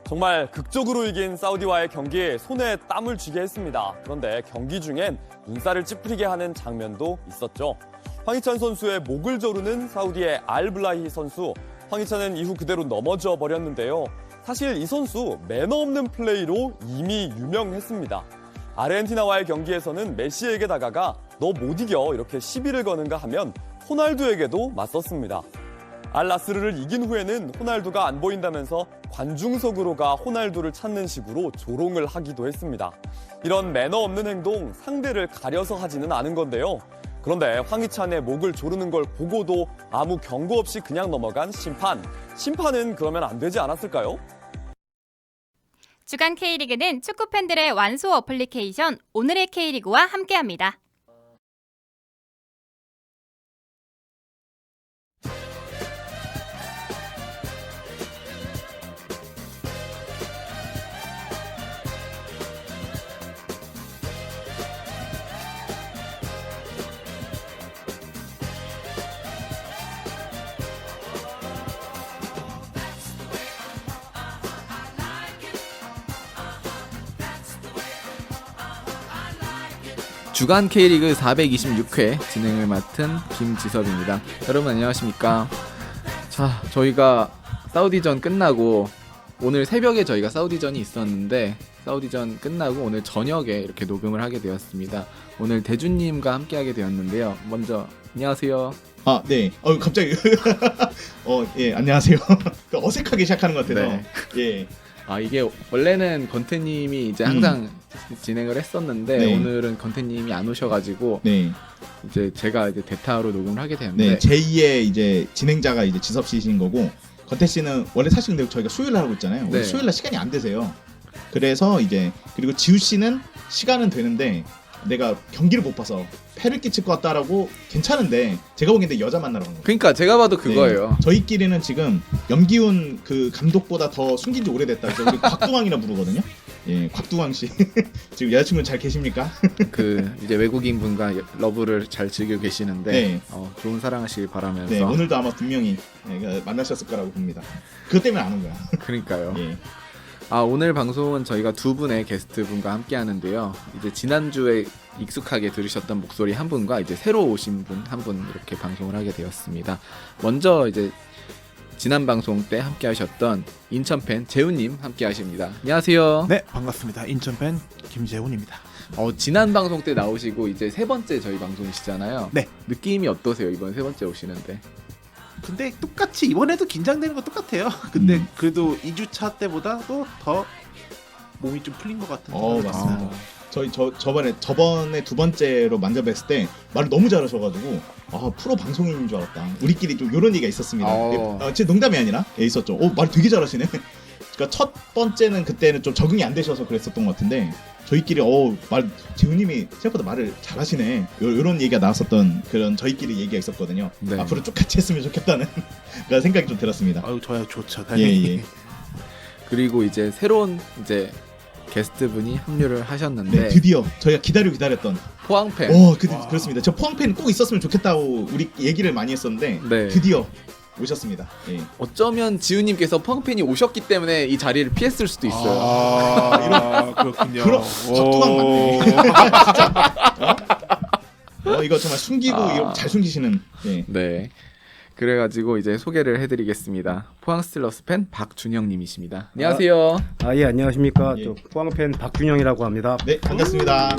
정말 극적으로 이긴 사우디와의 경기에 손에 땀을 쥐게 했습니다. 그런데 경기 중엔 눈살을 찌푸리게 하는 장면도 있었죠. 황희찬 선수의 목을 조르는 사우디의 알블라히 선수. 황희찬은 이후 그대로 넘어져 버렸는데요. 사실 이 선수 매너 없는 플레이로 이미 유명했습니다. 아르헨티나와의 경기에서는 메시에게 다가가 너 못 이겨 이렇게 시비를 거는가 하면 호날두에게도 맞섰습니다. 알나스르를 이긴 후에는 호날두가 안 보인다면서 관중석으로 가 호날두를 찾는 식으로 조롱을 하기도 했습니다. 이런 매너 없는 행동 상대를 가려서 하지는 않은 건데요. 그런데 황희찬의 목을 조르는 걸 보고도 아무 경고 없이 그냥 넘어간 심판. 심판은 그러면 안 되지 않았을까요? 주간 K리그는 축구 팬들의 완소 어플리케이션 오늘의 K리그와 함께합니다. 주간 K리그 426회 진행을 맡은 김지섭입니다. 여러분 안녕하십니까? 자, 저희가 사우디전 끝나고 오늘 새벽에 저희가 사우디전이 있었는데 사우디전 끝나고 오늘 저녁에 이렇게 녹음을 하게 되었습니다. 오늘 대준님과 함께하게 되었는데요. 먼저 안녕하세요. 아, 네. 갑자기. 예, 안녕하세요. 어색하게 시작하는 것 같아서. 네. 예. 아, 이게 원래는 건태님이 이제 항상 진행을 했었는데 네. 오늘은 건태님이 안 오셔가지고 네. 이제 제가 이제 대타로 녹음을 하게 되었는데 네. 제2의 이제 진행자가 이제 지섭 씨신 거고, 건태 씨는 원래 사실 근데 저희가 수요일 날 하고 있잖아요. 네. 오늘 수요일 날 시간이 안 되세요. 그래서 이제, 그리고 지우 씨는 시간은 되는데, 내가 경기를 못 봐서 패를 끼칠 것 같다라고 괜찮은데, 제가 보기엔 여자 만나러 간 거예요. 그러니까 제가 봐도 그거예요. 네. 저희끼리는 지금 염기훈 그 감독보다 더 숨긴 지 오래됐다. 그래서 우리 곽두광이라 부르거든요. 예, 곽두광 씨. 지금 여자친구는 잘 계십니까? 그 이제 외국인 분과 러브를 잘 즐기고 계시는데 네. 좋은 사랑하시길 바라면서 네, 오늘도 아마 분명히 만나셨을 거라고 봅니다. 그것 때문에 안 온 거야. 그러니까요. 예. 오늘 방송은 저희가 두 분의 게스트 분과 함께 하는데요. 이제 지난주에 익숙하게 들으셨던 목소리 한 분과 이제 새로 오신 분 한 분 이렇게 방송을 하게 되었습니다. 먼저 이제 지난 방송 때 함께 하셨던 인천팬 재훈님 함께 하십니다. 안녕하세요. 네, 반갑습니다. 인천팬 김재훈입니다. 지난 방송 때 나오시고 이제 세 번째 저희 방송이시잖아요. 네. 느낌이 어떠세요? 이번 세 번째 오시는데. 근데 똑같이 이번에도 긴장되는 거 똑같아요. 근데 그래도 2주차 때보다도 더 몸이 좀 풀린 것 같은 생각이 맞습니다. 듭니다. 저번에 두 번째로 만져뵀을 때 말을 너무 잘하셔가지고 프로 방송인인 줄 알았다. 우리끼리 좀 이런 얘기가 있었습니다. 진짜 농담이 아니라 있었죠. 말 되게 잘하시네. 그러니까 첫 번째는 그때는 좀 적응이 안 되셔서 그랬었던 것 같은데 저희끼리 재훈님이 생각보다 말을 잘하시네. 이런 얘기가 나왔었던 그런 저희끼리 얘기가 있었거든요. 네. 앞으로 쭉 같이 했으면 좋겠다는 그런 생각이 좀 들었습니다. 아유, 저야 좋죠. 예. 그리고 이제 새로운 이제 게스트 분이 합류를 하셨는데 네, 드디어 저희가 기다렸던 포항팬. 그렇습니다. 저 포항팬 꼭 있었으면 좋겠다고 우리 얘기를 많이 했었는데 네. 드디어 오셨습니다. 예. 어쩌면 지우님께서 포항팬이 오셨기 때문에 이 자리를 피했을 수도 있어요. 그렇군요. 그럼 곽두광 맞네. 이거 정말 숨기고 이거 잘 숨기시는. 예. 네. 그래가지고 이제 소개를 해드리겠습니다. 포항 스틸러스 팬 박준영님이십니다. 안녕하세요. 예, 안녕하십니까. 예. 저 포항팬 박준영이라고 합니다. 네, 반갑습니다.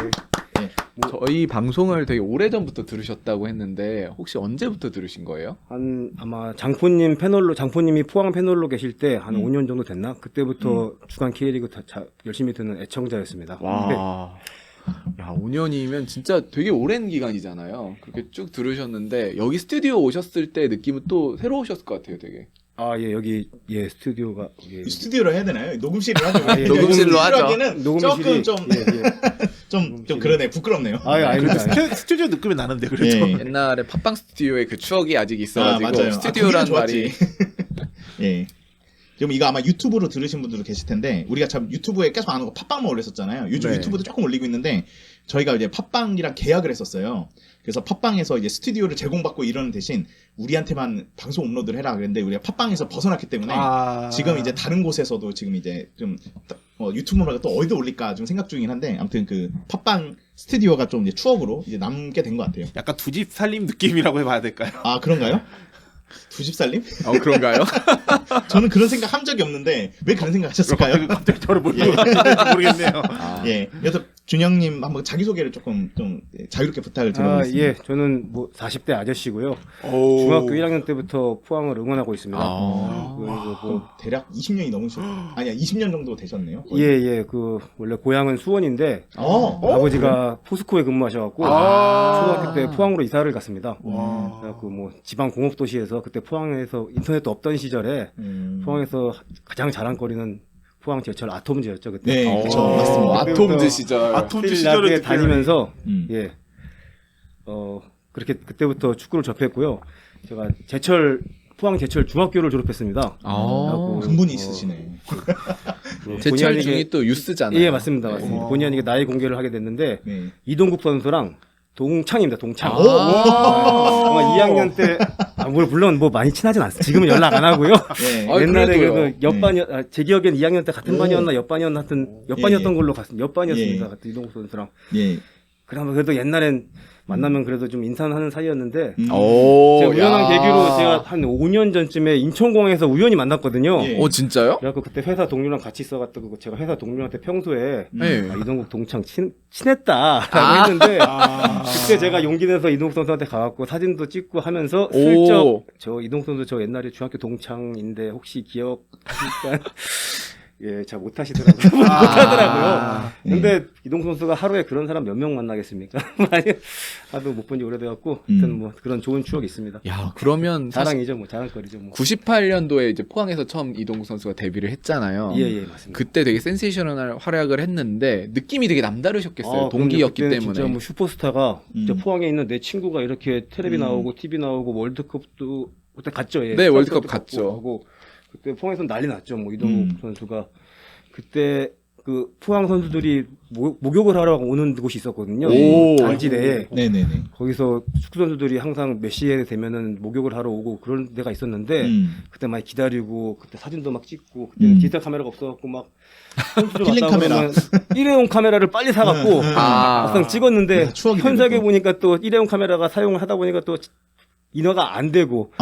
저희 방송을 되게 오래전부터 들으셨다고 했는데 혹시 언제부터 들으신 거예요? 아마 장포님이 포항 패널로 계실 때 한 5년 정도 됐나? 그때부터 주간 K리그 열심히 듣는 애청자였습니다. 와. 야, 5년이면 진짜 되게 오랜 기간이잖아요. 그렇게 쭉 들으셨는데 여기 스튜디오 오셨을 때 느낌은 또 새로우셨을 것 같아요, 되게. 예, 여기 스튜디오가 스튜디오로 해야 되나요? 녹음실을 하죠. 녹음실로 하죠. 하기는 녹음실이 좀 그러네. 부끄럽네요. 아닙니다. 스튜디오 느낌이 나는데 그래도. 예. 옛날에 팟빵 스튜디오에 그 추억이 아직 있어가지고 맞아요. 스튜디오란 거기는 말이 예. 지금 이거 아마 유튜브로 들으신 분들도 계실 텐데 우리가 참 유튜브에 계속 안 하고 팟빵만 올렸었잖아요. 요즘 네. 유튜브도 조금 올리고 있는데 저희가 이제 팟빵이랑 계약을 했었어요. 그래서 팟빵에서 이제 스튜디오를 제공받고 이러는 대신 우리한테만 방송 업로드를 해라 그랬는데 우리가 팟빵에서 벗어났기 때문에 지금 이제 다른 곳에서도 지금 이제 좀 유튜브 말고 또 어디다 올릴까 좀 생각 중이긴 한데 아무튼 그 팟빵 스튜디오가 좀 이제 추억으로 이제 남게 된 것 같아요. 약간 두 집 살림 느낌이라고 해봐야 될까요? 아 그런가요? 두 집 살림? 그런가요? 저는 그런 생각 한 적이 없는데 왜 그런 생각 하셨을까요? 갑자기 저를 모르겠네요. 예. 그래서 준영님 한번 자기소개를 조금 좀 자유롭게 부탁을 드려보겠습니다. 예, 저는 뭐 40대 아저씨고요. 중학교 1학년 때부터 포항을 응원하고 있습니다. 그리고 뭐 대략 20년이 넘으셨 아니야 20년 정도 되셨네요. 거의. 예, 그 원래 고향은 수원인데 아버지가 포스코에 근무하셔갖고 초등학교 때 포항으로 이사를 갔습니다. 그래갖고 뭐 지방 공업 도시에서 그때 포항에서 인터넷도 없던 시절에 포항에서 가장 자랑거리는 포항 제철 아톰즈였죠 그때. 네, 그렇죠. 맞습니다. 아톰즈 시절. 아톰즈 시절에 다니면서 예, 그렇게 그때부터 축구를 접했고요. 제가 포항 제철 중학교를 졸업했습니다. 근본이 있으시네. 제철 본의 중이 아니게- 또 유스잖아요. 예, 맞습니다. 본의 아니게 나이 공개를 하게 됐는데 네. 이동국 선수랑 동창입니다. 동창. 오! 아마 2학년 때 물론 뭐 많이 친하진 않습니다. 지금은 연락 안 하고요. 네. 옛날에 그래도요. 그 옆반이었 제 기억엔 2학년 때 같은 반이었나 옆반이었나 하여튼 옆반이었던 예. 걸로 갔습니다. 옆반이었습니다. 예. 같은 이동국 선수랑. 예. 그나마 그래도 옛날엔 만나면 그래도 좀 인사는 하는 사이였는데 오, 제가 우연한 야. 계기로 제가 한 5년 전쯤에 인천공항에서 우연히 만났거든요. 예. 진짜요? 그래갖고 그때 회사 동료랑 같이 있어갔다고 제가 회사 동료한테 평소에 네. 이동국 동창 친했다라고 했는데 그때 제가 용기 내서 이동국 선수한테 가갖고 사진도 찍고 하면서 슬쩍 저 이동국 선수 저 옛날에 중학교 동창인데 혹시 기억하실까? 예, 잘 못하시더라고요. 못하더라고요. 근데 이동국 선수가 하루에 그런 사람 몇 명 만나겠습니까? 하도 못 본 지 오래돼갖고 하여튼 뭐 그런 좋은 추억이 있습니다. 야, 그러면 자랑이죠, 뭐 자랑거리죠, 뭐. 98년도에 이제 포항에서 처음 이동국 선수가 데뷔를 했잖아요. 예, 맞습니다. 그때 되게 센세이셔널 활약을 했는데 느낌이 되게 남다르셨겠어요. 동기였기 그때는 때문에. 진짜 뭐 슈퍼스타가 진짜 포항에 있는 내 친구가 이렇게 텔레비 나오고 TV 나오고 월드컵도 그때 갔죠. 예. 네, 월드컵 월드컵도 갔죠. 하고 그때 포항에서 난리 났죠. 뭐 이동국 선수가 그때 그 포항 선수들이 목욕을 하러 오는 곳이 있었거든요. 오. 단지 내에 네네네. 거기서 축구 선수들이 항상 몇 시에 되면은 목욕을 하러 오고 그런 데가 있었는데 그때 많이 기다리고 그때 사진도 막 찍고 그때는 디지털 카메라가 없어갖고 막 선수들 필름 왔다 카메라. 그러면 일회용 카메라를 빨리 사갖고 막상 찍었는데 네, 추억이 현석에 되네, 또. 보니까 또 일회용 카메라가 사용을 하다 보니까 또 인화가 안 되고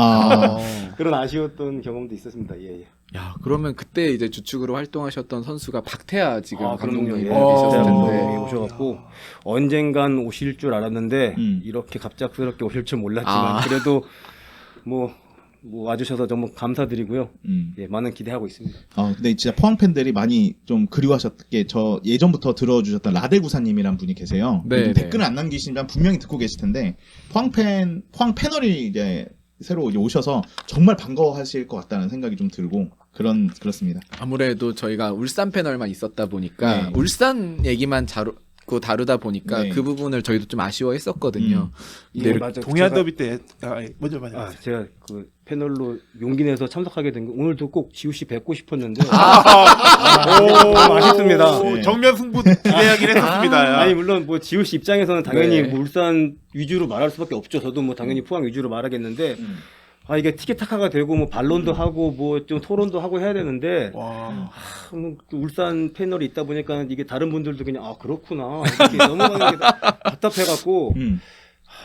그런 아쉬웠던 경험도 있었습니다. 예. 야, 그러면 그때 이제 주축으로 활동하셨던 선수가 박태하 지금 그럼요. 감독님이 예. 계셨을 감독님이 텐데. 오셔갖고 언젠간 오실 줄 알았는데 이렇게 갑작스럽게 오실 줄 몰랐지만 아. 그래도 뭐 와주셔서 너무 감사드리고요. 예, 많은 기대하고 있습니다. 근데 진짜 포항 팬들이 많이 좀 그리워하셨게 저 예전부터 들어주셨던 라데구사님이란 분이 계세요. 네, 댓글을 안 남기시면 분명히 듣고 계실 텐데 포항 패널이 이제 새로 이제 오셔서 정말 반가워하실 것 같다는 생각이 좀 들고 그렇습니다. 아무래도 저희가 울산 패널만 있었다 보니까 네. 울산 얘기만 다루다 보니까 네. 그 부분을 저희도 좀 아쉬워했었거든요. 근데 예, 이렇게 맞아. 동해안 제가- 더비 때 먼저 맞아요. 제가 그 패널로 용기 내서 참석하게 된 거 오늘도 꼭 지우 씨 뵙고 싶었는데 너무 아쉽습니다. 네. 정면 승부 기대하긴 했었습니다. 아니 물론 뭐 지우 씨 입장에서는 당연히 네. 뭐 울산 위주로 말할 수밖에 없죠. 저도 뭐 당연히 포항 위주로 말하겠는데 이게 티켓타카가 되고 뭐 반론도 하고 뭐 좀 토론도 하고 해야 되는데 와. 그 울산 패널이 있다 보니까 이게 다른 분들도 그냥 그렇구나 이렇게 넘어가는 게 답답해갖고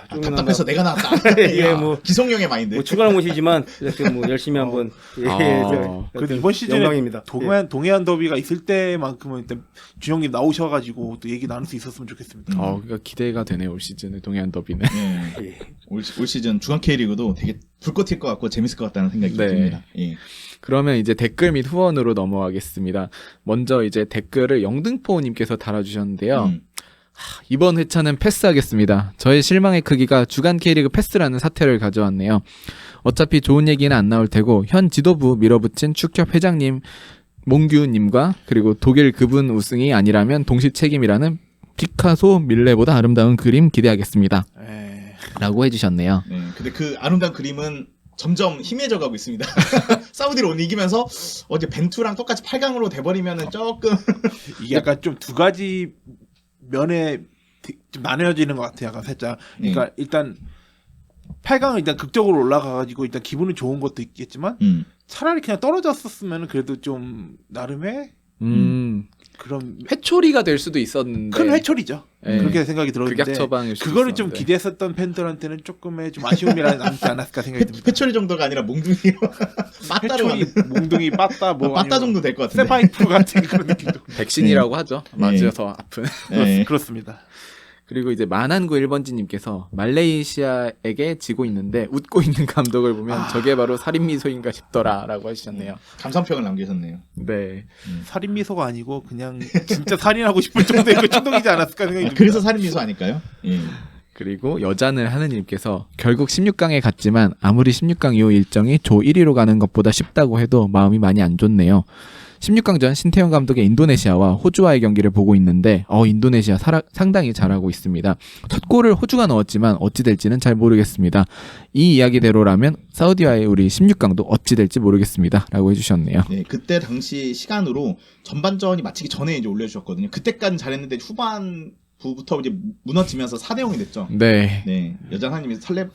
답답해서 내가 나왔다. 예, 뭐 기성용의 마인드. 뭐 추가는 못이지만 이렇게 뭐 열심히 한번 그래도 이번 시즌에 영광입니다. 동해안 더비가 있을 때만큼은 일단 준영님 나오셔가지고 또 얘기 나눌 수 있었으면 좋겠습니다. 그러니까 기대가 되네요, 올 시즌에 동해안 더비는. 예. 올 시즌 중앙 K리그도 되게 불꽃 튈 것 같고 재밌을 것 같다는 생각이 네. 듭니다. 예. 그러면 이제 댓글 및 후원으로 넘어가겠습니다. 먼저 이제 댓글을 영등포님께서 달아주셨는데요. 이번 회차는 패스하겠습니다. 저의 실망의 크기가 주간 K리그 패스라는 사태를 가져왔네요. 어차피 좋은 얘기는 안 나올 테고 현 지도부 밀어붙인 축협 회장님 몽규님과 그리고 독일 그분 우승이 아니라면 동시 책임이라는 피카소 밀레보다 아름다운 그림 기대하겠습니다. 라고 해주셨네요. 네. 근데 그 아름다운 그림은 점점 희미해져 가고 있습니다. 사우디로 오늘 이기면서 어제 벤투랑 똑같이 8강으로 돼버리면은 조금 이게 약간 좀 두 가지 면의 좀 나뉘어지는 것 같아요. 약간 살짝. 그러니까 일단 8강은 일단 극적으로 올라가가지고 일단 기분은 좋은 것도 있겠지만 차라리 그냥 떨어졌었으면 그래도 좀 나름의 그런 회초리가 될 수도 있었는데 큰 회초리죠. 네. 그렇게 생각이 들었는데 극약 처방일 수도 그거를 좀 있었는데. 기대했었던 팬들한테는 조금의 좀 아쉬움이 남지 않았을까 생각이 듭니다. 회초리 정도가 아니라 몽둥이로 빠따로 회초리, 몽둥이, 빠따 뭐 빠따 아니면 정도 될 것 같은데. 세파이프 같은 그런 느낌도 백신이라고 하죠. 맞아서 아픈. 네. 그렇습니다. 그리고 이제 만한구 1번지님께서 말레이시아에게 지고 있는데 웃고 있는 감독을 보면 저게 바로 살인미소인가 싶더라라고 하셨네요. 감상평을 남기셨네요. 네. 살인 미소가 아니고 그냥 진짜 살인하고 싶을 정도의 그 충동이지 않았을까 생각이 듭니다. 그래서 살인미소 아닐까요? 예. 그리고 여잔을 하느님께서 결국 16강에 갔지만 아무리 16강 이후 일정이 조 1위로 가는 것보다 쉽다고 해도 마음이 많이 안 좋네요. 16강전 신태용 감독의 인도네시아와 호주와의 경기를 보고 있는데 인도네시아 상당히 잘하고 있습니다. 첫 골을 호주가 넣었지만 어찌 될지는 잘 모르겠습니다. 이 이야기대로라면 사우디와의 우리 16강도 어찌 될지 모르겠습니다. 라고 해주셨네요. 네, 그때 당시 시간으로 전반전이 마치기 전에 이제 올려주셨거든요. 그때까지는 잘했는데 후반 부부터 이제 무너지면서 4대0이 됐죠. 네. 네, 여장 하나님이 설레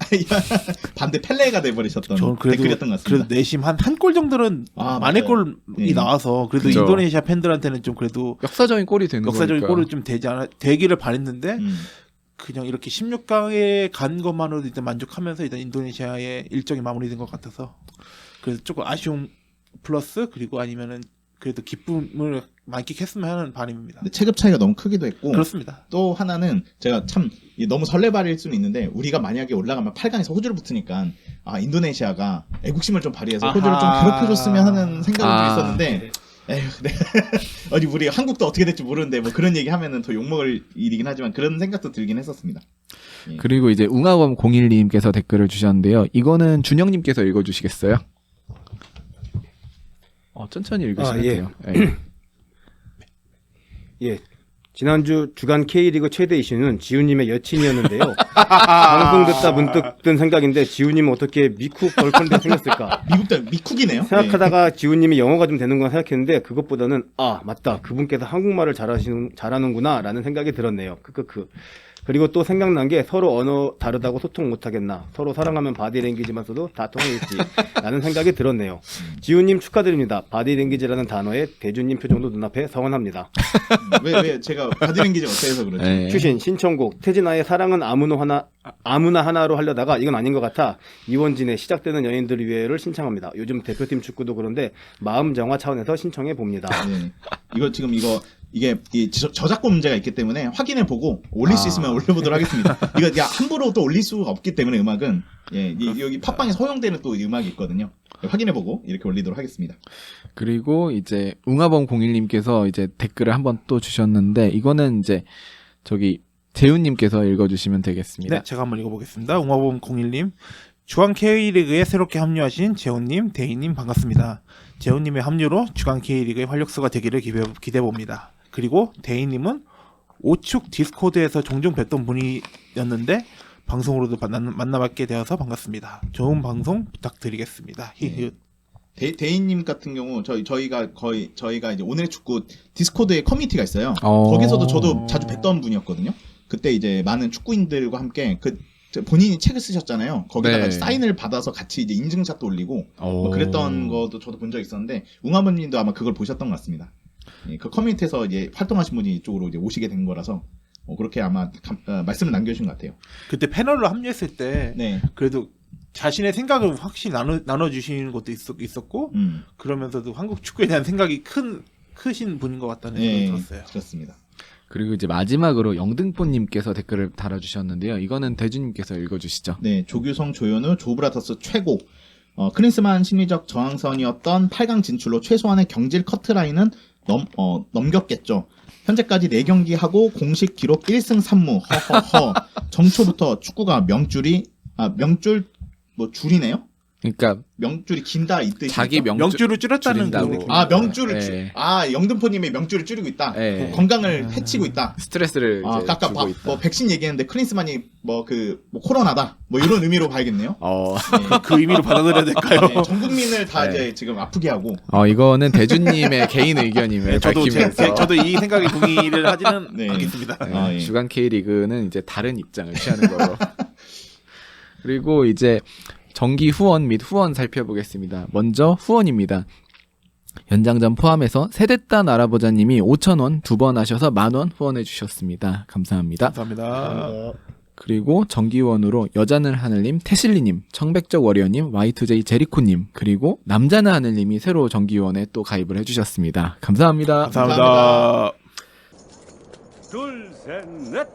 반대 펠레가 돼버리셨던 저는 댓글이었던 것 같습니다. 그래도 내심 한 골 정도는 만회 골이 네. 나와서 그래도 그죠. 인도네시아 팬들한테는 좀 그래도 역사적인 골이 되는 역사적인 거니까. 골을 좀 되기를 바랬는데 그냥 이렇게 16강에 간 것만으로도 일단 만족하면서 일단 인도네시아의 일정이 마무리된 것 같아서 그래서 조금 아쉬움 플러스 그리고 아니면은 그래도 기쁨을 만끽했으면 하는 바람입니다. 근데 체급 차이가 너무 크기도 했고 그렇습니다. 또 하나는 제가 참 너무 설레발일 수는 있는데 우리가 만약에 올라가면 8강에서 호주를 붙으니까 인도네시아가 애국심을 좀 발휘해서 호주를 좀 괴롭혀줬으면 하는 생각은 좀 있었는데 에휴, 네. 어디 우리 한국도 어떻게 될지 모르는데 뭐 그런 얘기 하면은 더 욕먹을 일이긴 하지만 그런 생각도 들긴 했었습니다. 예. 그리고 이제 웅하범 01님께서 댓글을 주셨는데요. 이거는 준영님께서 읽어주시겠어요? 천천히 읽으시면 예. 돼요. 예. 예. 지난주 주간 K리그 최대 이슈는 지훈님의 여친이었는데요. 방송 듣다 문득 든 생각인데 지훈님은 어떻게 미쿡 걸컨대 생겼을까? 미쿡이네요. 생각하다가 지훈님이 영어가 좀 되는구나 생각했는데 그것보다는 맞다 그분께서 한국말을 잘하는구나 라는 생각이 들었네요. 크크크. 그리고 또 생각난 게 서로 언어 다르다고 소통 못하겠나. 서로 사랑하면 바디랭귀지만 써도 다 통하겠지. 라는 생각이 들었네요. 지훈님 축하드립니다. 바디랭귀지라는 단어에 대준님 표정도 눈앞에 성원합니다. 왜 제가 바디랭귀지 어때서 그러죠? 네. 추신 신청곡 태진아의 사랑은 아무나 하나로 하려다가 이건 아닌 것 같아 이원진의 시작되는 연인들을 위해를 신청합니다. 요즘 대표팀 축구도 그런데 마음 정화 차원에서 신청해 봅니다. 네. 이게 저작권 문제가 있기 때문에 확인해 보고 올릴 수 있으면 올려보도록 하겠습니다. 이거 함부로 또 올릴 수가 없기 때문에 음악은 여기 팟빵에서 허용되는 또 음악이 있거든요. 확인해 보고 이렇게 올리도록 하겠습니다. 그리고 이제 웅하범 01님께서 이제 댓글을 한번 또 주셨는데 이거는 이제 재훈님께서 읽어주시면 되겠습니다. 네, 제가 한번 읽어보겠습니다. 웅화범 01님. 주간 K리그에 새롭게 합류하신 재훈님, 대희님 반갑습니다. 재훈님의 합류로 주간 K리그의 활력소가 되기를 기대해봅니다. 그리고 대희님은 5축 디스코드에서 종종 뵀던 분이었는데 방송으로도 만나뵙게 되어서 반갑습니다. 좋은 방송 부탁드리겠습니다. 히읗. 대인님 같은 경우 저희가 이제 오늘의 축구 디스코드에 커뮤니티가 있어요. 거기서도 저도 자주 뵀던 분이었거든요. 그때 이제 많은 축구인들과 함께 본인이 책을 쓰셨잖아요. 거기다가 네. 사인을 받아서 같이 이제 인증샷도 올리고 뭐 그랬던 것도 저도 본 적 있었는데 웅하범님도 아마 그걸 보셨던 것 같습니다. 그 커뮤니티에서 이제 활동하신 분이 이쪽으로 이제 오시게 된 거라서 그렇게 아마 말씀을 남겨주신 것 같아요. 그때 패널로 합류했을 때 네. 그래도 자신의 생각을 확실히 나눠주시는 것도 있었고 그러면서도 한국 축구에 대한 생각이 크신 분인 것 같다는 생각이 들었어요. 그렇습니다. 그리고 이제 마지막으로 영등포님께서 댓글을 달아주셨는데요. 이거는 대준님께서 읽어주시죠. 네, 조규성, 조현우, 조브라더스 최고. 크리스만 심리적 저항선이었던 8강 진출로 최소한의 경질 커트라인은 넘겼겠죠. 현재까지 4경기 하고 공식 기록 1승 3무. 허허허. 정초부터 축구가 명줄 줄이네요. 그러니까 명줄이 긴다 이 뜻이죠. 자기 명줄을 줄였다는 줄인다고. 그 느낌. 아 명줄을 네. 영등포님의 명줄을 줄이고 있다. 네. 건강을 해치고 있다. 스트레스를 아, 이제 아까 주고 있다. 뭐 백신 얘기했는데 크리스만이 뭐 코로나다 뭐 이런 의미로 봐야겠네요. 그 의미로 받아들여야 될까요? 네, 전 국민을 다 네. 이제 지금 아프게 하고. 이거는 대주님의 개인 의견임을 네, 밝히면서 저도 이 생각에 동의를 하지는 네. 않겠습니다. 네, 예. 주간 K리그는 이제 다른 입장을 취하는 거로. 그리고 이제 정기 후원 및 후원 살펴보겠습니다. 먼저 후원입니다. 연장전 포함해서 세대딴 알아보자님이 5,000원 2번 하셔서 10,000원 후원해 주셨습니다. 감사합니다. 감사합니다. 그리고 정기후원으로 여자는 하늘님, 태실리님, 청백적 워리어님, Y2J 제리코님, 그리고 남자는 하늘님이 새로 정기후원에 또 가입을 해주셨습니다. 감사합니다. 감사합니다. 둘, 셋, 넷.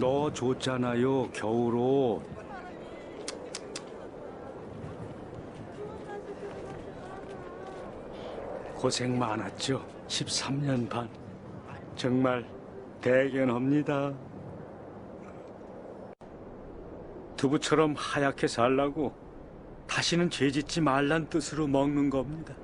너 줬잖아요, 겨울옷. 고생 많았죠, 13년 반. 정말 대견합니다. 두부처럼 하얗게 살라고 다시는 죄짓지 말란 뜻으로 먹는 겁니다.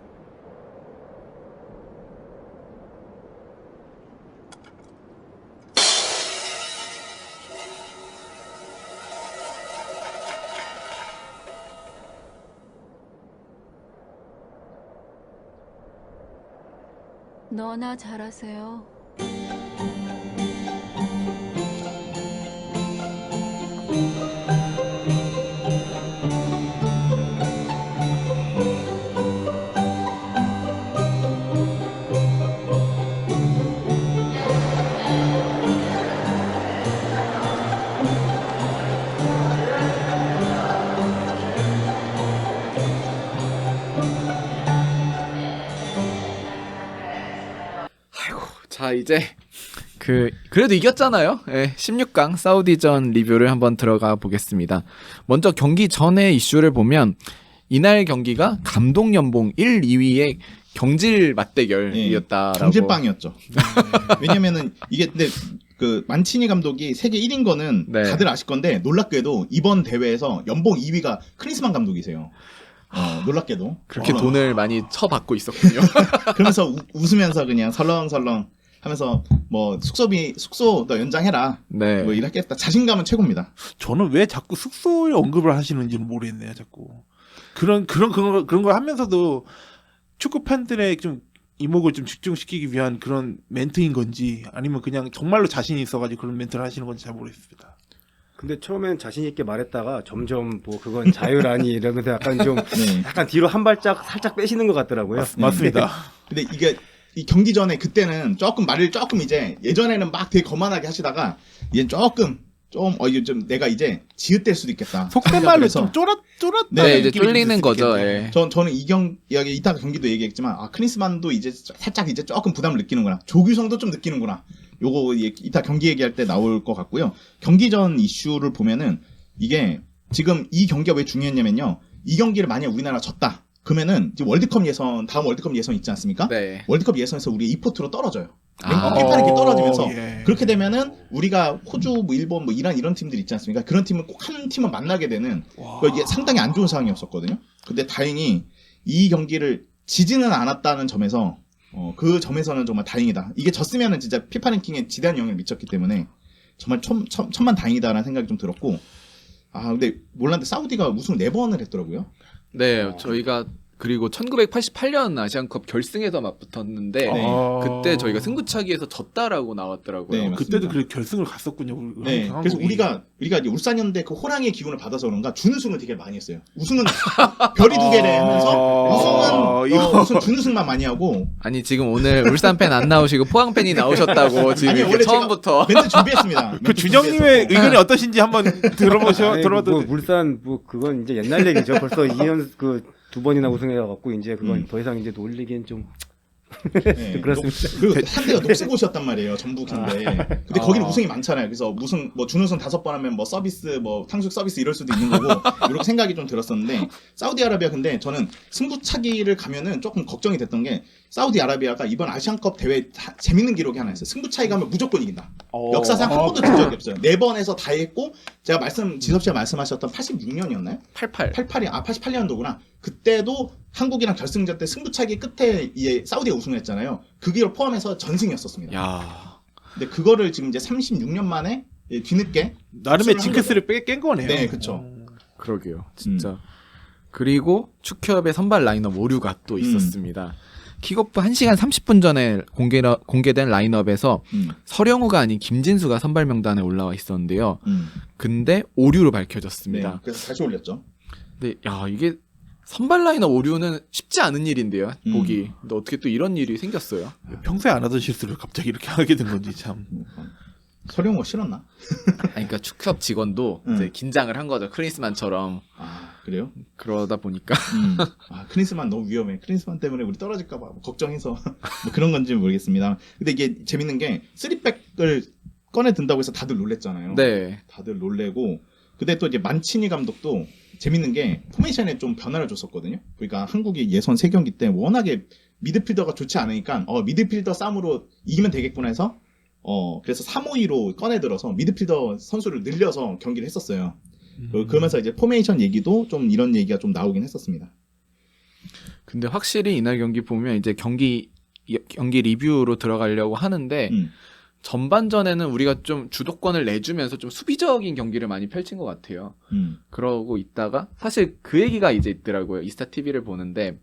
너나 잘하세요. 자, 이제 그래도 이겼잖아요. 예, 16강 사우디전 리뷰를 한번 들어가 보겠습니다. 먼저 경기 전의 이슈를 보면 이날 경기가 감독 연봉 1, 2위의 경질 맞대결이었다라고. 경질빵이었죠. 왜냐면은 이게 근데 그 만치니 감독이 세계 1인 거는 네. 다들 아실 건데 놀랍게도 이번 대회에서 연봉 2위가 크리스만 감독이세요. 놀랍게도. 그렇게 돈을 많이 쳐받고 있었군요. 그러면서 웃으면서 그냥 설렁설렁 하면서 뭐 숙소 너 연장해라. 네. 뭐 이렇겠다. 자신감은 최고입니다. 저는 왜 자꾸 숙소에 언급을 하시는지는 모르겠네요. 자꾸 그런 걸 하면서도 축구 팬들의 좀 이목을 좀 집중시키기 위한 그런 멘트인 건지 아니면 그냥 정말로 자신이 있어가지고 그런 멘트를 하시는 건지 잘 모르겠습니다. 근데 처음엔 자신 있게 말했다가 점점 뭐 그건 자유라니 이러면서 약간 좀 네. 약간 뒤로 한 발짝 살짝 빼시는 것 같더라고요. 맞습니다. 근데 이게 이 경기 전에 그때는 말을 조금 이제 예전에는 막 되게 거만하게 하시다가 이제 이게 좀 내가 이제 지읒될 수도 있겠다. 속된 말로 그래서 좀 쫄았다. 네, 이제 쫄리는 거죠. 예. 저는 이따 경기도 얘기했지만 크리스만도 이제 살짝 이제 조금 부담을 느끼는구나. 조규성도 좀 느끼는구나. 요거 이따 경기 얘기할 때 나올 것 같고요. 경기 전 이슈를 보면은 이게 지금 이 경기가 왜 중요했냐면요. 이 경기를 만약 우리나라가 졌다. 그러면은 이제 다음 월드컵 예선 있지 않습니까? 네. 월드컵 예선에서 우리 2포트로 떨어져요. 아. 깨파르게 떨어지면서 예. 그렇게 되면은 우리가 호주, 뭐 일본, 뭐 이란 팀들 있지 않습니까? 그런 팀을 꼭 한 팀을 만나게 되는 이게 상당히 안 좋은 상황이었었거든요. 근데 다행히 이 경기를 지지는 않았다는 점에서 그 점에서는 정말 다행이다. 이게 졌으면은 진짜 피파 랭킹에 지대한 영향을 미쳤기 때문에 정말 천만 다행이다라는 생각이 좀 들었고 근데 몰랐는데 사우디가 우승을 4번을 했더라고요. 네, 저희가 그리고 1988년 아시안컵 결승에서 맞붙었는데 네. 그때 저희가 승부차기에서 졌다라고 나왔더라고요. 네, 맞습니다. 그때도 그 결승을 갔었군요. 네, 그래서 우리가 이제 울산현대 그 호랑이의 기운을 받아서 그런가 준우승을 되게 많이 했어요. 우승은 별이 2개를 하면서 우승은 준우승만 많이 하고. 아니 지금 오늘 울산 팬 안 나오시고 포항 팬이 나오셨다고 지금 아니, 이렇게 원래 처음부터 멘트 준비했습니다. 그 준영님의 의견이 어떠신지 한번 들어봐도 뭐 물산 뭐 그건 이제 옛날 얘기죠. 벌써 2년 그 2번이나 우승해갖고 이제 그건 더 이상 이제 놀리기엔 좀 네, 그렇습니다. 그리고 상대가 녹색옷이었단 말이에요. 전북인데. 근데 거기는 우승이 많잖아요. 그래서 우승 뭐 준우승 5번 하면 뭐 서비스 뭐 탕수육 서비스 이럴 수도 있는 거고 이렇게 생각이 좀 들었었는데 사우디아라비아 근데 저는 승부차기를 가면은 조금 걱정이 됐던 게 사우디아라비아가 이번 아시안컵 대회 재밌는 기록이 하나 있어요. 승부차기 가면 무조건 이긴다. 역사상 한 번도 진 적이 없어요. 4번에서 다 했고 제가 지섭 씨가 말씀하셨던 86년이었나요? 88년도구나. 그때도 한국이랑 결승전 때 승부차기 끝에 사우디가 우승을 했잖아요. 그 기록 포함해서 전승이었었습니다. 야. 근데 그거를 지금 이제 36년 만에 뒤늦게 나름의 우승을 한 징크스를 깬 거네요. 네, 그렇죠. 그러게요. 진짜. 그리고 축협의 선발 라인업 오류가 또 있었습니다. 킥오프 1시간 30분 전에 공개된 라인업에서 서령우가 아닌 김진수가 선발 명단에 올라와 있었는데요. 근데 오류로 밝혀졌습니다. 네, 그래서 다시 올렸죠. 근데 이게 선발 라인업 오류는 쉽지 않은 일인데요. 보기. 근데 어떻게 또 이런 일이 생겼어요. 평소에 안 하던 실수를 갑자기 이렇게 하게 된 건지 참. 서령호 싫었나? 그러니까 축협 직원도 이제 긴장을 한 거죠. 크리스만처럼. 그래요? 그러다 보니까 크리스만 너무 위험해. 크리스만 때문에 우리 떨어질까 봐 걱정해서 뭐 그런 건지 모르겠습니다. 근데 이게 재밌는 게 3백을 꺼내 든다고 해서 다들 놀랬잖아요. 네. 다들 놀래고 근데 또 이제 만치니 감독도 재밌는 게 포메이션에 좀 변화를 줬었거든요. 그러니까 한국이 예선 3경기 때 워낙에 미드필더가 좋지 않으니까 미드필더 싸움으로 이기면 되겠구나 해서 그래서 3-5-2로 꺼내들어서 미드필더 선수를 늘려서 경기를 했었어요. 그러면서 이제 포메이션 얘기도 좀 이런 얘기가 좀 나오긴 했었습니다. 근데 확실히 이날 경기 보면 이제 경기 리뷰로 들어가려고 하는데 전반전에는 우리가 좀 주도권을 내주면서 좀 수비적인 경기를 많이 펼친 것 같아요. 그러고 있다가 사실 그 얘기가 이제 있더라고요. 이스타 TV를 보는데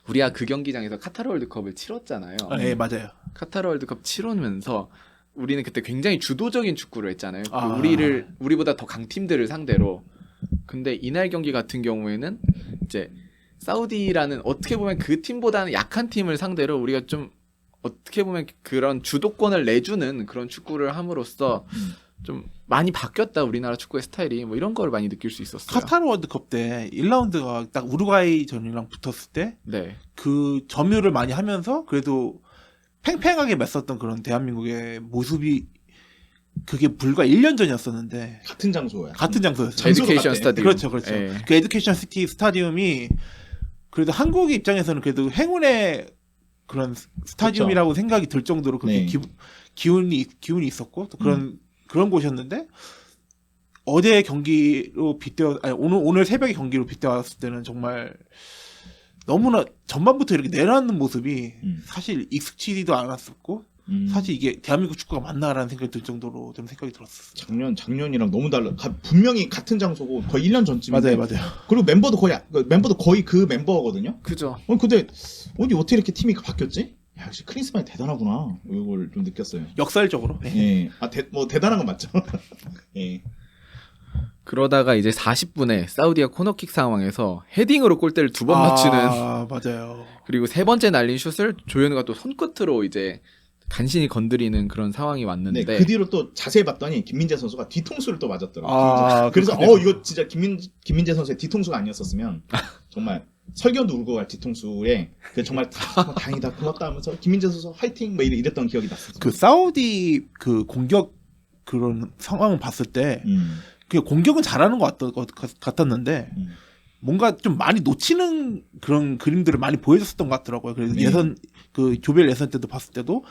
우리가 그 경기장에서 카타르 월드컵을 치렀잖아요. 네, 맞아요. 카타르 월드컵 치르면서 우리는 그때 굉장히 주도적인 축구를 했잖아요. 우리보다 더 강팀들을 상대로. 근데 이날 경기 같은 경우에는 이제 사우디라는 어떻게 보면 그 팀보다는 약한 팀을 상대로 우리가 좀 어떻게 보면 그런 주도권을 내주는 그런 축구를 함으로써 좀 많이 바뀌었다 우리나라 축구의 스타일이 뭐 이런 걸 많이 느낄 수 있었어요. 카타르 월드컵 때 1라운드가 딱 우루과이 전이랑 붙었을 때 네. 그 점유를 많이 하면서 그래도 팽팽하게 맸었던 그런 대한민국의 모습이 그게 불과 1년 전이었었는데 같은 장소야. 같은 장소였어요. 에듀케이션 스타디움. 그렇죠. 예. 그 에듀케이션 시티 스타디움이 그래도 한국 입장에서는 그래도 행운의 그런 스타디움이라고 그렇죠. 생각이 들 정도로 그렇게 네. 기운이 있었고 또 그런 곳이었는데 어제 경기로 오늘 새벽에 경기로 빗대왔을 때는 정말 너무나 전반부터 이렇게 내려앉는 모습이 사실 익숙치지도 않았었고 사실 이게 대한민국 축구가 맞나라는 생각이 들 정도로 좀 생각이 들었어요. 작년이랑 너무 달라. 분명히 같은 장소고 거의 1년 전쯤인데. 맞아요. 그리고 멤버도 거의 그 멤버거든요. 그죠. 근데 어떻게 이렇게 팀이 바뀌었지? 야, 역시 크리스만이 대단하구나. 이걸 좀 느꼈어요. 역사적으로. 예. 대단한 건 맞죠. 예. 그러다가 이제 40분에 사우디가 코너킥 상황에서 헤딩으로 골대를 2번 맞추는 맞아요. 그리고 3번째 날린 슛을 조현우가 또 손끝으로 이제 간신히 건드리는 그런 상황이 왔는데 네, 그 뒤로 또 자세히 봤더니 김민재 선수가 뒤통수를 또 맞았더라고요. 그래서 이거 진짜 김민재 선수의 뒤통수가 아니었었으면 정말 설경도 울고 갈 뒤통수에 정말 다행이다 고맙다 하면서 김민재 선수 화이팅 뭐 이랬던 기억이 났었어요. 그 사우디 그 공격 그런 상황을 봤을 때 그 공격은 잘하는 것 같았는데 뭔가 좀 많이 놓치는 그런 그림들을 많이 보여줬었던 것 같더라고요. 그래서 네. 그 조별 예선 때도 봤을 때도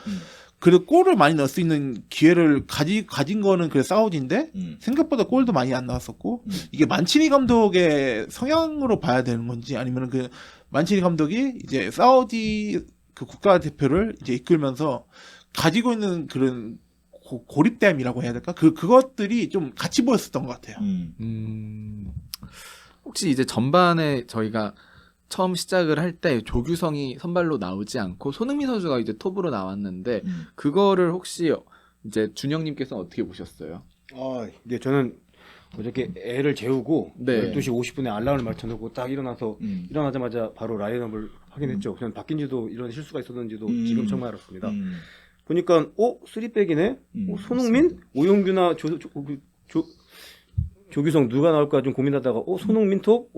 그래도 골을 많이 넣을 수 있는 기회를 가진 거는 그 사우디인데 생각보다 골도 많이 안 나왔었고 이게 만치니 감독의 성향으로 봐야 되는 건지 아니면 그 만치니 감독이 이제 사우디 그 국가대표를 이제 이끌면서 가지고 있는 그런 고립됨이라고 해야 될까? 그것들이 좀 같이 보였었던 것 같아요. 혹시 이제 전반에 저희가 처음 시작을 할 때 조규성이 선발로 나오지 않고 손흥민 선수가 이제 톱으로 나왔는데 그거를 혹시 이제 준영님께서 어떻게 보셨어요? 이게 저는 어저께 애를 재우고 네. 12시 50분에 알람을 맞춰놓고 딱 일어나서 일어나자마자 바로 라인업을 확인했죠. 그냥 바뀐지도 이런 실수가 있었는지도 지금 처음 알았습니다. 보니까 3백이네? 손흥민? 오용규나 조규성 누가 나올까 좀 고민하다가 손흥민 톱?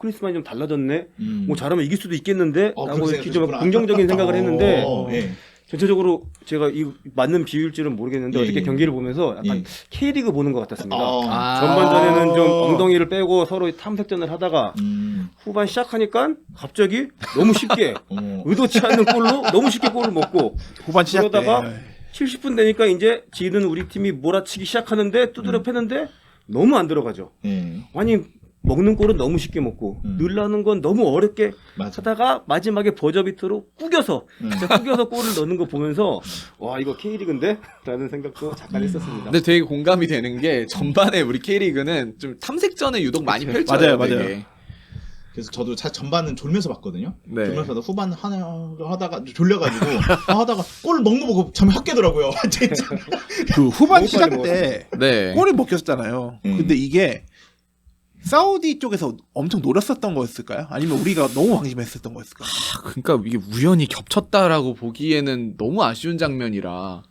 크리스만이 좀 달라졌네? 잘하면 이길 수도 있겠는데? 라고 이렇게 좀 긍정적인 생각을 했는데 네. 전체적으로 제가 이 맞는 비율지는 모르겠는데 어저께 경기를 보면서 약간 K리그 보는 것 같았습니다. 전반전에는 좀 엉덩이를 빼고 서로 탐색전을 하다가 후반 시작하니까 갑자기 너무 쉽게 의도치 않는 골로 너무 쉽게 골을 먹고 후반 시작 때 그러다가 70분 되니까 이제 지는 우리 팀이 몰아치기 시작하는데 두드려 패는데 너무 안 들어가죠. 아니 먹는 골은 너무 쉽게 먹고 넣으려는 건 너무 어렵게 하다가 마지막에 버저비터로 꾸겨서 골을 넣는 거 보면서 와 이거 K리그인데? 라는 생각도 잠깐 했었습니다. 근데 되게 공감이 되는 게 전반에 우리 K리그는 좀 탐색전을 유독 많이 펼쳐요. 맞아요. 그래서 저도 전반은 졸면서 봤거든요. 네. 졸면서 후반 하다가 졸려가지고 하다가 골 먹는 거 보고 잠이 확 깨더라고요. 진짜. 그 후반 너무 시작 빨리 때 네. 골을 먹혔잖아요. 근데 이게 사우디 쪽에서 엄청 노렸었던 거였을까요? 아니면 우리가 너무 방심했었던 거였을까요? 그러니까 이게 우연히 겹쳤다라고 보기에는 너무 아쉬운 장면이라.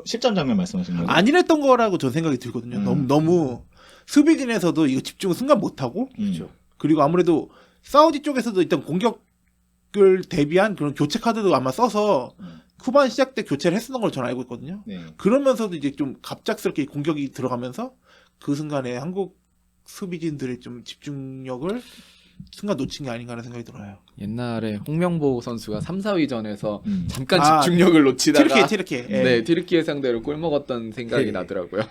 실전 장면 말씀하시는 거죠? 아니랬던 거라고 저는 생각이 들거든요. 너무 수비진에서도 이거 집중을 순간 못하고 그렇죠. 그리고 아무래도 사우디 쪽에서도 일단 공격을 대비한 그런 교체 카드도 아마 써서 후반 시작 때 교체를 했었던 걸 저는 알고 있거든요. 네. 그러면서도 이제 좀 갑작스럽게 공격이 들어가면서 그 순간에 한국 수비진들의 좀 집중력을 순간 놓친 게 아닌가라는 생각이 들어요. 옛날에 홍명보 선수가 3, 4위전에서 잠깐 아, 집중력을 놓치다가 티르키에. 네, 티르키예 상대로 골 먹었던 생각이 네. 나더라고요.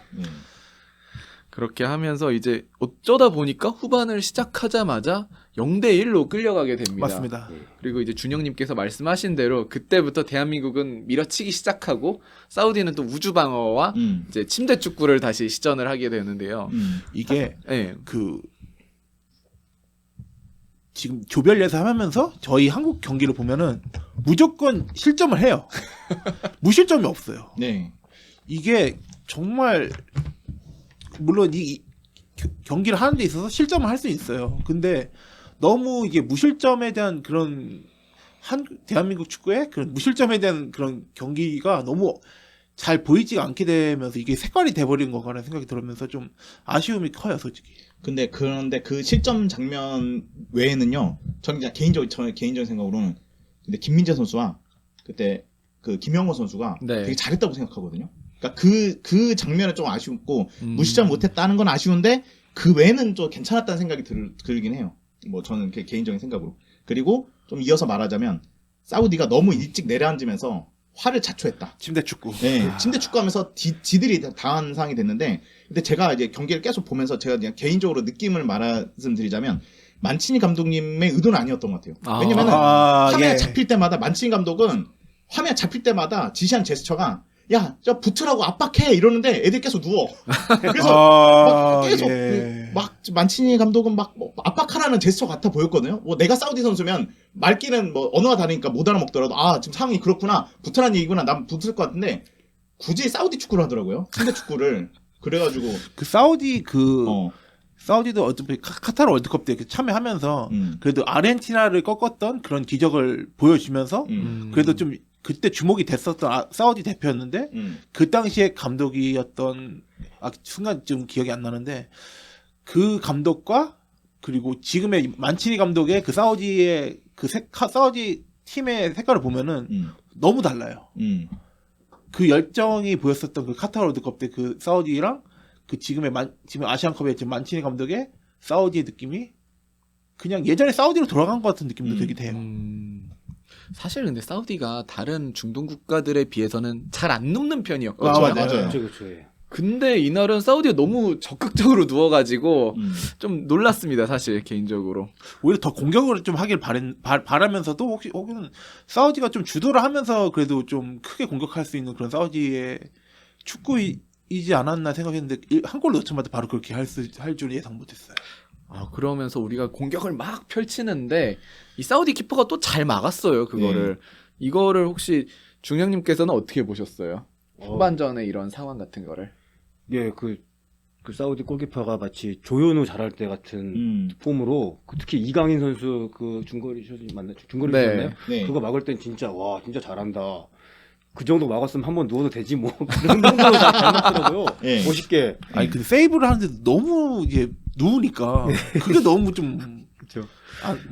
그렇게 하면서 이제 어쩌다 보니까 후반을 시작하자마자 0대1로 끌려가게 됩니다. 맞습니다. 그리고 이제 준영님께서 말씀하신 대로 그때부터 대한민국은 밀어치기 시작하고 사우디는 또 우주 방어와 이제 침대 축구를 다시 시전을 하게 되는데요. 이게 네. 지금 조별 예상하면서 저희 한국 경기를 보면은 무조건 실점을 해요. 무실점이 없어요. 네. 이게 정말 물론 이 경기를 하는 데 있어서 실점을 할 수 있어요. 근데 너무 이게 무실점에 대한 그런 대한민국 축구의 그런 무실점에 대한 그런 경기가 너무 잘 보이지가 않게 되면서 이게 색깔이 돼버린 거라는 생각이 들으면서 좀 아쉬움이 커요, 솔직히. 그런데 그 실점 장면 외에는요, 저는 그냥 개인적인 생각으로는 근데 김민재 선수와 그때 그 김영호 선수가 네. 되게 잘했다고 생각하거든요. 그러니까 그 장면은 좀 아쉽고 무실점 못했다는 건 아쉬운데 그 외에는 좀 괜찮았다는 생각이 들긴 해요. 뭐 저는 개인적인 생각으로. 그리고 좀 이어서 말하자면 사우디가 너무 일찍 내려앉으면서 화를 자초했다. 침대 축구. 네, 침대 축구하면서 지들이 당한 상황이 됐는데, 근데 제가 이제 경기를 계속 보면서 제가 그냥 개인적으로 느낌을 말씀드리자면 만치니 감독님의 의도는 아니었던 것 같아요. 왜냐면 화면에 잡힐 때마다 만치니 감독은 화면 잡힐 때마다 지시한 제스처가 야, 저 붙으라고 압박해 이러는데 애들 계속 누워. 그래서 막 계속 막 만치니 감독은 막 압박하라는 제스처 같아 보였거든요. 뭐 내가 사우디 선수면 말귀는 뭐 언어가 다르니까 못 알아먹더라도 지금 상황이 그렇구나, 붙으라는 얘기구나, 난 붙을 것 같은데 굳이 사우디 축구를 하더라고요. 침대 축구를. 그래가지고 그 사우디도 어차피 카타르 월드컵 때 참여하면서 그래도 아르헨티나를 꺾었던 그런 기적을 보여주면서 그래도 좀 그때 주목이 됐었던 사우디 대표였는데 그 당시에 감독이었던 순간 좀 기억이 안 나는데 그 감독과 그리고 지금의 만치니 감독의 그 사우디의 사우디 팀의 색깔을 보면은 너무 달라요. 그 열정이 보였었던 그 카타르 월드컵 때 그 사우디랑 그 지금 아시안컵의 지금 만치니 감독의 사우디의 느낌이 그냥 예전에 사우디로 돌아간 것 같은 느낌도 되게 돼요. 사실 근데 사우디가 다른 중동 국가들에 비해서는 잘 안 눕는 편이었거든요. 맞아요. 그렇죠. 근데 이날은 사우디가 너무 적극적으로 누워가지고 음. 좀 놀랐습니다, 사실 개인적으로. 오히려 더 공격을 좀 하길 바라면서도 혹은 사우디가 좀 주도를 하면서 그래도 좀 크게 공격할 수 있는 그런 사우디의 축구이지 않았나 생각했는데 한 골 넣자마자 바로 그렇게 할 줄은 예상 못했어요. 그러면서 우리가 공격을 막 펼치는데 이 사우디 키퍼가 또 잘 막았어요, 그거를. 이거를 혹시 중령님께서는 어떻게 보셨어요? 후반전에 이런 상황 같은 거를. 예, 그 사우디 골키퍼가 마치 조현우 잘할 때 같은 폼으로 특히 이강인 선수 그 중거리 슛이 맞나요? 중거리 네. 슛이었나요? 네. 그거 막을 땐 진짜 와 진짜 잘한다. 그 정도 막았으면 한번 누워도 되지 뭐 그런 정도로 잘 막더라고요. 네. 멋있게. 아니 근데 세이브를 하는데 너무 이제 누우니까 그게 너무 좀 그렇죠.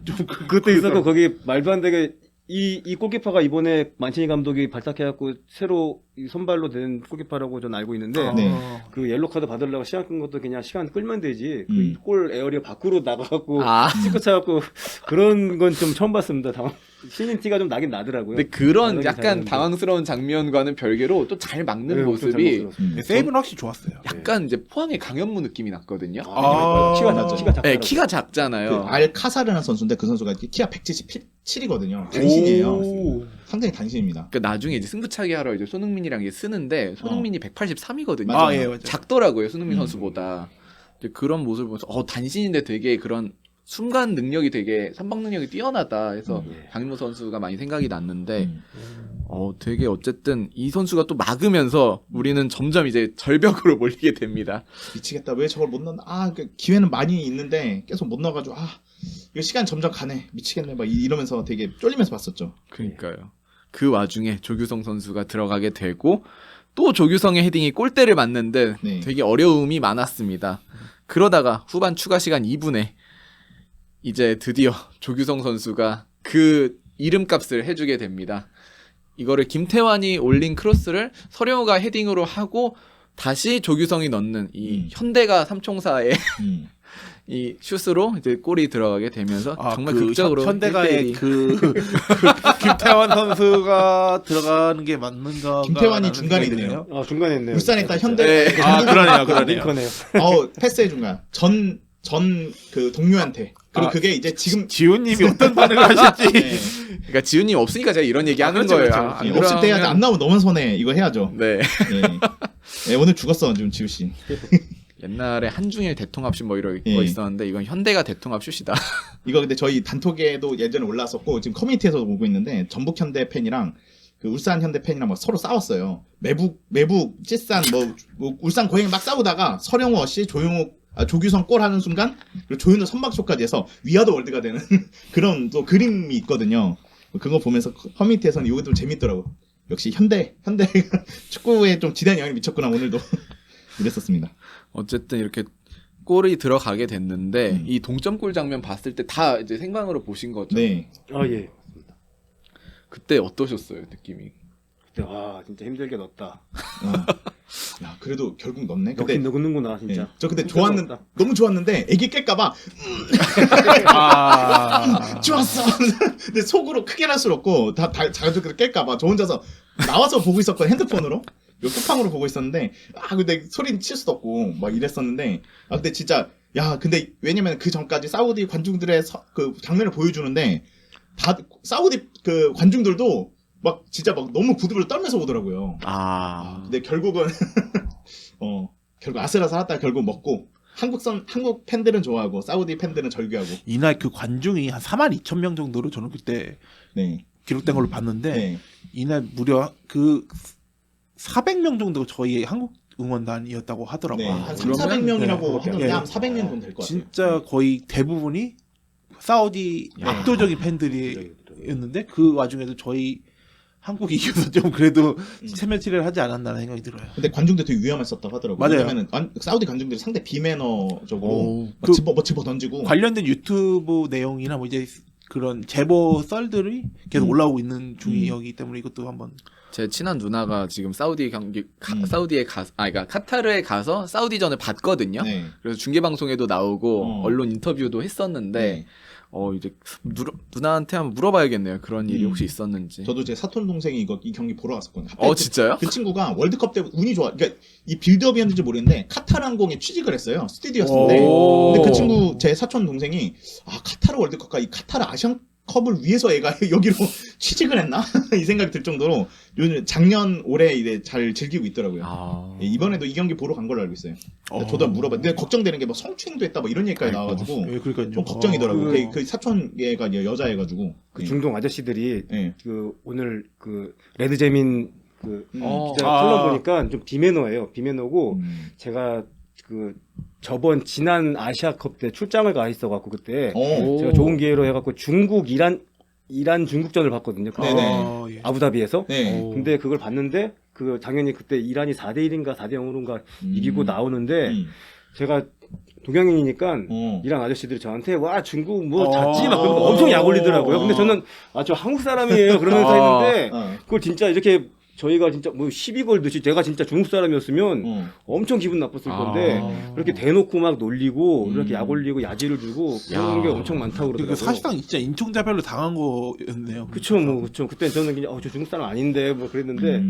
좀 그것도 있었고 거기 말도 안 되게 이 골키퍼가 이번에 만치니 감독이 발탁해갖고 새로 이 선발로 된 골키퍼라고 저는 알고 있는데 네. 그 옐로 카드 받으려고 시간 끈 것도 그냥 시간 끌면 되지 음. 그 골 에어리어 밖으로 나가갖고 아. 찍고 차갖고 그런 건 좀 처음 봤습니다. 신인 티가 좀 나긴 나더라고요. 근데 그런 나가긴 약간 잘했는데. 당황스러운 장면과는 별개로 또 잘 막는 네, 모습이 엄청 잘 먹었어요. 세이브는 확실히 좋았어요. 약간 이제 포항의 강현무 느낌이 났거든요. 키가 작죠. 키가 작죠. 네, 키가 그 작잖아요. 알 카사르라는 선수인데 그 선수가 키가 177이거든요. 단신이에요. 오. 상당히 단신입니다. 그러니까 나중에 이제 승부차기 하러 이제 손흥민이랑 이제 쓰는데 손흥민이 183이거든요. 맞아요. 예, 맞아요. 작더라고요, 손흥민 선수보다. 이제 그런 모습을 보면서 단신인데 되게 그런 순간 능력이 되게 선방 능력이 뛰어나다 해서 강인모 선수가 많이 생각이 났는데 되게 어쨌든 이 선수가 또 막으면서 우리는 점점 이제 절벽으로 몰리게 됩니다. 미치겠다. 왜 저걸 못 넣나? 그 기회는 많이 있는데 계속 못 넣어가지고 이거 시간 점점 가네. 미치겠네. 막 이러면서 되게 쫄리면서 봤었죠. 그러니까요. 그 와중에 조규성 선수가 들어가게 되고 또 조규성의 헤딩이 골대를 맞는데 네. 되게 어려움이 많았습니다. 그러다가 후반 추가 시간 2분에 이제 드디어 조규성 선수가 그 이름값을 해주게 됩니다. 이거를 김태환이 올린 크로스를 서령우가 헤딩으로 하고 다시 조규성이 넣는 이 현대가 삼총사의 이 슛으로 이제 골이 들어가게 되면서 정말 그 극적으로 현대가의 1대1이 그 김태환 선수가 들어가는 게 맞는가? 김태환이 중간에 있네요. 중간에 있네요. 울산에 있다 진짜. 현대. 네. 그러네요. 링커네요. 패스해 준 거야. 전 그 동료한테. 그리고 그게 이제 지금 지훈님이 어떤 반응을 하실지. 네. 그러니까 지훈님 없으니까 제가 이런 얘기 하는 그렇죠, 거예요. 그렇죠. 안 없을 때 해야지. 안 그러면- 나오면 너만 손해. 이거 해야죠. 네. 네, 오늘 죽었어 지금 지우 씨. 옛날에 한중일 대통합슛 뭐 이런 예. 거 있었는데 이건 현대가 대통합슛이다. 이거 근데 저희 단톡에도 예전에 올라왔었고 지금 커뮤니티에서도 보고 있는데 전북 현대 팬이랑 그 울산 현대 팬이랑 막 서로 싸웠어요. 매북 찌싼 뭐 울산 고양이 막 싸우다가 서령우 어씨 조규성 골 하는 순간 그리고 조윤호 선박쇼까지 해서 위아더 월드가 되는 그런 또 그림이 있거든요. 그거 보면서 커뮤니티에서는 이게 좀 재밌더라고. 역시 현대 축구에 좀 지대한 영향을 미쳤구나 오늘도 이랬었습니다. 어쨌든 이렇게 골이 들어가게 됐는데 이 동점골 장면 봤을 때 다 이제 생방으로 보신 거죠. 네. 예. 그때 어떠셨어요, 느낌이? 그때 진짜 힘들게 넣었다. 야 그래도 결국 넣네. 근데 넣긴 넣는구나 진짜. 네. 저 근데 힘들게 넣었다. 너무 좋았는데 애기 깰까봐 좋았어. 근데 속으로 크게 날 수 없고 다 자기들 깰까봐 저 혼자서 나와서 보고 있었거든 핸드폰으로. 쿠팡으로 보고 있었는데 근데 소리는 칠 수도 없고 막 이랬었는데 근데 진짜 근데 왜냐면 그 전까지 사우디 관중들의 그 장면을 보여주는데 다 사우디 그 관중들도 막 진짜 막 너무 부들부들 떨면서 오더라고요. 근데 결국은 결국 아슬아슬하다 결국 먹고 한국 팬들은 좋아하고 사우디 팬들은 절규하고. 이날 그 관중이 한 42,000명 정도로 저는 그때 기록된 걸로 봤는데 이날 무려 그 400명 정도 저희 한국 응원단이었다고 하더라고요. 네, 한 300~400명이라고 하던데 한 400명 정도 될 것 같아요. 진짜 거의 대부분이 사우디 압도적인 팬들이었는데 그 와중에도 저희 한국이 이겨서 좀 그래도 체면치레를 하지 않았나라는 생각이 들어요. 근데 관중들 되게 위험했었다고 하더라고요. 맞아요. 왜냐면 사우디 관중들이 상대 비매너적으로 집어 던지고 관련된 유튜브 내용이나 뭐 이제 그런 제보 썰들이 계속 올라오고 있는 중이기 때문에 이것도 한번. 제 친한 누나가 지금 사우디 경기 사우디에 그러니까 카타르에 가서 사우디전을 봤거든요. 그래서 중계 방송에도 나오고 언론 인터뷰도 했었는데 이제 누나한테 한번 물어봐야겠네요. 그런 일이 혹시 있었는지. 저도 제 사촌 동생이 이 경기 보러 갔었거든요. 진짜요? 그 친구가 월드컵 때 운이 좋아. 그러니까 이 빌드업이었는지 모르겠는데 카타르 항공에 취직을 했어요. 스튜디오였는데. 근데 그 친구 제 사촌 동생이 카타르 월드컵과 이 카타르 아시안 컵을 위해서 애가 여기로 취직을 했나? 이 생각이 들 정도로 요즘 작년 올해 이제 잘 즐기고 있더라고요. 예, 이번에도 이 경기 보러 간 걸로 알고 있어요. 저도 물어봤는데 걱정되는 게 뭐 성추행도 했다 뭐 이런 얘기까지 나와가지고 예, 그러니까요. 좀 걱정이더라고요. 그 사촌 얘가 여자애가지고 그 중동 아저씨들이 예. 그 오늘 그 레드제민 그 기자 아. 컬럼 보니까 좀 비매너예요. 비매너고 제가 그 저번 지난 아시아컵 때 출장을 가 있어갖고 그때 제가 좋은 기회로 해갖고 중국 이란 중국전을 봤거든요. 그때 네네. 예. 아부다비에서. 네. 근데 그걸 봤는데 그 당연히 그때 이란이 4대1인가 4대0으로인가 이기고 나오는데 제가 동양인이니까 이란 아저씨들이 저한테 와 중국 뭐 잤지 막 그러면서 엄청 약 올리더라고요. 근데 저는 저 한국 사람이에요 그러면서 했는데 그걸 진짜 이렇게 저희가 진짜 뭐 시비 걸듯이 제가 진짜 중국 사람이었으면 엄청 기분 나빴을 건데 그렇게 대놓고 막 놀리고 이렇게 약 올리고 야지를 주고 그런 게 엄청 많다고 그러더라고요. 사실상 진짜 인종자별로 당한 거였네요. 그쵸. 그때 저는 그냥 저 중국 사람 아닌데 뭐 그랬는데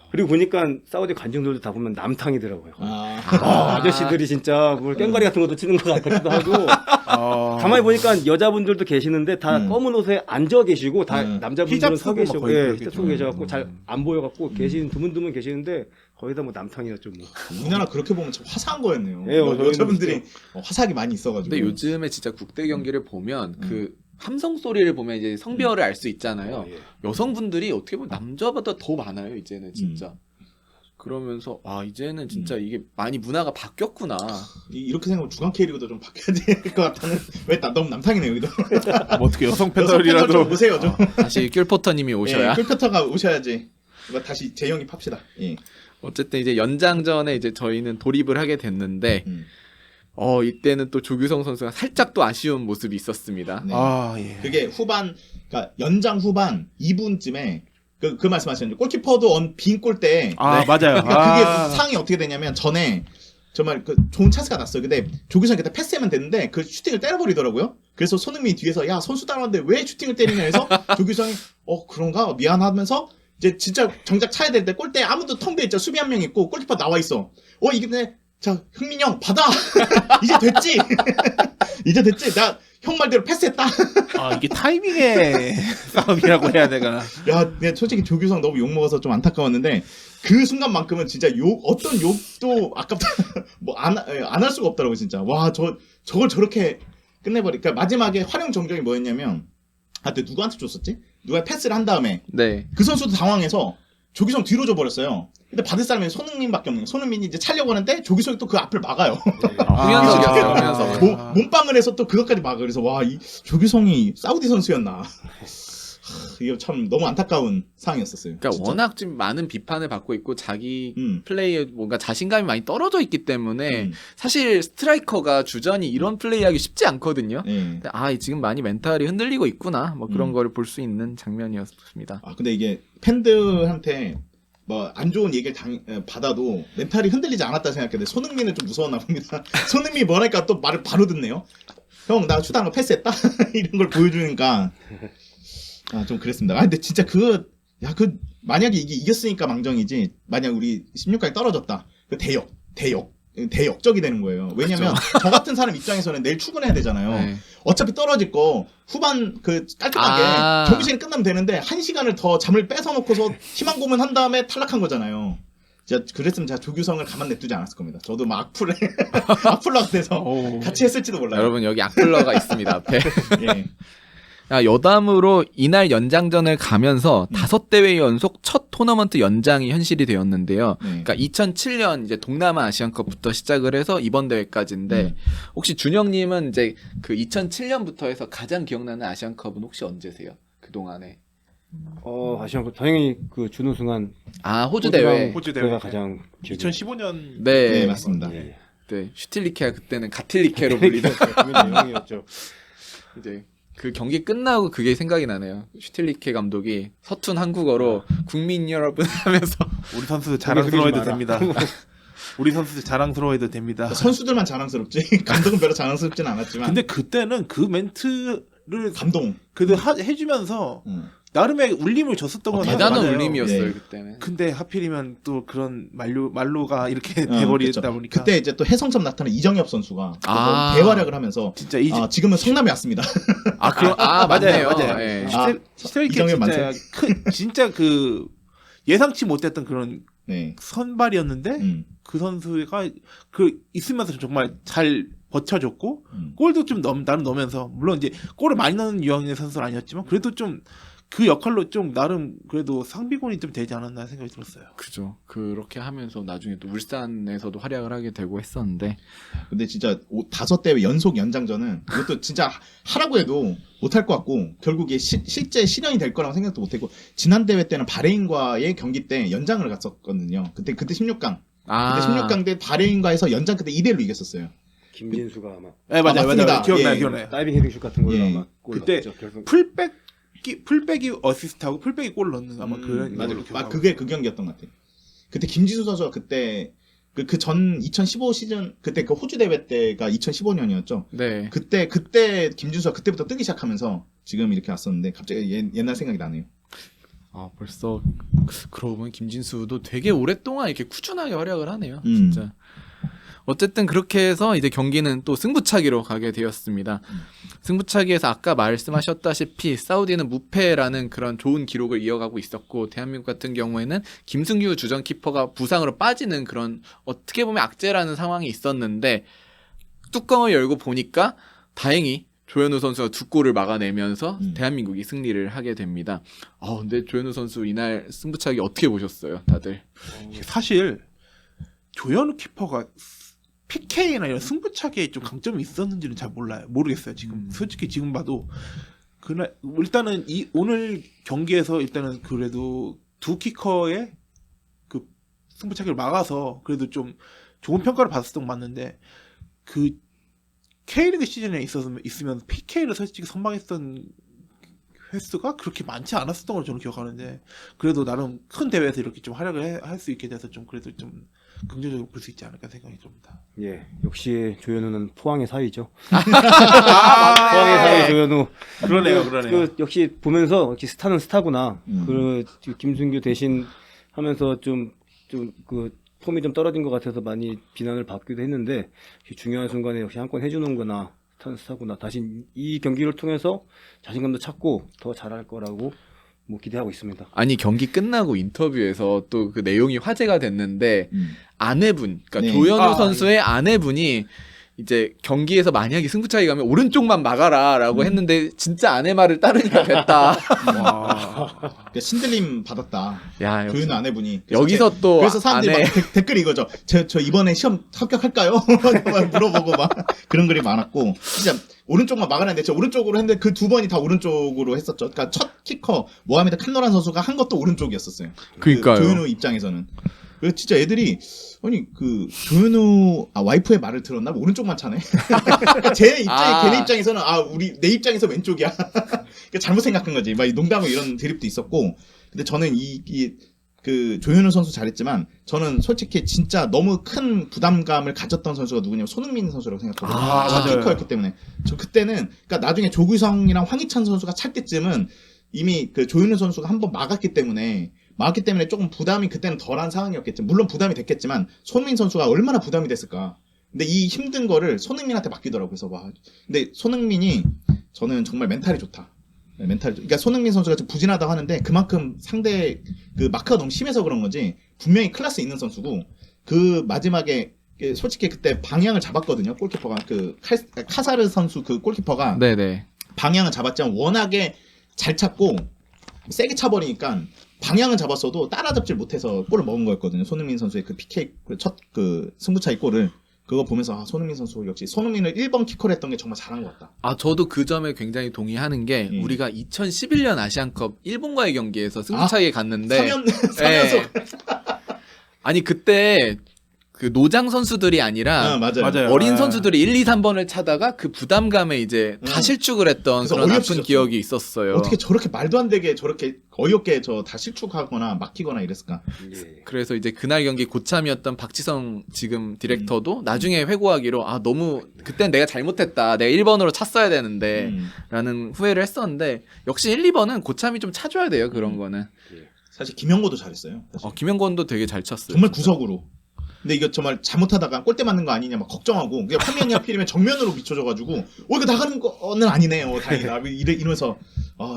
그리고 보니까 사우디 관중들도 다 보면 남탕이더라고요. 아저씨들이 진짜 뭐 깽가리 같은 것도 치는 것 같기도 하고 가만히 보니까 여자분들도 계시는데 다 검은 옷에 앉아 계시고 다 남자분들은 서 계시고 히잡 쓰고 계셔갖고 잘 안 보여갖고 계신 드문드문 계시는데 거의 다 뭐 남탕이었죠 뭐. 우리나라 그렇게 보면 참 화사한 거였네요. 예, 여자분들이 화사하게 많이 있어가지고. 근데 요즘에 진짜 국대 경기를 보면 그 함성 소리를 보면 이제 성별을 알 수 있잖아요. 여성분들이 어떻게 보면 남자보다 더 많아요. 이제는 진짜. 그러면서 이제는 진짜 이게 많이 문화가 바뀌었구나. 이렇게 생각하면 주간 K리그도 좀 바뀌어야 될 것 같다는. 왜 너무 남탕이네요 여기도. 뭐 어떻게 여성 여성 팬들 패널이라도 좀 오세요 좀. 다시 귤포터님이 오셔야. 꿀패터가 오셔야지. 이거 다시 재영입합시다. 예. 어쨌든 이제 연장전에 이제 저희는 돌입을 하게 됐는데 이때는 또 조규성 선수가 살짝 또 아쉬운 모습이 있었습니다. 네. 예. 그게 그러니까 연장 후반 2분쯤에 그 말씀하셨는데 골키퍼도 빈 골대. 맞아요. 그러니까 그게 상황이 어떻게 되냐면 전에 정말 좋은 찬스가 났어요. 근데 조규성이 그때 패스하면 됐는데 그 슈팅을 때려버리더라고요. 그래서 손흥민이 뒤에서 야 선수 따라왔는데 왜 슈팅을 때리냐 해서 조규성이 그런가 미안하면서 이제 진짜 정작 차야 될 때 골대 아무도 텅 비어있죠. 수비 한 명 있고 골키퍼 나와 있어. 이게 자 흥민이 형 받아. 이제 됐지. 이제 됐지. 나 형 말대로 패스했다. 이게 타이밍의 싸움이라고 해야 되나. 야, 솔직히 조규성 너무 욕 먹어서 좀 안타까웠는데 그 순간만큼은 진짜 어떤 욕도 아깝다. 뭐 안 할 수가 없더라고 진짜. 와, 저걸 저렇게 끝내버리니까 마지막에 활용 정정이 뭐였냐면 그때 누구한테 줬었지? 누가 패스를 한 다음에 그 선수도 당황해서 조규성 뒤로 줘버렸어요. 근데 받을 사람이 손흥민밖에 없는 거예요. 손흥민이 이제 차려고 하는데 조규성이 또 그 앞을 막아요. 후면석이었어요. 몸빵을 해서 또 그것까지 막아요. 그래서 이 조규성이 사우디 선수였나. 이거 참 너무 안타까운 상황이었었어요. 그러니까 진짜. 워낙 좀 많은 비판을 받고 있고 자기 플레이에 뭔가 자신감이 많이 떨어져 있기 때문에 사실 스트라이커가 주전이 이런 플레이하기 쉽지 않거든요. 근데 지금 많이 멘탈이 흔들리고 있구나. 뭐 그런 거를 볼 수 있는 장면이었습니다. 근데 이게 팬들한테 뭐 안 좋은 얘기를 받아도 멘탈이 흔들리지 않았다 생각했는데 손흥민은 좀 무서웠나 봅니다. 손흥민이 뭐랄까 또 말을 바로 듣네요. 형 나 슈팅한 거 패스했다 이런 걸 보여주니까 좀 그랬습니다. 근데 진짜 만약에 이게 이겼으니까 망정이지 만약 우리 16강에 떨어졌다 그 대역적이 되는 거예요. 왜냐면 저 같은 사람 입장에서는 내일 출근해야 되잖아요. 어차피 떨어질 거 후반 깔끔하게 경기 시간이 끝나면 되는데 1시간을 더 잠을 뺏어놓고서 희망 고문한 다음에 탈락한 거잖아요. 그랬으면 제가 조규성을 가만 냅두지 않았을 겁니다. 저도 막 악플러가 돼서 같이 했을지도 몰라요. 여러분 여기 악플러가 있습니다 앞에. 예. 여담으로 이날 연장전을 가면서 5대회 연속 첫 토너먼트 연장이 현실이 되었는데요. 그러니까 2007년 이제 동남아 아시안컵부터 시작을 해서 이번 대회까지인데 혹시 준영님은 이제 그 2007년부터 해서 가장 기억나는 아시안컵은 혹시 언제세요? 그 동안에? 아시안컵 당연히 그 준우승한 호주 대회. 호주 대회가 가장 2015년. 네, 맞습니다. 네. 슈틸리케가 그때는 가틸리케로 불리던 유명이었죠. 이제 그 경기 끝나고 그게 생각이 나네요. 슈틸리케 감독이 서툰 한국어로 국민 여러분 하면서 우리 선수들 자랑스러워해도 됩니다. 우리 선수들 자랑스러워해도 됩니다. 선수들만 자랑스럽지 감독은 별로 자랑스럽진 않았지만. 근데 그때는 그 멘트 감동. 그래도 해주면서 음. 나름의 울림을 줬었던 건 대단한 맞아요. 울림이었어요 예. 그때는. 근데 하필이면 또 그런 말로가 이렇게 그렇죠. 돼버리다 보니까 그때 이제 또 해성점 나타난 이정엽 선수가 아. 대활약을 하면서 진짜 지금은 성남에 왔습니다. 맞네요. 맞아요. 예. 이정현 진짜 만세. 진짜 그 예상치 못했던 그런 네. 선발이었는데 그 선수가 그 있으면서 정말 잘 버텨줬고 골도 좀 나름 넣으면서 물론 이제 골을 많이 넣는 유형의 선수는 아니었지만 그래도 좀 그 역할로 좀 나름 그래도 상비군이 좀 되지 않았나 생각이 들었어요. 그죠. 그렇게 하면서 나중에 또 울산에서도 활약을 하게 되고 했었는데. 근데 진짜 5대회 연속 연장전은 이것도 진짜 하라고 해도 못할 것 같고 결국에 실제 실현이 될 거라고 생각도 못했고 지난 대회 때는 바레인과의 경기 때 연장을 갔었거든요. 그때 16강. 그때 16강 때 바레인과에서 연장 그때 2대1로 이겼었어요. 김진수가 아마 네, 맞아요. 맞습니다. 기억나요, 예. 기억나요. 다이빙 헤딩슛 같은 걸로 예. 아마 골 그때 넣었죠, 결승. 풀백이 어시스트하고 풀백이 골 넣는 아마 그런 맞아요. 걸로 기억하고 그게 그 경기였던 것 같아요. 그때 김지수 선수가 그때 그 전 2015 시즌 그때 그 호주 대회 때가 2015년이었죠. 네. 그때 김진수가 그때부터 뜨기 시작하면서 지금 이렇게 왔었는데 갑자기 옛날 생각이 나네요. 아 벌써 그러고 보면 김진수도 되게 오랫동안 이렇게 꾸준하게 활약을 하네요. 진짜. 어쨌든 그렇게 해서 이제 경기는 또 승부차기로 가게 되었습니다. 승부차기에서 아까 말씀하셨다시피 사우디는 무패라는 그런 좋은 기록을 이어가고 있었고 대한민국 같은 경우에는 김승규 주전 키퍼가 부상으로 빠지는 그런 어떻게 보면 악재라는 상황이 있었는데 뚜껑을 열고 보니까 다행히 조현우 선수가 2골을 막아내면서 대한민국이 승리를 하게 됩니다. 근데 조현우 선수 이날 승부차기 어떻게 보셨어요, 다들? 사실 조현우 키퍼가 PK나 이런 승부차기에 좀 강점이 있었는지는 잘 모르겠어요. 지금 솔직히 지금 봐도 그날 일단은 오늘 경기에서 일단은 그래도 두 키커의 그 승부차기를 막아서 그래도 좀 좋은 평가를 받았던 건 맞는데 그 K리그 시즌에 있으면 PK를 솔직히 선방했던 횟수가 그렇게 많지 않았었던 걸 저는 기억하는데 그래도 나름 큰 대회에서 이렇게 좀 활약을 할 수 있게 돼서 좀 그래도 좀 긍정적으로 볼 수 있지 않을까 생각이 듭니다. 예, 역시 조현우는 포항의 사위죠. 포항의 사위 조현우. 그러네요. 그 역시 보면서 역시 스타는 스타구나. 그 김승규 대신 하면서 좀 그 폼이 좀 떨어진 것 같아서 많이 비난을 받기도 했는데 중요한 순간에 역시 한 건 해주는구나. 스타는 스타구나. 다시 이 경기를 통해서 자신감도 찾고 더 잘할 거라고 뭐 기대하고 있습니다. 아니 경기 끝나고 인터뷰에서 또 그 내용이 화제가 됐는데 아내분, 그러니까 네. 조현우 선수의 아내분이 이제 경기에서 만약에 승부차기 가면 오른쪽만 막아라라고 했는데 진짜 아내 말을 따르니까 됐다. 그러니까 신들림 받았다. 야, 역시. 조현우 아내분이. 그래서 여기서 또 그래서 사람들이 아내 막 댓글 이거죠. 저 이번에 시험 합격할까요? 막 물어보고 막 그런 글이 많았고 진짜 오른쪽만 막아냈는데 저 오른쪽으로 했는데 그 2번이 다 오른쪽으로 했었죠. 그러니까 첫 키커 모하메드 칸노란 선수가 한 것도 오른쪽이었었어요. 그러니까요. 그 조현우 입장에서는. 그래서 진짜 애들이 아니 그 조현우 와이프의 말을 들었나? 오른쪽만 차네. 그러니까 제 입장이 걔네 입장에서는 내 입장에서 왼쪽이야. 그러니까 잘못 생각한 거지. 막 농담을 이런 드립도 있었고. 근데 저는 그 조현우 선수 잘했지만 저는 솔직히 진짜 너무 큰 부담감을 가졌던 선수가 누구냐면 손흥민 선수라고 생각하거든요. 첫 맞아요. 키커였기 때문에. 저 그때는 그러니까 나중에 조규성이랑 황희찬 선수가 찰 때쯤은 이미 그 조현우 선수가 한번 막았기 때문에 조금 부담이 그때는 덜한 상황이었겠죠. 물론 부담이 됐겠지만 손흥민 선수가 얼마나 부담이 됐을까. 근데 이 힘든 거를 손흥민한테 맡기더라고요. 그래서 근데 손흥민이 저는 정말 멘탈이 좋다. 그러니까 손흥민 선수가 좀 부진하다고 하는데 그만큼 상대 그 마크가 너무 심해서 그런 거지 분명히 클래스 있는 선수고 그 마지막에 솔직히 그때 방향을 잡았거든요. 골키퍼가 그 카사르 선수 그 골키퍼가 네네. 방향을 잡았지만 워낙에 잘 찾고 세게 차버리니까 방향은 잡았어도 따라잡질 못해서 골을 먹은 거였거든요. 손흥민 선수의 그 PK 첫 그 승부차기 골을 그거 보면서 손흥민 선수 역시 손흥민을 1번 키커를 했던 게 정말 잘한 것 같다. 저도 그 점에 굉장히 동의하는 게 우리가 2011년 아시안컵 일본과의 경기에서 승부차기에 갔는데 3연속 아니 그때 그 노장 선수들이 아니라 맞아요. 어린 아. 선수들이 1, 2, 3번을 차다가 그 부담감에 이제 다 실축을 했던 그래서 그런 어이없이 아픈 졌어요. 기억이 있었어요. 어떻게 저렇게 말도 안 되게 저렇게 어이없게 저 다 실축하거나 막히거나 이랬을까? 예. 그래서 이제 그날 경기 고참이었던 박지성 지금 디렉터도 나중에 회고하기로 너무 그땐 내가 잘못했다. 내가 1번으로 찼어야 되는데 라는 후회를 했었는데 역시 1, 2번은 고참이 좀 차줘야 돼요. 그런 거는. 사실 김영고도 잘했어요. 사실. 김영권도 되게 잘 쳤어요. 정말 구석으로. 근데 이거 정말 잘못하다가 골대 맞는 거 아니냐 막 걱정하고 그냥 화면이 하필이면 정면으로 비춰져가지고 이거 나가는 거는 아니네요. 다행이다. 이러면서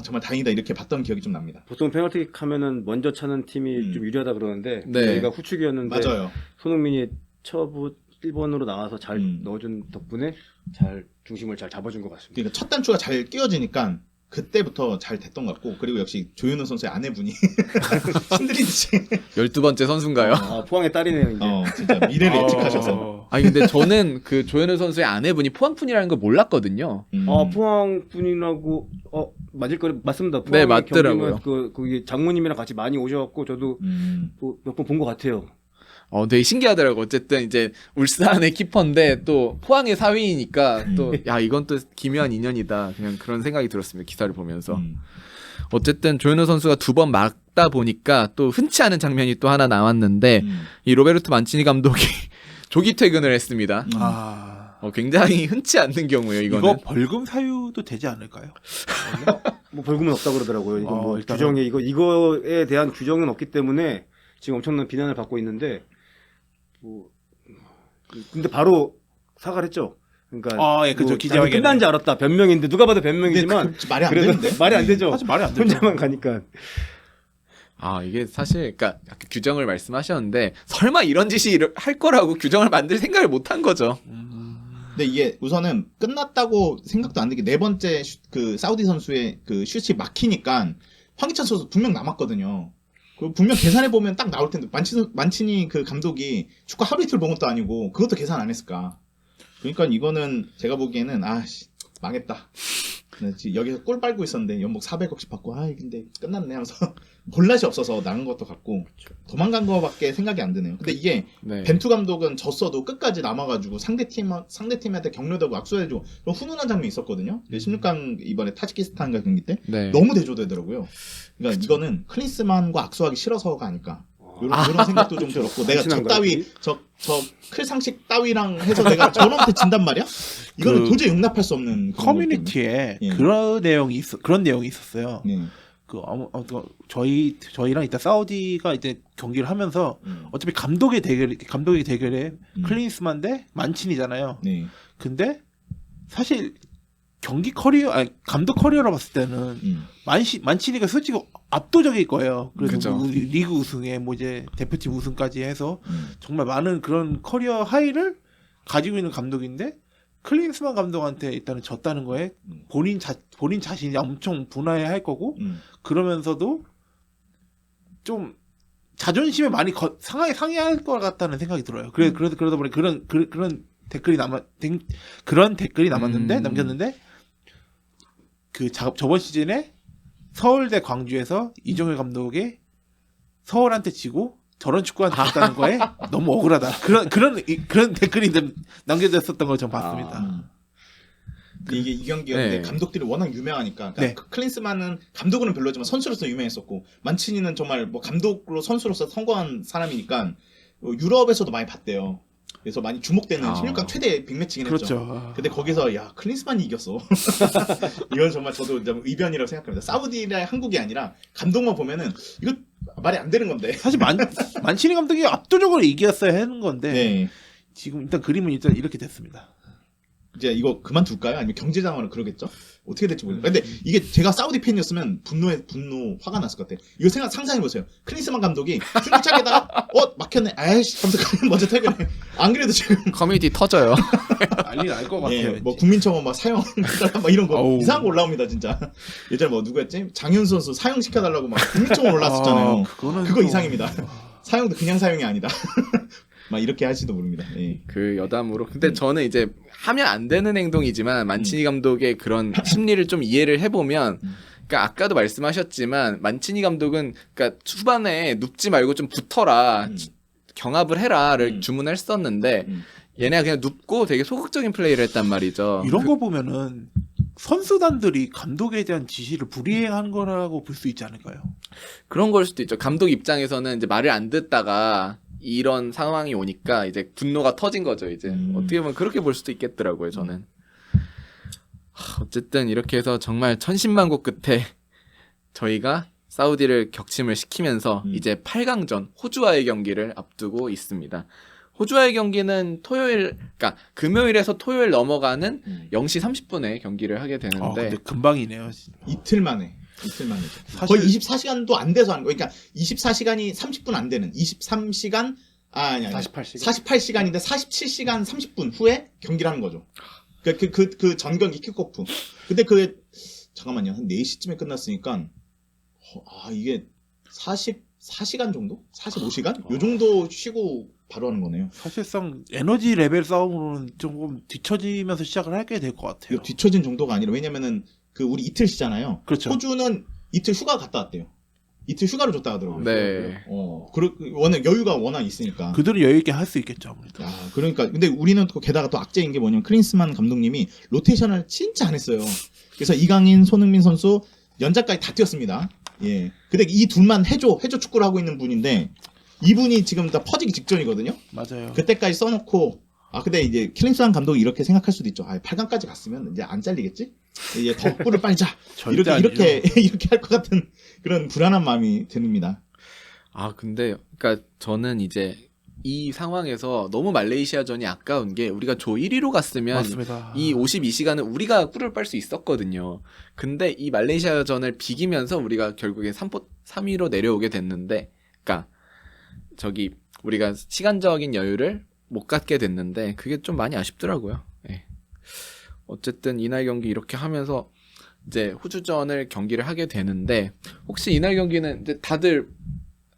정말 다행이다 이렇게 봤던 기억이 좀 납니다. 보통 페널티킥 하면은 먼저 차는 팀이 좀 유리하다 그러는데 네. 저희가 후축이었는데 맞아요. 손흥민이 처부 1번으로 나와서 잘 넣어준 덕분에 잘 중심을 잘 잡아준 것 같습니다. 그러니까 첫 단추가 잘 끼워지니까 그때부터 잘 됐던 것 같고 그리고 역시 조현우 선수의 아내분이 신들이듯이 12번째 선수인가요? 포항의 딸이네요. 이제. 진짜 미래를 예측하셔서 아니 근데 저는 그 조현우 선수의 아내분이 포항분이라는 걸 몰랐거든요. 포항 분이라고 맞을 거예요. 맞습니다. 네, 포항의 맞더라고요. 경기는 거기 장모님이랑 같이 많이 오셔갖고 저도 몇 번 본 것 같아요. 되게 신기하더라고. 어쨌든 이제 울산의 키퍼인데 또 포항의 사위이니까 또 이건 또 기묘한 인연이다. 그냥 그런 생각이 들었습니다. 기사를 보면서. 어쨌든 조현우 선수가 2번 막다 보니까 또 흔치 않은 장면이 또 하나 나왔는데 이 로베르토 만치니 감독이 조기 퇴근을 했습니다. 굉장히 흔치 않는 경우예요. 이거는. 이거 벌금 사유도 되지 않을까요? 뭐 벌금은 없다 그러더라고요. 이거 뭐 일단은. 규정에 이거에 대한 규정은 없기 때문에 지금 엄청난 비난을 받고 있는데 근데 바로 사과를 했죠. 그러니까 예, 그죠. 자기 기자회견에. 끝난 줄 알았다. 변명인데 누가 봐도 변명이지만 근데 말이 안 그래도 되는데 말이 안 되죠. 사실 말이 안 되죠. 혼자만 가니까. 이게 사실 그러니까 아까 규정을 말씀하셨는데 설마 이런 짓을 할 거라고 규정을 만들 생각을 못 한 거죠. 근데 이게 우선은 끝났다고 생각도 안 되게 네 번째 그 사우디 선수의 그 슛이 막히니까 황희찬 선수 분명 남았거든요. 그 분명 계산해 보면 딱 나올 텐데 만치니 그 감독이 축구 하루 이틀 본 것도 아니고 그것도 계산 안 했을까? 그러니까 이거는 제가 보기에는 망했다. 여기서 꿀 빨고 있었는데 연봉 400억씩 받고 근데 끝났네 하면서 볼넷이 없어서 나간 것도 같고 도망간 거밖에 생각이 안 드네요. 근데 이게 벤투 감독은 졌어도 끝까지 남아가지고 상대팀한테 격려되고 악수해주고 좀 훈훈한 장면이 있었거든요. 16강 이번에 타지키스탄과 경기 때 너무 대조되더라고요. 그러니까 이거는 클린스만과 악수하기 싫어서가 아닐까. 이런 생각도 좀 들었고 내가 저 따위 저 클상식 따위랑 해서 내가 저놈한테 진단 말이야? 이거는 도저히 용납할 수 없는 커뮤니티에 그런 내용이 있었어요. 저희랑 이따 사우디가 이제 경기를 하면서 어차피 감독의 대결에 클린스만 대 만친이잖아요. 근데 사실 경기 감독 커리어로 봤을 때는 만치니가 솔직히 압도적일 거예요. 그래서 뭐 리그 우승에 뭐 이제 대표팀 우승까지 해서 정말 많은 그런 커리어 하이를 가지고 있는 감독인데 클린스만 감독한테 일단은 졌다는 거에 본인 자신이 엄청 분해해 할 거고 그러면서도 좀 자존심에 많이 상해할 것 같다는 생각이 들어요. 그러다 보니 그런 댓글이 남겼는데 저번 시즌에 서울대 광주에서 이종일 감독이 서울한테 지고 저런 축구한테 졌다는 거에 너무 억울하다. 그런 댓글이 좀 남겨졌었던 걸 전 봤습니다. 이게 이 경기였는데 감독들이 워낙 유명하니까 클린스만은 감독은 별로지만 선수로서 유명했었고 만치니는 정말 뭐 감독으로 선수로서 성공한 사람이니까 유럽에서도 많이 봤대요. 그래서 많이 주목되는 16강 최대 빅매치긴 했죠. 그렇죠. 근데 거기서 클린스만이 이겼어. 이건 정말 저도 좀 의변이라고 생각합니다. 사우디나 한국이 아니라 감독만 보면은 이거 말이 안 되는 건데. 사실 만치니 감독이 압도적으로 이겼어야 하는 건데 지금 일단 그림은 일단 이렇게 됐습니다. 이제 이거 그만둘까요? 아니면 경제장으로 그러겠죠? 어떻게 될지 모르겠어요. 근데 이게 제가 사우디 팬이었으면 화가 났을 것 같아요. 이거 상상해보세요. 클린스만 감독이 승부차게다가 막혔네. 아이씨 하면서 먼저 퇴근해. 안 그래도 지금 커뮤니티 터져요. 난리 날 것 같아요. 뭐 국민청원 막 사형 막 이런 거 이상한 거 올라옵니다 진짜. 예전에 뭐 누구였지? 장윤수 선수 사형 시켜달라고 막 국민청원 올랐었잖아요. 그거 이상입니다. 사형도 그냥 사형이 아니다. 막 이렇게 할지도 모릅니다. 그 여담으로. 근데 저는 이제 하면 안 되는 행동이지만 만치니 감독의 그런 심리를 좀 이해를 해보면, 그러니까 아까도 말씀하셨지만 만치니 감독은 그러니까 후반에 눕지 말고 좀 붙어라. 경합을 해라를 주문했었는데 얘네가 그냥 눕고 되게 소극적인 플레이를 했단 말이죠. 이런 거 보면은 선수단들이 감독에 대한 지시를 불이행한 거라고 볼 수 있지 않을까요? 그런 걸 수도 있죠. 감독 입장에서는 이제 말을 안 듣다가 이런 상황이 오니까 이제 분노가 터진 거죠. 이제 어떻게 보면 그렇게 볼 수도 있겠더라고요. 저는. 어쨌든 이렇게 해서 정말 천신만고 끝에 저희가 사우디를 격침을 시키면서 이제 8강전 호주와의 경기를 앞두고 있습니다. 호주와의 경기는 그러니까 금요일에서 토요일 넘어가는 0시 30분에 경기를 하게 되는데 근데 금방이네요. 이틀 만에. 이틀만이죠. 사실- 거의 24시간도 안 돼서 하는 거. 그러니까 24시간이 30분 안 되는 23시간 아니 48시간인데 47시간 30분 후에 경기를 하는 거죠. 그 전 경기 킥오프. 근데 잠깐만요. 한 4시쯤에 끝났으니까 이게 44시간 정도? 45시간? 요 정도 쉬고 바로 하는 거네요. 사실상 에너지 레벨 싸움으로는 조금 뒤처지면서 시작을 하게 될 것 같아요. 이거 뒤처진 정도가 아니라 왜냐면은 우리 이틀 쉬잖아요. 그렇죠. 호주는 이틀 휴가 갔다 왔대요. 이틀 휴가를 줬다 하더라고요. 네. 워낙 여유가 워낙 있으니까. 그들은 여유 있게 할 수 있겠죠 아무래도. 그러니까 근데 우리는 또 게다가 또 악재인 게 뭐냐면 클린스만 감독님이 로테이션을 진짜 안 했어요. 그래서 이강인, 손흥민 선수 연장까지 다 뛰었습니다. 예. 근데 이 둘만 해줘 축구를 하고 있는 분인데 이분이 지금 다 퍼지기 직전이거든요. 맞아요. 그때까지 써놓고 근데 이제 클린스만 감독이 이렇게 생각할 수도 있죠. 8강까지 갔으면 이제 안 잘리겠지? 이제 덕구를 빨리 자. 절대 이렇게 할 것 같은 그런 불안한 마음이 듭니다. 근데 그러니까 저는 이제 이 상황에서 너무 말레이시아전이 아까운 게 우리가 조 1위로 갔으면 맞습니다. 이 52시간은 우리가 꿀을 빨 수 있었거든요. 근데 이 말레이시아전을 비기면서 우리가 결국에 3위로 내려오게 됐는데 그러니까 우리가 시간적인 여유를 못 갖게 됐는데 그게 좀 많이 아쉽더라고요. 예. 어쨌든 이날 경기 이렇게 하면서 이제 호주전을 경기를 하게 되는데 혹시 이날 경기는 이제 다들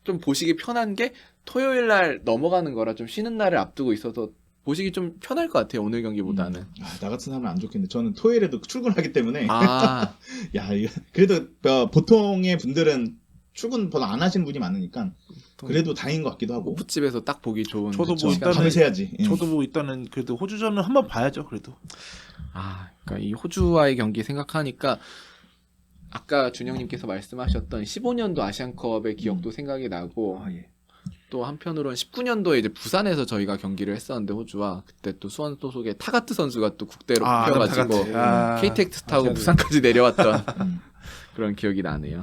좀 보시기 편한 게 토요일 날 넘어가는 거라 좀 쉬는 날을 앞두고 있어서 보시기 좀 편할 것 같아요. 오늘 경기보다는. 나 같은 사람은 안 좋겠는데 저는 토요일에도 출근하기 때문에 이거 그래도 보통의 분들은 출근 별로 안 하시는 분이 많으니까 그래도 다행인 것 같기도 하고. 호프집에서 딱 보기 좋은. 저도 그쵸? 뭐 일단은 밤에 새야지. 예. 저도 뭐 일단은 그래도 호주전은 한번 봐야죠. 그래도. 그러니까 이 호주와의 경기 생각하니까 아까 준영님께서 말씀하셨던 15년도 아시안컵의 기억도 생각이 나고 또 한편으로는 19년도에 이제 부산에서 저희가 경기를 했었는데 호주와 그때 또 수원 소속의 타가트 선수가 또 국대로 뽑혀가지고 KTX 타고 부산까지 내려왔던 그런 기억이 나네요.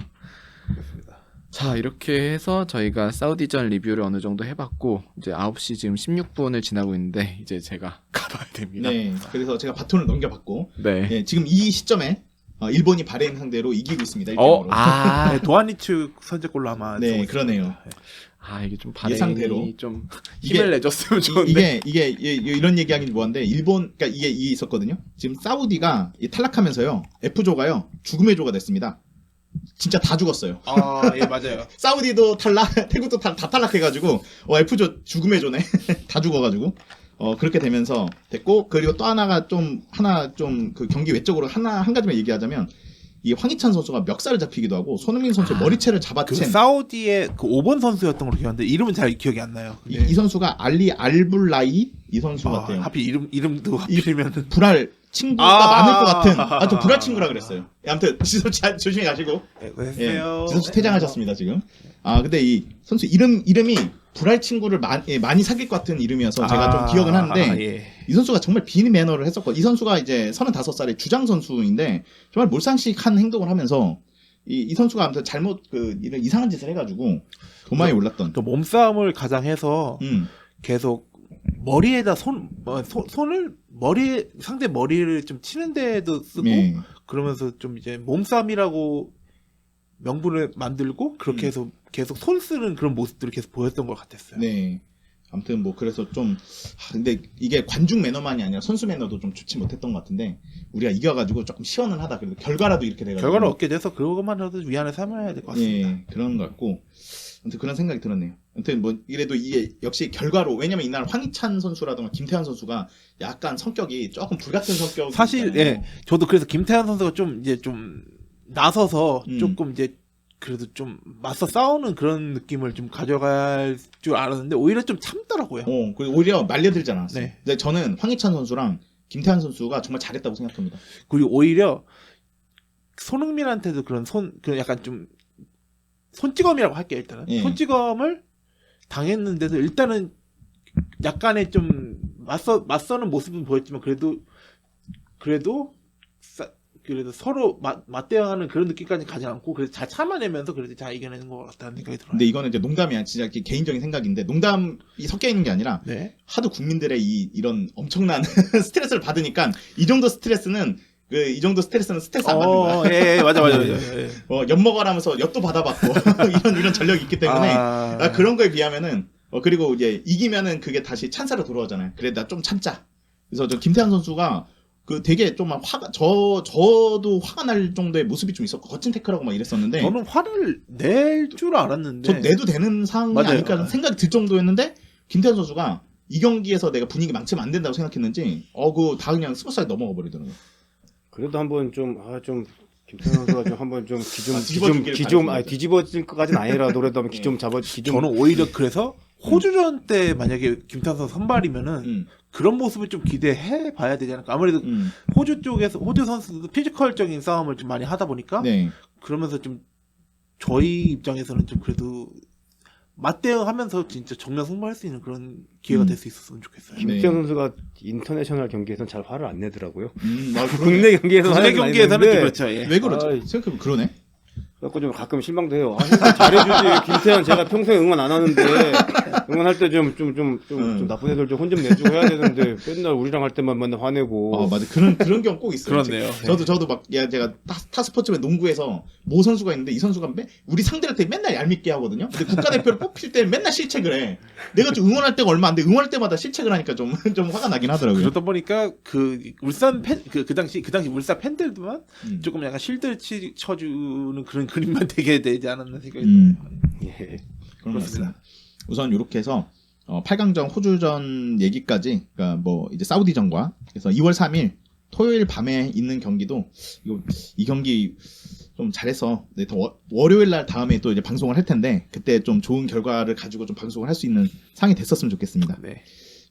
자, 이렇게 해서 저희가 사우디전 리뷰를 어느 정도 해봤고 이제 9시 지금 16분을 지나고 있는데 이제 제가 가봐야 됩니다. 네, 그래서 제가 바톤을 넘겨받고 네. 지금 이 시점에 일본이 바레인 상대로 이기고 있습니다. 1대0으로. 네, 도하니츠 선제골로 아마. 네, 그러네요. 이게 좀 바레인이 예상대로. 좀 힘을 내줬으면 좋은데. 이게 이런 얘기하긴 뭐한데 그러니까 이게 있었거든요. 지금 사우디가 탈락하면서요. F조가요. 죽음의 조가 됐습니다. 진짜 다 죽었어요. 예, 맞아요. 사우디도 탈락, 태국도 다 탈락해가지고 F조 죽음의 조네. 다 죽어가지고 그렇게 되면서 됐고 그리고 또 하나 좀 그 경기 외적으로 한 가지만 얘기하자면 이 황희찬 선수가 멱살을 잡히기도 하고 손흥민 선수의 머리채를 잡아챈 사우디의 그 5번 선수였던 걸로 기억하는데 이름은 잘 기억이 안 나요. 이 선수가 알리 알블라이 이 선수 같아요. 하필 이름도 하필이면은 불알 친구가 많을 것 같은 저 불알 친구라 그랬어요. 아무튼 지섭 씨 조심히 가시고 지섭 씨 퇴장하셨습니다 지금. 근데 이 선수 이름이 불알 친구를 많이 사귈 것 같은 이름이어서 제가 좀 기억은 하는데 이 선수가 정말 빈 매너를 했었고 이 선수가 이제 35살의 주장 선수인데 정말 몰상식한 행동을 하면서 이 선수가 아무튼 잘못 이런 이상한 짓을 해가지고 도마에 올랐던 그 몸싸움을 가장 해서 계속 머리에다 손을 상대 머리를 좀 치는데도 쓰고 그러면서 좀 이제 몸싸움이라고 명분을 만들고 그렇게 해서 계속 손 쓰는 그런 모습들을 계속 보였던 것 같았어요. 네. 아무튼 뭐 그래서 좀 근데 이게 관중 매너만이 아니라 선수 매너도 좀 좋지 못했던 것 같은데 우리가 이겨가지고 조금 시원은 하다. 그래도 결과라도 이렇게 돼가지고 결과를 얻게 돼서 그것만으로도 위안을 삼아야 될 것 같습니다. 예, 그런 것 같고 아무튼 그런 생각이 들었네요. 아무튼 뭐 이래도 이게 역시 결과로 왜냐면 이날 황희찬 선수라든가 김태환 선수가 약간 성격이 조금 불같은 성격 사실 저도 그래서 김태환 선수가 좀 이제 좀 나서서 조금 이제 그래도 좀 맞서 싸우는 그런 느낌을 좀 가져갈 줄 알았는데 오히려 좀 참더라고요. 그리고 오히려 말려들지 않았어요. 네. 근데 저는 황희찬 선수랑 김태환 선수가 정말 잘했다고 생각합니다. 그리고 오히려 손흥민한테도 그런 약간 좀 손찌검이라고 할게요. 일단은 예. 손찌검을 당했는데도 일단은 약간의 좀 맞서는 모습은 보였지만 그래도 서로 맞대응하는 그런 느낌까지 가지 않고 그래서 잘 참아내면서 그래도 잘 이겨내는 것 같다는 생각이 들어요. 근데 이거는 이제 농담이 아니라 진짜 개인적인 생각인데 농담이 섞여 있는 게 아니라 네. 하도 국민들의 이런 엄청난 스트레스를 받으니까 이 정도 스트레스는 스트레스 안 받는 거야. 예, 맞아. 예. 엿 먹어라면서 엿도 받아봤고 이런 전력이 있기 때문에 그런 거에 비하면은 그리고 이제 이기면은 그게 다시 찬사로 돌아오잖아요. 그래 나 좀 참자. 그래서 저 김태환 선수가 그 되게 좀 막 저도 화가 날 정도의 모습이 좀 있었고 거친 태클하고 막 이랬었는데 저는 화를 낼 줄 알았는데 전 내도 되는 상황이 맞아요. 아닐까 생각이 들 정도였는데 김태환 선수가 이 경기에서 내가 분위기 망치면 안 된다고 생각했는지 그거 다 그냥 스무스하게 넘어가 버리더라고요. 그래도 한번 김태현 선수가 좀 한번 좀 뒤집어주길 뒤집어질 것까지는 아니라더라도 한번 저는 오히려 그래서 호주전 때 만약에 김태환 선수 선발이면은 그런 모습을 좀 기대해 봐야 되지 않을까. 아무래도 호주 선수도 피지컬적인 싸움을 좀 많이 하다 보니까 네. 그러면서 좀 저희 입장에서는 좀 그래도 맞대응하면서 진짜 정면 승부할 수 있는 그런 기회가 될 수 있었으면 좋겠어요. 김태현 선수가 인터내셔널 경기에서는 잘 화를 안 내더라고요. 국내 국내 경기에서는 좀 그렇죠. 예. 왜 그러죠? 생각해보면 그러네. 그래서 좀 가끔 실망도 해요. 잘해주지. 김태현 제가 평소에 응원 안 하는데 응원할 때 좀 나쁜 애들 좀 혼 좀 내주고 해야 되는데 맨날 우리랑 할 때만 맨날 화내고. 맞아. 그런 경우 꼭 있어요. 그렇네요. 저도 막 제가 타스포츠맨 농구에서 모 선수가 있는데 이 선수가 우리 상대한테 맨날 얄밉게 하거든요. 근데 국가대표를 뽑힐 때 맨날 실책을 해. 내가 좀 응원할 때가 얼마 안 돼. 응원할 때마다 실책을 하니까 좀 화가 나긴 하더라고요. 그러다 보니까 그 울산 그 당시 울산 팬들만 조금 약간 실드를 쳐주는 그런 그림만 되게 되지 않았나 생각이 들어요. 예. 그런 것 같습니다. 우선 이렇게 해서 8강전 호주전 얘기까지, 그러니까 뭐 이제 사우디전과 그래서 2월 3일 토요일 밤에 있는 경기도 이 경기 좀 잘해서 월요일 날 다음에 또 이제 방송을 할 텐데 그때 좀 좋은 결과를 가지고 좀 방송을 할 수 있는 상황이 됐었으면 좋겠습니다. 네.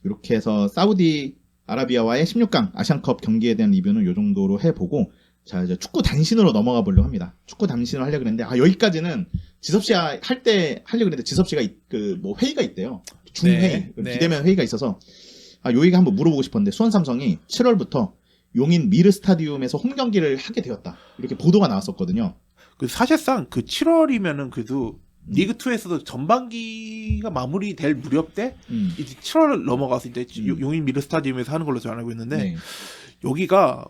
이렇게 해서 사우디 아라비아와의 16강 아시안컵 경기에 대한 리뷰는 이 정도로 해보고 자 이제 축구 단신으로 넘어가 보려고 합니다. 축구 단신을 하려고 했는데 여기까지는 지섭 씨 할 때 하려고 했는데 지섭 씨가 뭐 회의가 있대요. 중회의, 네. 비대면 회의가 있어서 요 얘기 한번 물어보고 싶었는데 수원 삼성이 7월부터 용인 미르 스타디움에서 홈 경기를 하게 되었다. 이렇게 보도가 나왔었거든요. 그 사실상 그 7월이면은 그래도 리그 2에서도 전반기가 마무리될 무렵 때 이제 7월을 넘어가서 이제 용인 미르 스타디움에서 하는 걸로 저는 알고 있는데 네. 여기가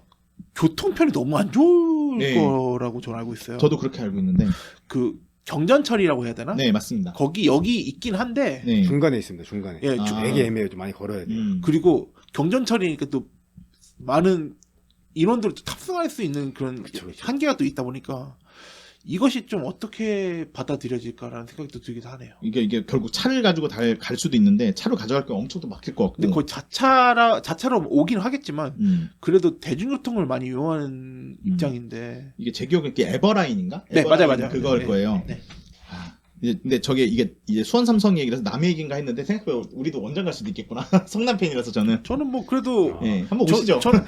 교통편이 너무 안 좋을 네. 거라고 저는 알고 있어요. 저도 그렇게 알고 있는데. 그 경전철이라고 해야 되나? 네, 맞습니다. 여기 있긴 한데 네. 중간에 있습니다. 중간에. 예, 되게 애매해요. 좀 많이 걸어야 돼요. 그리고 경전철이니까 또 많은 인원들을 또 탑승할 수 있는 그런 한계가 또 있다 보니까 이것이 좀 어떻게 받아들여질까라는 생각이 또 들기도 하네요. 이게 결국 차를 가지고 갈 수도 있는데 차로 가져갈 게 엄청 또 막힐 것 같고. 근데 거의 자차로 오긴 하겠지만 그래도 대중교통을 많이 이용하는 입장인데 이게 제 기억에 에버라인인가? 네, 에버라인 맞아요. 그거일 네, 거예요. 네. 근데 이게 이제 수원 삼성 얘기라서 남의 얘기인가 했는데 생각보다 우리도 원정 갈 수도 있겠구나. 성남 팬이라서 저는. 저는 뭐 그래도 예, 한번 오시죠. 저는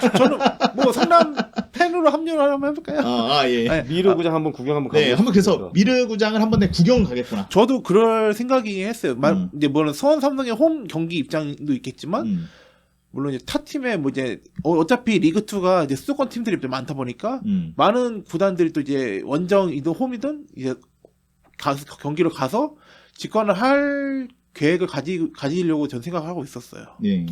뭐 성남 팬으로 합류를 한번 해볼까요? 예. 네. 미르 구장 한번 구경 한번 가고. 네, 한번 그래서 미르 구장을 한번 구경 가겠구나. 저도 그럴 생각이긴 했어요. 이제 물론 수원 삼성의 홈 경기 입장도 있겠지만 물론 이제 타 팀의 뭐 이제 어차피 리그 2가 이제 수도권 팀들이 많다 보니까 많은 구단들이 또 이제 원정이든 홈이든 이제 경기로 가서 직관을 할 계획을 가지려고 전 생각하고 있었어요. 네.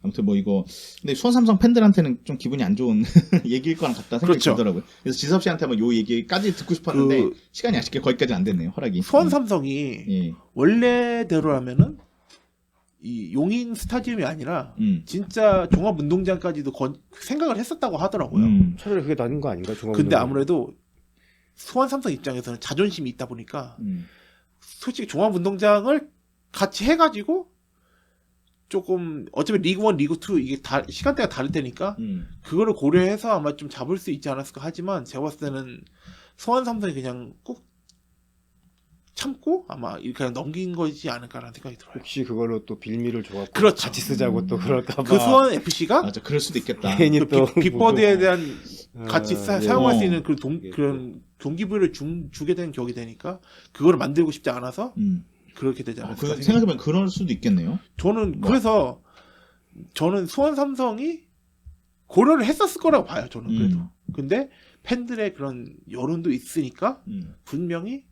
아무튼 뭐 이거 근데 수원 삼성 팬들한테는 좀 기분이 안 좋은 얘기일 거랑 같다 생각이 그렇죠. 들더라고요. 그래서 지섭 씨한테 한번 요 얘기까지 듣고 싶었는데 시간이 아쉽게 거기까지 안 됐네요. 허락이. 수원 삼성이 원래대로라면은 이 용인 스타디움이 아니라 진짜 종합운동장까지도 생각을 했었다고 하더라고요. 차라리 그게 나은 거 아닌가? 근데 아무래도 수원 삼성 입장에서는 자존심이 있다 보니까 솔직히 종합운동장을 같이 해가지고 조금 어차피 리그1, 리그2 이게 시간대가 다를 때니까 그거를 고려해서 아마 좀 잡을 수 있지 않았을까 하지만 제가 봤을 때는 수원 삼성이 그냥 꼭 참고 아마 이렇게 넘긴 거지 않을까라는 생각이 들어요. 혹시 그걸로 또 빌미를 줘갖고 그렇죠. 같이 쓰자고 또 그럴까봐. 그 수원 FC가 맞아, 그럴 수도 있겠다. 괜히 그 또 빅버드에 대한 같이 예. 사용할 수 어. 있는 그런 동기부여를 주게 되는 격이 되니까 그거를 만들고 싶지 않아서 그렇게 되지 않을까 생각해요. 생각해보면 그럴 수도 있겠네요. 저는 그래서 저는 수원 삼성이 고려를 했었을 거라고 봐요. 저는 그래도. 근데 팬들의 그런 여론도 있으니까 분명히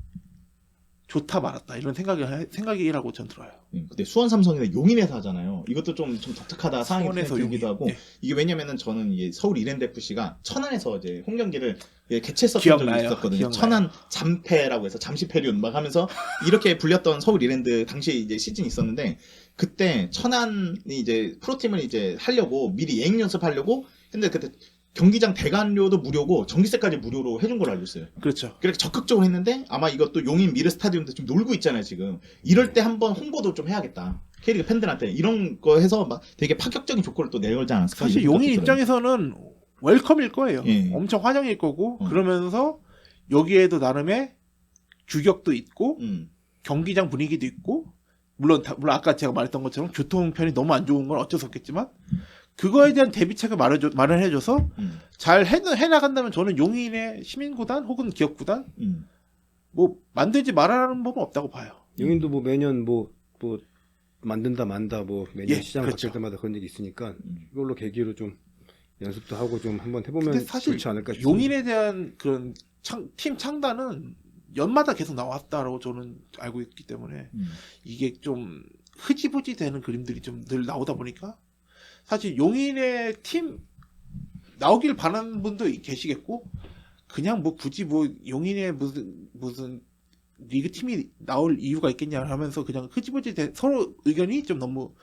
좋다 말았다 이런 생각이라고 전 들어요. 근데 수원 삼성이나 용인에서 하잖아요. 이것도 좀 독특하다 상황이 수원에서 들기도 용인. 하고 네. 이게 왜냐면은 저는 이게 서울 이랜드 FC가 천안에서 이제 홈 경기를 개최했었던 기억나요. 적이 있었거든요. 기억나요. 천안 잠패라고 해서 잠시패륜 막 하면서 이렇게 불렸던 서울 이랜드 당시에 이제 시즌이 있었는데 그때 천안이 이제 프로팀을 이제 하려고 미리 예행 연습하려고 했는데 그때 경기장 대관료도 무료고 전기세까지 무료로 해준 걸로 알고 있어요. 그렇죠. 그렇게 적극적으로 했는데 아마 이것도 용인 미르 스타디움도 좀 놀고 있잖아요 지금. 이럴 때 한번 홍보도 좀 해야겠다. K리그 팬들한테 이런 거 해서 막 되게 파격적인 조건을 또 내걸지 않았을까. 사실 이런 용인 생각도 들어요. 입장에서는 웰컴일 거예요. 예. 엄청 환영일 거고 어. 그러면서 여기에도 나름의 규격도 있고 음. 경기장 분위기도 있고 물론 아까 제가 말했던 것처럼 교통편이 너무 안 좋은 건 어쩔 수 없겠지만 그거에 대한 대비책을 마련해줘서 잘 해나간다면 저는 용인의 시민구단 혹은 기업구단 뭐 만들지 말아라는 법은 없다고 봐요. 용인도 뭐 매년 뭐 만든다 만다 뭐 매년 예, 시장 그렇죠. 바뀔 때마다 그런 일이 있으니까 이걸로 계기로 좀 연습도 하고 좀 한번 해보면 근데 사실 좋지 않을까 싶습니다. 용인에 대한 그런 팀 창단은 연마다 계속 나왔다라고 저는 알고 있기 때문에 이게 좀 흐지부지 되는 그림들이 좀 늘 나오다 보니까 사실 용인의 팀 나오길 바라는 분도 계시겠고 그냥 뭐 굳이 뭐 용인의 무슨 리그 팀이 나올 이유가 있겠냐 하면서 그냥 흐지부지 서로 의견이 좀 너무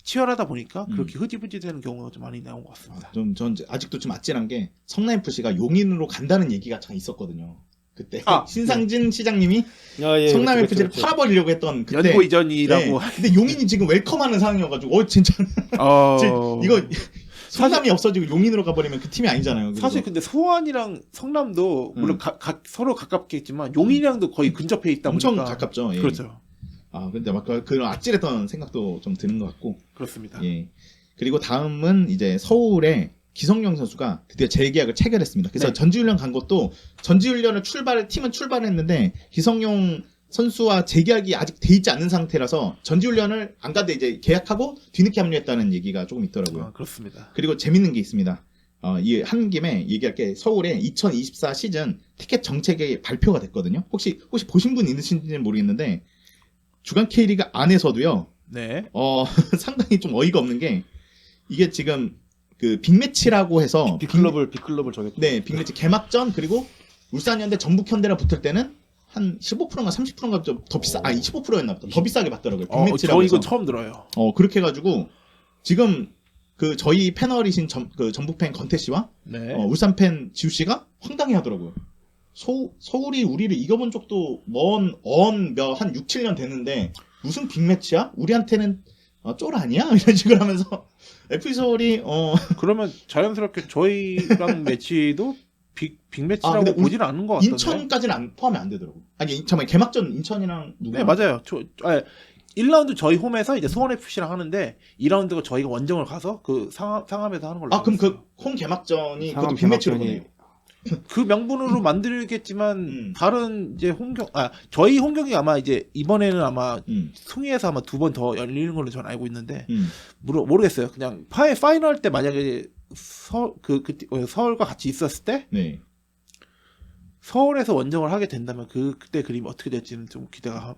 치열하다 보니까 그렇게 흐지부지 되는 경우가 좀 많이 나온 것 같습니다. 전 아직도 좀 아찔한 게 성남 FC가 용인으로 간다는 얘기가 참 있었거든요. 그때 신상진 시장님이 예, 성남 그렇죠, FC를 그렇죠. 팔아버리려고 했던 그때 연고 이전이라고. 네. 근데 용인이 지금 웰컴하는 상황이어가지고 진짜 이거 성남이 없어지고 용인으로 가버리면 그 팀이 아니잖아요. 그래서. 사실 근데 소환이랑 성남도 물론 서로 가깝겠지만 용인이랑도 거의 근접해 있다 엄청 보니까 가깝죠. 예. 그렇죠. 근데 막 그런 아찔했던 생각도 좀 드는 것 같고. 그렇습니다. 예. 그리고 다음은 이제 서울의 기성용 선수가 드디어 재계약을 체결했습니다. 그래서 네. 전지훈련 간 것도 전지훈련을 팀은 출발했는데 기성용 선수와 재계약이 아직 돼 있지 않은 상태라서 전지훈련을 안 가도 이제 계약하고 뒤늦게 합류했다는 얘기가 조금 있더라고요. 그렇습니다. 그리고 재밌는 게 있습니다. 이 한 김에 얘기할 게 서울의 2024 시즌 티켓 정책이 발표가 됐거든요. 혹시 보신 분 있으신지는 모르겠는데 주간 K리그 안에서도요. 네. 상당히 좀 어이가 없는 게 이게 지금 그 빅매치라고 해서 빅클럽을 정했죠. 네, 빅매치 개막전 그리고 울산현대 전북현대랑 붙을 때는 한 15%인가 30%인가 좀 더 비싸. 25%였나 보다. 더 비싸게 받더라고요. 빅매치라고 저 해서. 이거 처음 들어요. 그렇게 해가지고 지금 그 저희 패널이신 그 전북팬 건태 씨와 네. 울산팬 지우 씨가 황당해하더라고요. 서울이 우리를 이겨본 적도 한 6, 7년 됐는데 무슨 빅매치야? 우리한테는 쫄 아니야? 이런 식으로 하면서 FC 서울이 그러면 자연스럽게 저희랑 매치도 빅매치라고 근데 보지는 않는 것 같던데. 인천까지는 포함이 안 되더라고. 잠깐만 개막전 인천이랑 누가? 네, 맞아요. 1라운드 저희 홈에서 이제 수원 FC랑 하는데 2라운드가 저희가 원정을 가서 그 상암에서 하는 걸로. 그럼 알고 그 홈 개막전이 상암 그것도 빅매치로 개막전이- 보네요. 그 명분으로 만들겠지만 다른 이제 저희 홈경이 아마 이제 이번에는 아마 숭이에서 아마 2번 더 열리는 걸로 저는 알고 있는데 모르겠어요. 그냥 파이널 때 만약에 서울과 같이 있었을 때 네. 서울에서 원정을 하게 된다면 그때 그림이 어떻게 될지는 좀 기대가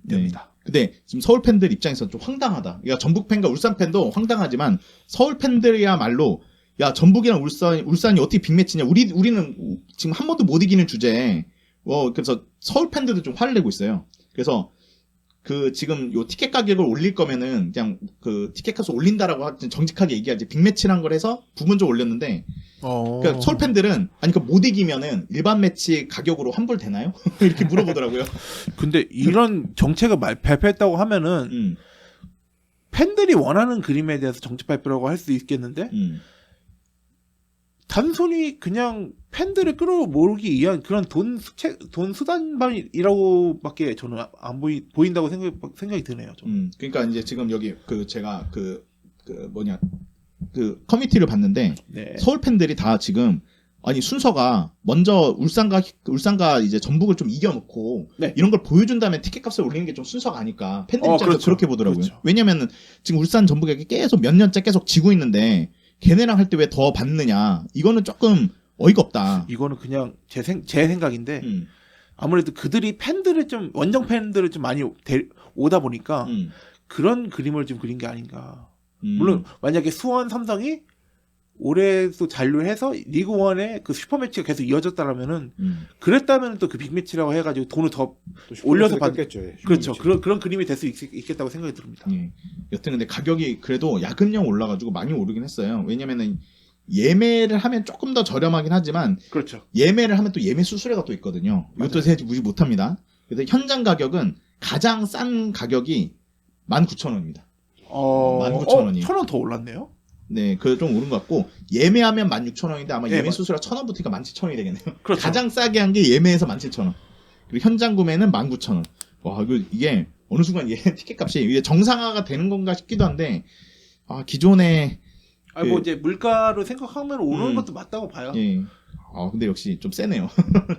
됩니다. 근데 지금 서울 팬들 입장에서 좀 황당하다. 그러니까 전북 팬과 울산 팬도 황당하지만 서울 팬들이야말로 야 전북이랑 울산이 어떻게 빅매치냐? 우리는 지금 한 번도 못 이기는 주제에 그래서 서울 팬들도 좀 화를 내고 있어요. 그래서 그 지금 요 티켓 가격을 올릴 거면은 그냥 그 티켓 값을 올린다라고 정직하게 얘기하지 빅매치란 걸 해서 부분적으로 올렸는데 그러니까 서울 팬들은 그러니까 못 이기면은 일반 매치 가격으로 환불 되나요? 이렇게 물어보더라고요. 근데 이런 정책을 발표했다고 하면은 팬들이 원하는 그림에 대해서 정책 발표라고 할 수 있겠는데 단순히 그냥 팬들을 끌어모으기 위한 그런 돈 수단이라고밖에 저는 안 보인다고 생각이 드네요. 저는. 그러니까 이제 지금 여기 제가 커미티를 봤는데 네. 서울 팬들이 다 지금 아니 순서가 먼저 울산과 이제 전북을 좀 이겨놓고 네. 이런 걸 보여준 다음에 티켓값을 올리는 게 좀 순서가 아닐까 팬들 입장에서 그렇죠. 그렇게 보더라고요. 그렇죠. 왜냐면은 지금 울산 전북에게 계속 몇 년째 계속 지고 있는데 걔네랑 할 때 왜 더 받느냐 이거는 조금 어이가 없다. 이거는 그냥 제 생각인데 음, 아무래도 그들이 팬들을 좀 원정 팬들을 좀 많이 오다 보니까 음, 그런 그림을 좀 그린 게 아닌가. 음. 물론 만약에 수원 삼성이 올해도 잔류해서 리그1의 그 슈퍼매치가 계속 이어졌다라면은 그랬다면 또 그 빅매치라고 해가지고 돈을 더 올려서 받겠죠. 그렇죠. 그런 그림이 될 수 있겠다고 생각이 듭니다. 예. 여튼 근데 가격이 그래도 야금령 올라가지고 많이 오르긴 했어요. 왜냐면은 예매를 하면 조금 더 저렴하긴 하지만 그렇죠. 예매를 하면 또 예매 수수료가 또 있거든요. 이것도 제가 무시 못합니다. 그래서 현장 가격은 가장 싼 가격이 19,000원입니다. 19,000원이에요. 1,000원 더 올랐네요. 네, 그 좀 오른 것 같고 예매하면 16,000원인데 아마 네, 예매 수수료가 1,000원부터가 17,000원이 되겠네요. 그렇죠. 가장 싸게 한 게 예매에서 17,000원. 그리고 현장 구매는 19,000원. 와, 이게 어느 순간 티켓값이 이게 정상화가 되는 건가 싶기도 한데 기존에 뭐 이제 물가로 생각하면 오르는 음. 것도 맞다고 봐요. 예. 근데 역시 좀 세네요.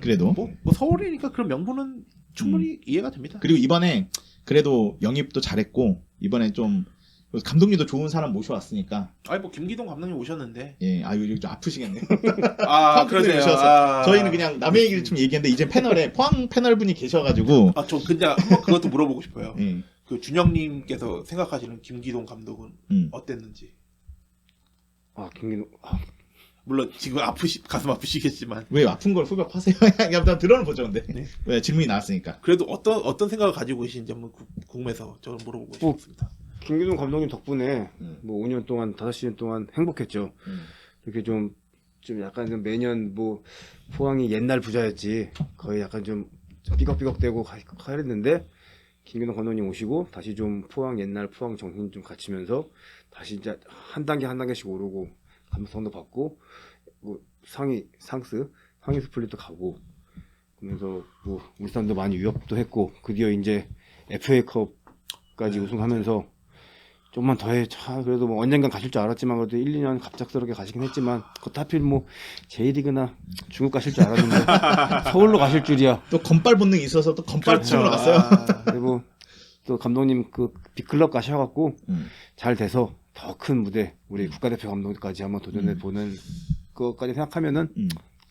그래도. 뭐 서울이니까 그런 명분은 충분히 이해가 됩니다. 그리고 이번에 그래도 영입도 잘했고 이번에 좀 감독님도 좋은 사람 모셔왔으니까. 뭐 김기동 감독님 오셨는데. 예, 여기 좀 아프시겠네요. 그러네요. 저희는 그냥 남의 얘기를 좀 얘기했는데 이제 패널에 포항 패널 분이 계셔가지고. 저 근데 한번 그것도 물어보고 싶어요. 예. 그 준영님께서 생각하시는 김기동 감독은 어땠는지. 김기동. 물론 지금 가슴 아프시겠지만. 왜 아픈 걸 후벼파세요? 일단 들어는 보죠, 근데. 네. 왜 질문이 나왔으니까. 그래도 어떤 생각을 가지고 계신지 한번 궁금해서 저는 물어보고 싶습니다. 김기동 감독님 덕분에 뭐 5년 동안 5시즌 동안 행복했죠. 이렇게 좀 약간 좀 매년 뭐 포항이 옛날 부자였지 거의 약간 좀 삐걱삐걱대고 하랬는데 김기동 감독님 오시고 다시 좀 포항 정신 좀 갖추면서 다시 이제 한 단계씩 오르고 감성도 받고 뭐 상위 스플릿도 가고 그러면서 뭐 울산도 많이 위협도 했고 드디어 이제 FA컵까지 우승하면서 좀만 더 해. 그래도 뭐 언젠간 가실 줄 알았지만 그래도 1, 2년 갑작스럽게 가시긴 했지만 그것도 하필 뭐 J리그나 중국 가실 줄 알았는데 서울로 가실 줄이야. 또 건빨 본능이 있어서 또 건빨 팀으로 갔어요. 그리고 또 감독님 그 빅클럽 가셔갖고 잘 돼서 더 큰 무대 우리 국가대표 감독까지 한번 도전해 보는 것까지 생각하면은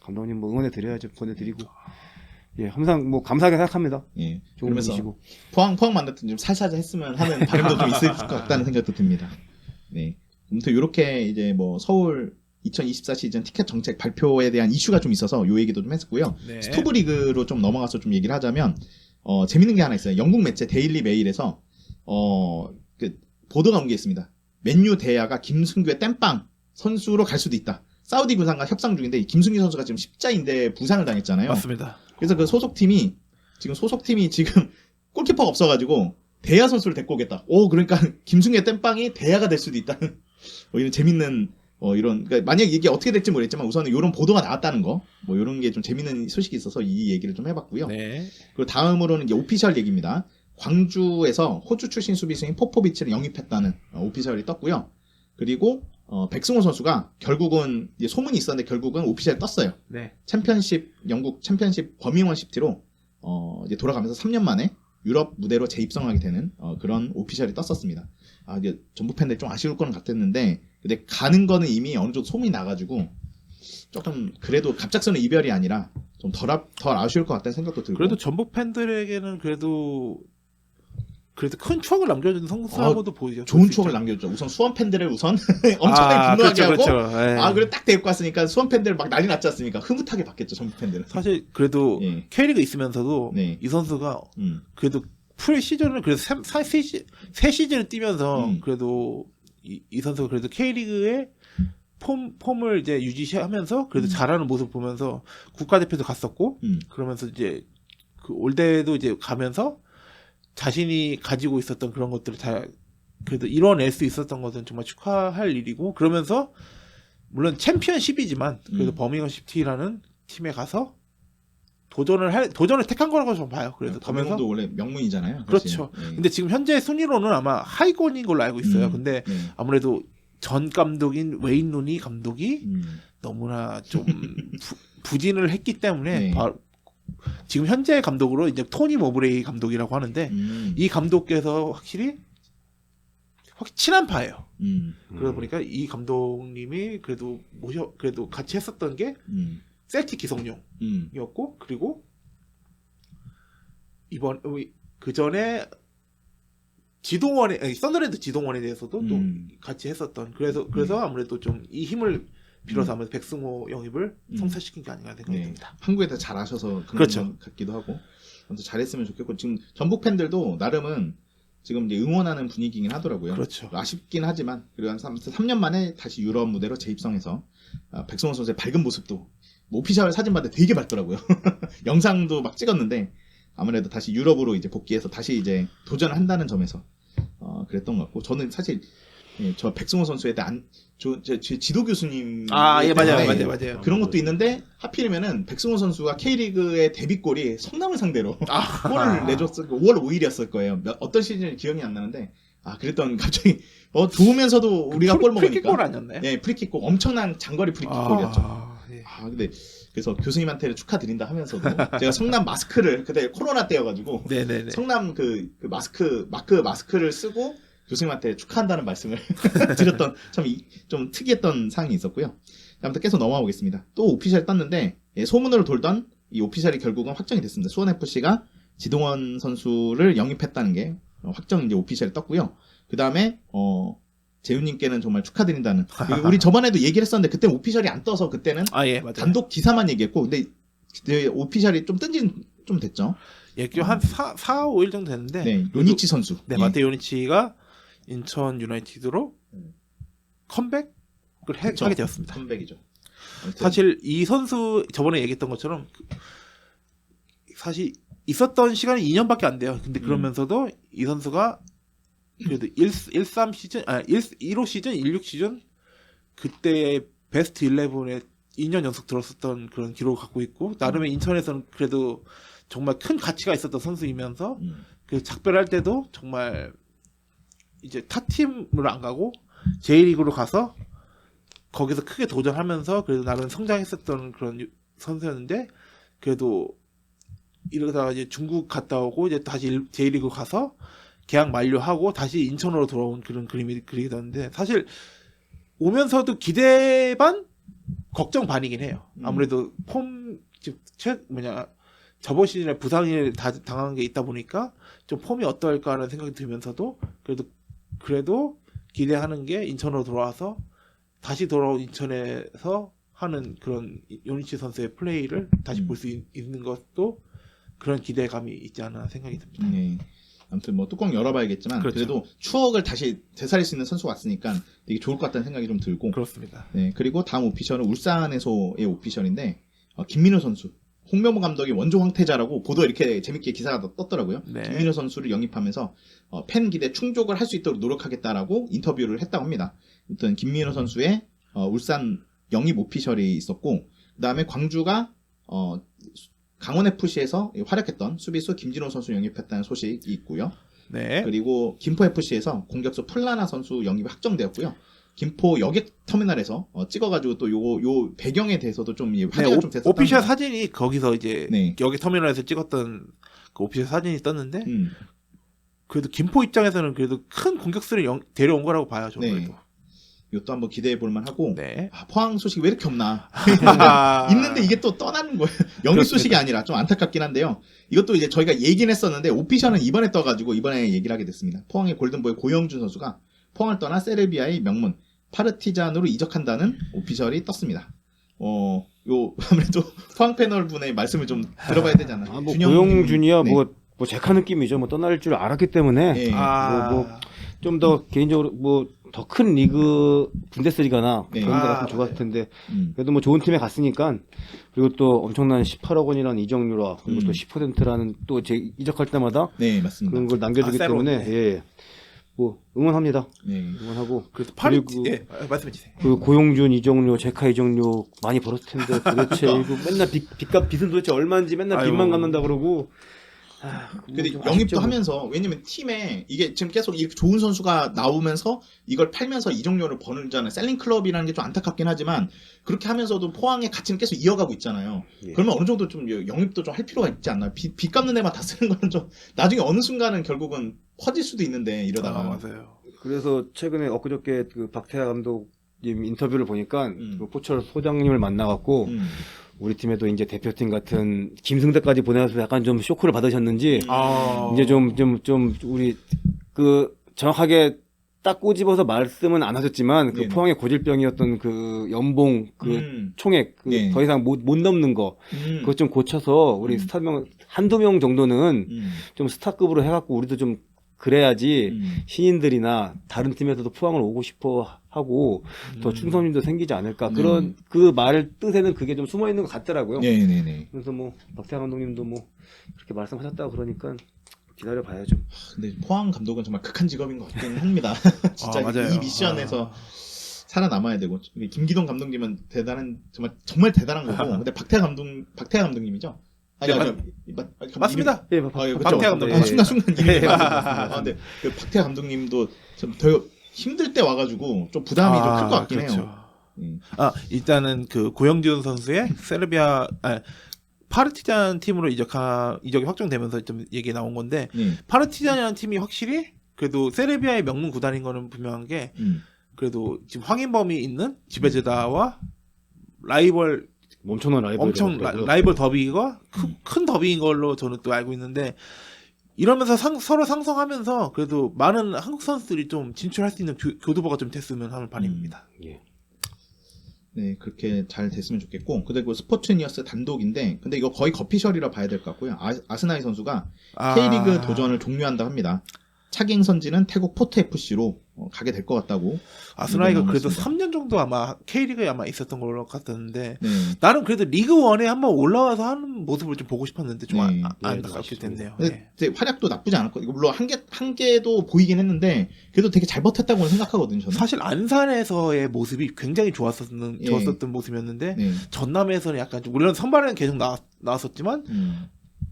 감독님 뭐 응원해 드려야죠. 보내드리고 예 항상 뭐 감사하게 생각합니다. 예. 좋은 그러면서 분이시고 포항 만났던 좀 살살 했으면 하는 바람도 좀 있을 것 같다는 생각도 듭니다. 네. 아무튼 이렇게 이제 뭐 서울 2024 시즌 티켓 정책 발표에 대한 이슈가 좀 있어서 요 얘기도 좀 했었고요. 네. 스토브리그로 좀 넘어가서 좀 얘기를 하자면 재밌는 게 하나 있어요. 영국 매체 데일리 메일에서 그 보도가 온 게 있습니다. 맨유 대야가 김승규의 땜빵 선수로 갈 수도 있다. 사우디 구상과 협상 중인데 김승규 선수가 지금 십자인대 부상을 당했잖아요. 맞습니다. 그래서 그 소속팀이 지금 골키퍼가 없어가지고 대야 선수를 데리고 오겠다. 그러니까 김승규의 땜빵이 대야가 될 수도 있다는 이런 재밌는 그러니까 만약 이게 어떻게 될지 모르겠지만 우선은 이런 보도가 나왔다는 거 이런 게 좀 재밌는 소식이 있어서 이 얘기를 좀 해봤고요. 네. 그리고 다음으로는 이제 오피셜 얘기입니다. 광주에서 호주 출신 수비수인 포포비치를 영입했다는 오피셜이 떴고요. 그리고 백승호 선수가 결국은 이제 소문이 있었는데 결국은 오피셜 떴어요. 네. 영국 챔피언십 버밍원 시티로 이제 돌아가면서 3년 만에 유럽 무대로 재입성하게 되는 그런 오피셜이 떴었습니다. 이게 전북 팬들 좀 아쉬울 거는 같았는데 근데 가는 거는 이미 어느 정도 소문이 나가지고 조금 그래도 갑작스러운 이별이 아니라 좀 덜 아쉬울 것 같다는 생각도 들고. 그래도 전북 팬들에게는 그래도 큰 추억을 남겨주는 선수라고도 보이죠. 좋은 추억을 남겨줬죠. 우선 수원 팬들을 엄청나게 분노하게 하고 그렇죠. 그래 딱 데리고 왔으니까 수원 팬들 막 난리 났지 않습니까? 흐뭇하게 받겠죠. 전북 팬들은. 사실 그래도 예. K리그 있으면서도 네. 이 선수가 그래도 풀 시즌을 그래도 세 시즌을 뛰면서 그래도 이 선수가 그래도 K리그의 폼을 이제 유지하면서 그래도 잘하는 모습 보면서 국가대표도 갔었고 그러면서 이제 그 올대도 이제 가면서 자신이 가지고 있었던 그런 것들을 다 그래도 이뤄낼 수 있었던 것은 정말 축하할 일이고 그러면서 물론 챔피언십이지만 그래도 버밍엄 시티라는 팀에 가서 도전을 택한 거라고 좀 봐요. 그래서 가면서 검영도 원래 명문이잖아요. 그렇죠. 사실. 네. 근데 지금 현재 순위로는 아마 하위권인 걸로 알고 있어요. 근데 네. 아무래도 전 감독인 웨인 루니 감독이 너무나 좀 부진을 했기 때문에 네. 지금 현재 감독으로 이제 토니 모브레이 감독이라고 하는데 이 감독께서 확실히 친한 파예요. 그러다 보니까 이 감독님이 그래도 같이 했었던 게 셀틱 기성용이었고 그리고 그 전에 썬더랜드 지동원에 대해서도 또 같이 했었던 그래서 아무래도 좀 이 힘을 빌어서 아무래도 백승호 영입을 성사시킨 게 아닌가 생각이 듭니다. 한국에 다 잘하셔서 그런 그렇죠. 것 같기도 하고 아무튼 잘했으면 좋겠고 지금 전북 팬들도 나름은 지금 이제 응원하는 분위기긴 하더라고요. 그렇죠. 아쉽긴 하지만 그리고 한 3년 만에 다시 유럽 무대로 재입성해서 백승호 선수의 밝은 모습도 뭐 오피셜 사진 봤을 때 되게 밝더라고요. 영상도 막 찍었는데 아무래도 다시 유럽으로 이제 복귀해서 다시 이제 도전을 한다는 점에서 그랬던 것 같고 저는 사실 저 백승호 선수에 대한 제 지도 교수님 예, 맞아요. 그런 것도 있는데 하필이면은 백승호 선수가 K리그의 데뷔골이 성남을 상대로 골을 내줬을 5월 5일이었을 거예요. 어떤 시즌인지 기억이 안 나는데 그랬던 갑자기 좋으면서도 우리가 골 먹으니까 프리킥골 아니었나요? 예, 프리킥골 엄청난 장거리 프리킥골이었죠. 예. 근데 그래서 교수님한테 축하드린다 하면서도 제가 성남 마스크를 그때 코로나 때여가지고 네네네. 성남 그 마스크를 쓰고 교수님한테 축하한다는 말씀을 드렸던 좀 특이했던 사항이 있었고요. 아무튼 계속 넘어가 보겠습니다. 또 오피셜이 떴는데 소문으로 돌던 이 오피셜이 결국은 확정이 됐습니다. 수원FC가 지동원 선수를 영입했다는 게 확정 이제 오피셜이 떴고요. 그 다음에 재훈님께는 정말 축하드린다는. 우리 저번에도 얘기를 했었는데 그때 오피셜이 안 떠서 그때는 예, 맞아요. 단독 기사만 얘기했고 근데 오피셜이 좀 뜬지는 좀 됐죠. 예, 한 4, 5일 정도 됐는데 네, 요니치 선수. 네, 마테오 요니치가 인천 유나이티드로 컴백을 하게 되었습니다. 컴백이죠. 사실 이 선수 저번에 얘기했던 것처럼 사실 있었던 시간이 2년밖에 안 돼요. 근데 그러면서도 이 선수가 그래도 13 시즌 15 시즌, 16 시즌 그때 베스트 11에 2년 연속 들었었던 그런 기록을 갖고 있고 나름의 인천에서는 그래도 정말 큰 가치가 있었던 선수이면서 그 작별할 때도 정말 이제 타 팀으로 안 가고 J리그로 가서 거기서 크게 도전하면서 그래도 나름 성장했었던 그런 선수였는데 그래도 이러다가 이제 중국 갔다 오고 이제 다시 J리그 가서 계약 만료하고 다시 인천으로 돌아온 그런 그림이 그리던데 사실 오면서도 기대 반 걱정 반이긴 해요. 아무래도 저번 시즌에 부상을 당한 게 있다 보니까 좀 폼이 어떨까라는 생각이 들면서도 그래도 기대하는 게 인천으로 돌아와서 다시 돌아온 인천에서 하는 그런 요니치 선수의 플레이를 다시 볼 수 있는 것도 그런 기대감이 있지 않나 생각이 듭니다. 네. 아무튼 뭐 뚜껑 열어봐야겠지만 그렇죠. 그래도 추억을 다시 되살릴 수 있는 선수가 왔으니까 되게 좋을 것 같다는 생각이 좀 들고 그렇습니다. 네, 그리고 다음 오피셜은 울산에서의 오피셜인데 김민호 선수 홍명보 감독이 원조 황태자라고 보도 이렇게 재밌게 기사가 떴더라고요. 네. 김민호 선수를 영입하면서 팬 기대 충족을 할 수 있도록 노력하겠다라고 인터뷰를 했다고 합니다. 아무튼 김민호 선수의 울산 영입 오피셜이 있었고 그 다음에 광주가 강원FC에서 활약했던 수비수 김진호 선수 영입했다는 소식이 있고요. 네. 그리고 김포FC에서 공격수 플라나 선수 영입이 확정되었고요. 김포 여객터미널에서 찍어가지고 또 요 배경에 대해서도 좀 화제가 좀 됐었던 오피셜 사진이 거기서 이제 네. 여객터미널에서 찍었던 그 오피셜 사진이 떴는데 그래도 김포 입장에서는 그래도 큰 공격수를 데려온 거라고 봐요. 저는 네. 그래도. 이것도 한번 기대해 볼 만하고 네. 포항 소식이 왜 이렇게 없나 있는데 이게 또 떠나는 거예요. 영입 소식이 아니라 좀 안타깝긴 한데요. 이것도 이제 저희가 얘기는 했었는데 오피셜은 이번에 떠가지고 이번에 얘기를 하게 됐습니다. 포항의 골든보이 고영준 선수가 포항을 떠나 세르비아의 명문 파르티잔으로 이적한다는 오피셜이 떴습니다. 아무래도 포항 패널 분의 말씀을 좀 들어봐야 되잖아요. 뭐 고영준이야 네. 뭐 제카 느낌이죠. 뭐 떠날 줄 알았기 때문에 네. 좀 더 개인적으로 뭐 더 큰 리그 분데스리가나 네. 그런 데 갔으면 좋았을 텐데 음. 그래도 뭐 좋은 팀에 갔으니까 그리고 또 엄청난 18억 원이라는 이적료라 그리고 또 10%라는 또 이적할 때마다 네, 맞습니다. 그런 걸 남겨주기 세로. 때문에 예. 뭐 응원합니다. 네. 응원하고 그래서 파리 그리고- 예, 말씀해 주세요. 그 고용준, 이정료, 제카 이정료 많이 벌었을 텐데 도대체 이거 맨날 빚은 도대체 얼마인지 맨날 아유. 빚만 갚는다 그러고. 근데 좀 영입도 아쉽죠. 하면서 왜냐면 팀에 이게 지금 계속 이렇게 좋은 선수가 나오면서 이걸 팔면서 이적료를 버는잖아요. 셀링 클럽이라는 게 좀 안타깝긴 하지만 그렇게 하면서도 포항의 가치는 계속 이어가고 있잖아요. 예. 그러면 어느 정도 좀 영입도 좀 할 필요가 있지 않나? 빚 갚는 애만 다 쓰는 거는 좀 나중에 어느 순간은 결국은 퍼질 수도 있는데 이러다가 맞아요. 그래서 최근에 엊그저께 그 박태하 감독님 인터뷰를 보니까 음. 그 포철 소장님을 만나갖고 음. 우리 팀에도 이제 대표팀 같은 김승대까지 보내서 약간 좀 쇼크를 받으셨는지 아. 이제 좀 우리 그 정확하게 딱 꼬집어서 말씀은 안 하셨지만 그 네네. 포항의 고질병이었던 그 연봉 그 총액 그 네. 더 이상 못 넘는 거 그거 좀 고쳐서 우리 스타명 한두 명 정도는 좀 스타급으로 해갖고 우리도 좀 그래야지 신인들이나 다른 팀에서도 포항을 오고 싶어 하고 더 충성심도 생기지 않을까 그런 그 말 뜻에는 그게 좀 숨어 있는 것 같더라고요. 네네네. 그래서 뭐 박태하 감독님도 뭐 그렇게 말씀하셨다고 그러니까 기다려 봐야죠. 근데 포항 감독은 정말 극한 직업인 것 같긴 합니다. 진짜 맞아요. 이 미션에서 살아남아야 되고 김기동 감독님은 정말 대단한 거고 근데 박태하 감독님이죠? 아니, 네, 아니, 맞습니다. 예, 그쵸? 박태하 감독님. 순간 이름이 맞았어요. 근데 그 박태하 감독님도 좀 더 힘들 때 와가지고 좀 부담이 좀 클 것 같긴 그렇죠. 해요. 일단은 그 고영준 선수의 파르티잔 팀으로 이적이 확정되면서 좀 얘기 나온 건데 파르티잔이라는 팀이 확실히 그래도 세르비아의 명문 구단인 거는 분명한 게 그래도 지금 황인범이 있는 지베제다와 라이벌 엄청난 라이벌 더비가 큰 더비인 걸로 저는 또 알고 있는데 이러면서 서로 상성하면서 그래도 많은 한국 선수들이 좀 진출할 수 있는 교두보가 좀 됐으면 하는 바람입니다. 예. 네, 그렇게 잘 됐으면 좋겠고, 그리고 스포츠니어스 단독인데, 근데 이거 거의 거피셜이라 봐야 될 것 같고요. 아스나이 선수가 K리그 도전을 종료한다 합니다. 차기 행선지는 태국 포트 FC로 가게 될 것 같다고. 아스나이가 그래도 남았습니다. 3년 정도 아마 K리그에 아마 있었던 걸로 같았는데 네. 나는 그래도 리그 1에 한번 올라와서 하는 모습을 좀 보고 싶었는데 좀 네. 안타깝게 됐네요. 근데 네. 이제 활약도 나쁘지 않았거든요. 물론 한 개도 보이긴 했는데, 그래도 되게 잘 버텼다고 생각하거든요, 저는. 사실 안산에서의 모습이 굉장히 좋았었던 예. 모습이었는데 네. 전남에서는 약간 좀 물론 선발에는 계속 나왔었지만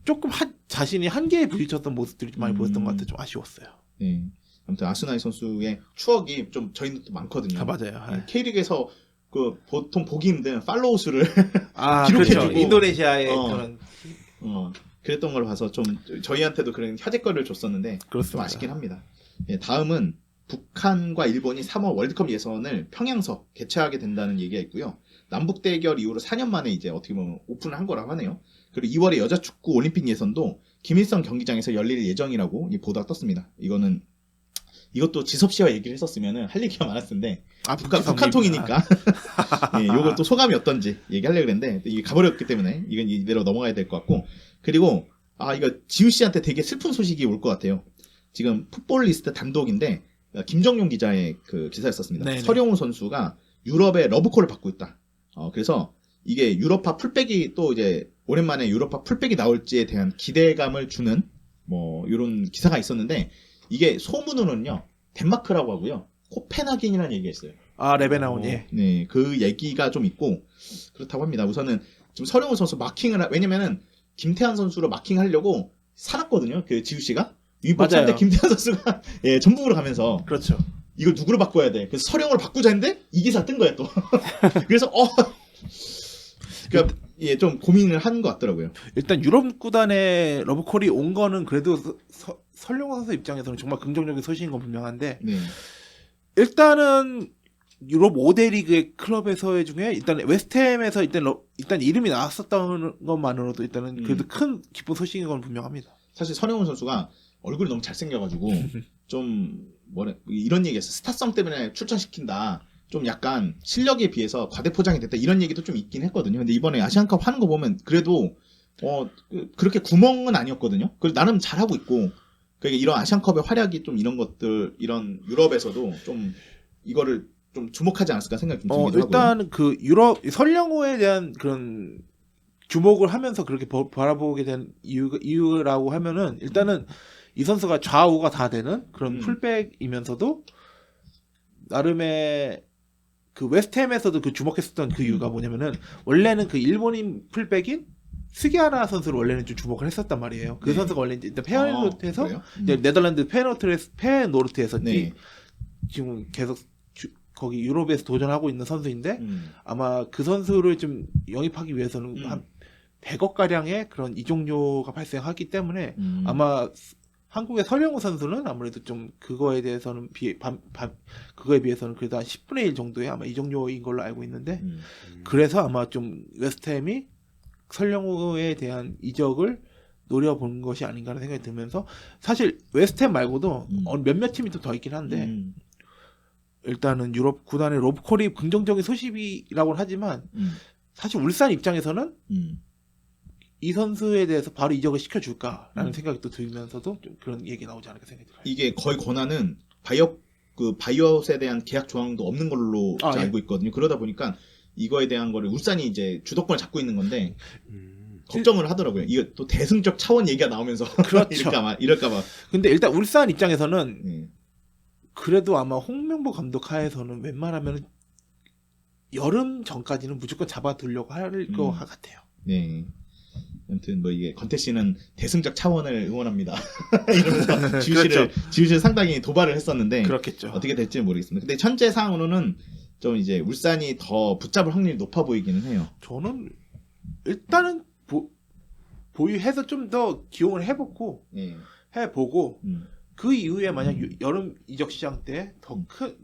조금 자신이 한계에 부딪혔던 모습들이 좀 많이 보였던 것 같아 좀 아쉬웠어요. 네. 아무튼 아스나이 선수의 추억이 좀 저희는 또 많거든요. 맞아요. 네. K리그에서 그 보통 보기 힘든 팔로우 수를 그렇죠. 기록해주고 인도네시아의 어. 그런 그랬던 걸 봐서 좀 저희한테도 그런 화제거리를 줬었는데 좀 그렇습니다. 아쉽긴 합니다. 예, 다음은 북한과 일본이 3월 월드컵 예선을 평양서 개최하게 된다는 얘기가 있고요. 남북 대결 이후로 4년 만에 이제 어떻게 보면 오픈을 한 거라고 하네요. 그리고 2월에 여자 축구 올림픽 예선도 김일성 경기장에서 열릴 예정이라고 이 보도가 떴습니다. 이것도 지섭 씨와 얘기를 했었으면은 할 얘기가 많았을 텐데 북한통이니까 예, 요거 또 소감이 어떤지 얘기하려고 그랬는데 이게 가버렸기 때문에 이건 이대로 넘어가야 될 것 같고 그리고 이거 지우 씨한테 되게 슬픈 소식이 올 것 같아요. 지금 풋볼리스트 단독인데 김정용 기자의 그 기사였었습니다. 네네. 서령우 선수가 유럽의 러브콜을 받고 있다. 그래서 이게 유럽파 풀백이 또 이제 오랜만에 유럽파 풀백이 나올지에 대한 기대감을 주는 뭐 이런 기사가 있었는데 이게 소문으로는요 덴마크라고 하고요 코펜하겐이라는 얘기가 있어요. 레베나온 예. 네, 그 얘기가 좀 있고 그렇다고 합니다. 우선은 지금 서령우 선수 왜냐면은 김태환 선수로 마킹하려고 살았거든요. 그 지우 씨가 위복한데 맞아요. 김태환 선수가 예, 전북으로 가면서 그렇죠. 이걸 누구로 바꿔야 돼? 그래서 서령으로 바꾸자 했는데 이 기사 뜬 거야 또. 그래서 그러니까 예, 좀 고민을 한 것 같더라고요. 일단 유럽 구단에 러브콜이 온 거는 그래도 설령호 선수 입장에서는 정말 긍정적인 소식인 건 분명한데 네. 일단은 유럽 5대 리그의 클럽에서의 중에 일단 웨스트햄에서 일단 이름이 나왔었던 것만으로도 일단은 그래도 큰 기쁜 소식인 건 분명합니다. 사실 서령훈 선수가 얼굴이 너무 잘생겨가지고 좀 이런 얘기했어. 스타성 때문에 출전시킨다. 좀 약간 실력에 비해서 과대포장이 됐다. 이런 얘기도 좀 있긴 했거든요. 근데 이번에 아시안컵 하는 거 보면 그래도 그렇게 구멍은 아니었거든요. 그래서 나름 잘하고 있고 그러니까 이런 아시안컵의 활약이 좀 이런 것들 이런 유럽에서도 좀 이거를 좀 주목하지 않았을까 생각이 좀 들기도 하고요. 일단 그 유럽 설령호에 대한 그런 주목을 하면서 그렇게 바라보게 된 이유라고 하면은 일단은 이 선수가 좌우가 다 되는 그런 풀백이면서도 나름의 그 웨스트햄에서도 그 주목했었던 그 이유가 뭐냐면은 원래는 그 일본인 풀백인 스기하라 선수를 원래는 좀 주목을 했었단 말이에요. 그 네. 선수가 원래 이제 페너르트에서 그래요? 이제 네덜란드 페너르트에서 네. 지금 계속 거기 유럽에서 도전하고 있는 선수인데 아마 그 선수를 좀 영입하기 위해서는 한 100억 가량의 그런 이적료가 발생하기 때문에 아마 한국의 설영우 선수는 아무래도 좀 그거에 대해서는 그거에 비해서는 그래도 한 10분의 1 정도의 아마 이적료인 걸로 알고 있는데 그래서 아마 좀 웨스트햄이 설영우에 대한 이적을 노려본 것이 아닌가라는 생각이 들면서 사실 웨스트햄 말고도 몇몇 팀이 또 더 있긴 한데 일단은 유럽 구단의 로브콜이 긍정적인 소식이라고 하지만 사실 울산 입장에서는 이 선수에 대해서 바로 이적을 시켜줄까라는 생각이 또 들면서도 좀 그런 얘기 나오지 않을까 생각이 들어요. 이게 거의 권한은 바이엇에 대한 계약 조항도 없는 걸로 예. 알고 있거든요. 그러다 보니까 이거에 대한 거를 울산이 이제 주도권을 잡고 있는 건데 걱정을 하더라고요. 이거 또 대승적 차원 얘기가 나오면서 그렇죠. 이럴까봐. 근데 일단 울산 입장에서는 그래도 아마 홍명보 감독 하에서는 웬만하면 여름 전까지는 무조건 잡아두려고 할 것 같아요. 네. 아무튼 뭐 이게 건태 씨는 대승적 차원을 응원합니다. 이러면서 지우씨를 상당히 도발을 했었는데 그렇겠죠. 어떻게 될지는 모르겠습니다. 근데 현재 상황으로는 좀 이제 울산이 더 붙잡을 확률이 높아 보이기는 해요. 저는 일단은 보유해서 좀 더 기용을 해보고 예. 해보고 그 이후에 만약 여름 이적 시장 때 더 큰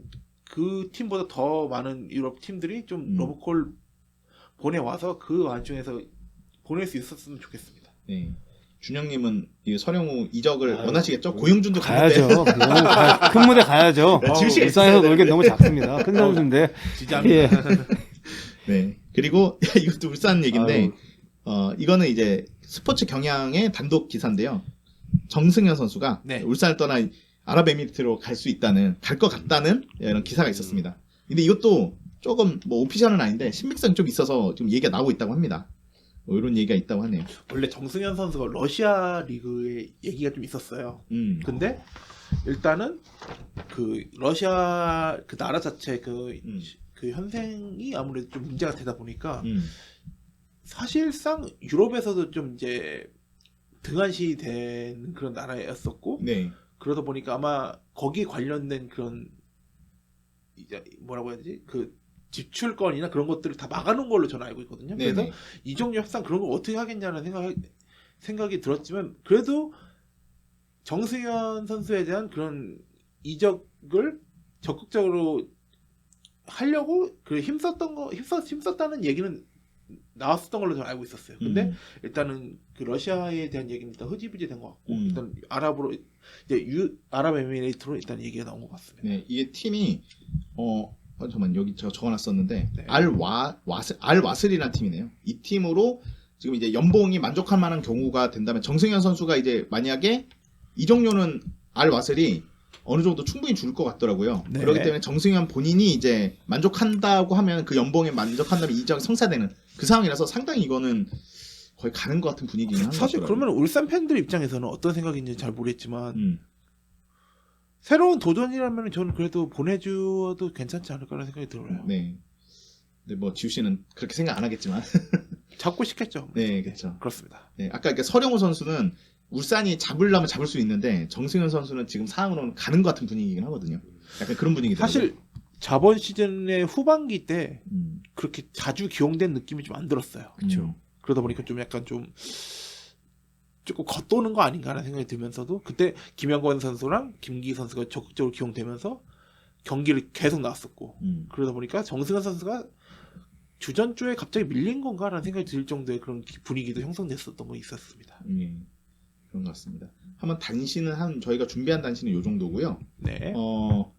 그 팀보다 더 많은 유럽 팀들이 좀 러브콜 보내와서 그 와중에서 보낼 수 있었으면 좋겠습니다. 네. 준영님은 이 설영우 이적을 원하시겠죠? 고용준도 가야죠. 큰 무대 가야죠. 지우씨가 울산에서 있어야 놀기 너무 작습니다. 큰 선수인데. 예. 네. 그리고 이것도 울산 얘기인데 이거는 이제 스포츠 경향의 단독 기사인데요. 정승현 선수가 네. 울산을 떠나 아랍에미리트로 갈 것 같다는 이런 기사가 있었습니다. 근데 이것도 조금 뭐 오피셜은 아닌데 신빙성이 좀 있어서 좀 얘기가 나오고 있다고 합니다. 뭐 이런 얘기가 있다고 하네요. 원래 정승현 선수가 러시아 리그에 얘기가 좀 있었어요. 근데 일단은 그 러시아 그 나라 자체 그 현생이 아무래도 좀 문제가 되다 보니까 사실상 유럽에서도 좀 이제 등한시 된 그런 나라였었고 네. 그러다 보니까 아마 거기 관련된 그런 이제 뭐라고 해야 되지 그 지출권이나 그런 것들을 다 막아놓은 걸로 저는 알고 있거든요. 네네. 그래서 이적료 협상 그런 걸 어떻게 하겠냐는 생각이 들었지만 그래도 정승현 선수에 대한 그런 이적을 적극적으로 하려고 그 힘썼다는 얘기는 나왔었던 걸로 저는 알고 있었어요. 근데 일단은 그 러시아에 대한 얘기는 일단 흐지부지 된 것 같고 일단 아랍으로 이제 아랍에미레이트로 일단 얘기가 나온 것 같습니다. 네, 이게 팀이 잠깐만 여기 제가 적어놨었는데 네. 알와슬이라는 팀이네요. 이 팀으로 지금 이제 연봉이 만족할 만한 경우가 된다면 정승현 선수가 이제 만약에 이적료는 알와슬이 어느 정도 충분히 줄 것 같더라고요. 네. 그렇기 때문에 정승현 본인이 이제 만족한다고 하면 그 연봉에 만족한다면 이적이 성사되는 그 상황이라서 상당히 이거는 거의 가는 것 같은 분위기긴 한 것 같아요. 사실 그러면 울산 팬들 입장에서는 어떤 생각인지 잘 모르겠지만 새로운 도전이라면 저는 그래도 보내줘도 괜찮지 않을까라는 생각이 들어요. 네. 근데 뭐 지우 씨는 그렇게 생각 안 하겠지만. 잡고 싶겠죠. 네, 그렇죠. 그렇습니다. 네, 아까 이렇게 설영우 선수는 울산이 잡으려면 잡을 수 있는데 정승현 선수는 지금 상황으로는 가는 것 같은 분위기긴 하거든요. 약간 그런 분위기더라고요. 사실 저번 시즌의 후반기 때 그렇게 자주 기용된 느낌이 좀 안 들었어요. 그렇죠. 그러다 보니까 좀 약간 좀 조금 겉도는 거 아닌가라는 생각이 들면서도 그때 김영권 선수랑 김기 선수가 적극적으로 기용되면서 경기를 계속 나왔었고 그러다 보니까 정승현 선수가 주전주에 갑자기 밀린 건가라는 생각이 들 정도의 그런 분위기도 형성됐었던 거 있었습니다. 그런 것 같습니다. 한번 단신은 저희가 준비한 단신은 요 정도고요. 네. 뭐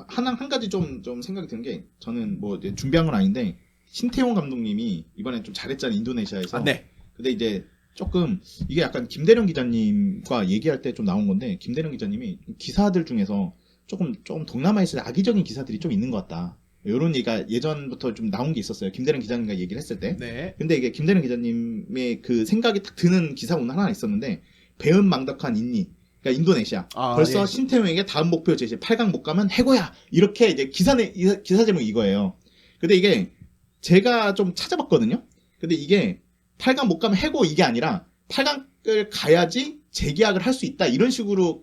한 가지 좀 생각이 드는 게 저는 뭐 이제 준비한 건 아닌데 신태용 감독님이 이번에 좀 잘했잖아요 인도네시아에서. 네. 근데 이제 조금 이게 약간 김대령 기자님과 얘기할 때 좀 나온 건데 김대령 기자님이 기사들 중에서 조금 동남아에서 악의적인 기사들이 좀 있는 것 같다. 이런 얘기가 예전부터 좀 나온 게 있었어요. 김대령 기자님과 얘기를 했을 때. 네. 근데 이게 김대령 기자님의 그 생각이 딱 드는 기사가 오늘 하나 있었는데 배은망덕한 인니 그러니까 인도네시아. 아, 벌써 예. 신태용에게 다음 목표 제시 8강 못 가면 해고야. 이렇게 이제 기사 제목이 이거예요. 근데 이게 제가 좀 찾아봤거든요. 근데 이게 8강 못 가면 해고 이게 아니라 8강을 가야지 재계약을 할 수 있다. 이런 식으로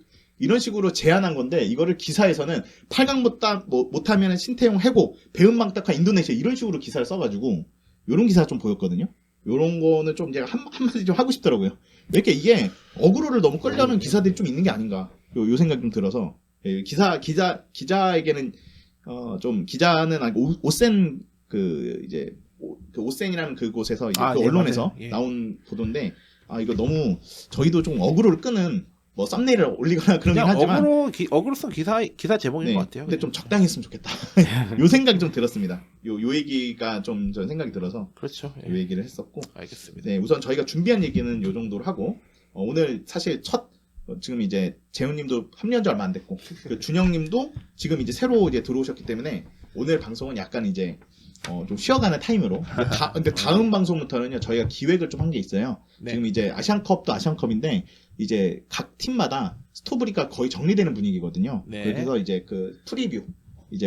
제안한 건데 이거를 기사에서는 8강 못하면 신태용 해고, 배은망덕한 인도네시아 이런 식으로 기사를 써가지고 이런 기사가 좀 보였거든요. 이런 거는 좀 제가 한마디 좀 하고 싶더라고요. 왜 이렇게 이게 어그로를 너무 끌려는 기사들이 좀 있는 게 아닌가 요 생각 좀 들어서 기자에게는 좀 기자는 아니고 오센 이제 그 오센이라는 그곳에서 이제 그 예, 언론에서 맞아요. 예. 나온 보도인데 이거 너무 저희도 좀 어그로를 끄는 뭐 썸네일을 올리거나 그런 긴 그냥 하지만 어그로성 기사 제목인 것 같아요. 근데 좀 적당히 했으면 좋겠다. 요 생각이 좀 들었습니다. 요 얘기가 좀 전 생각이 들어서 그렇죠. 요 얘기를 했었고 알겠습니다. 네, 우선 저희가 준비한 얘기는 요 정도로 하고 오늘 사실 지금 이제 재훈님도 합류한 지 얼마 안 됐고 그 준영님도 지금 이제 새로 이제 들어오셨기 때문에 오늘 방송은 약간 이제 좀 쉬어가는 타임으로 근데 다음 방송부터는요 저희가 기획을 좀 한 게 있어요. 네. 지금 이제 아시안컵도 아시안컵인데 이제 각 팀마다 스토브리가 거의 정리되는 분위기거든요. 네. 그래서 이제 그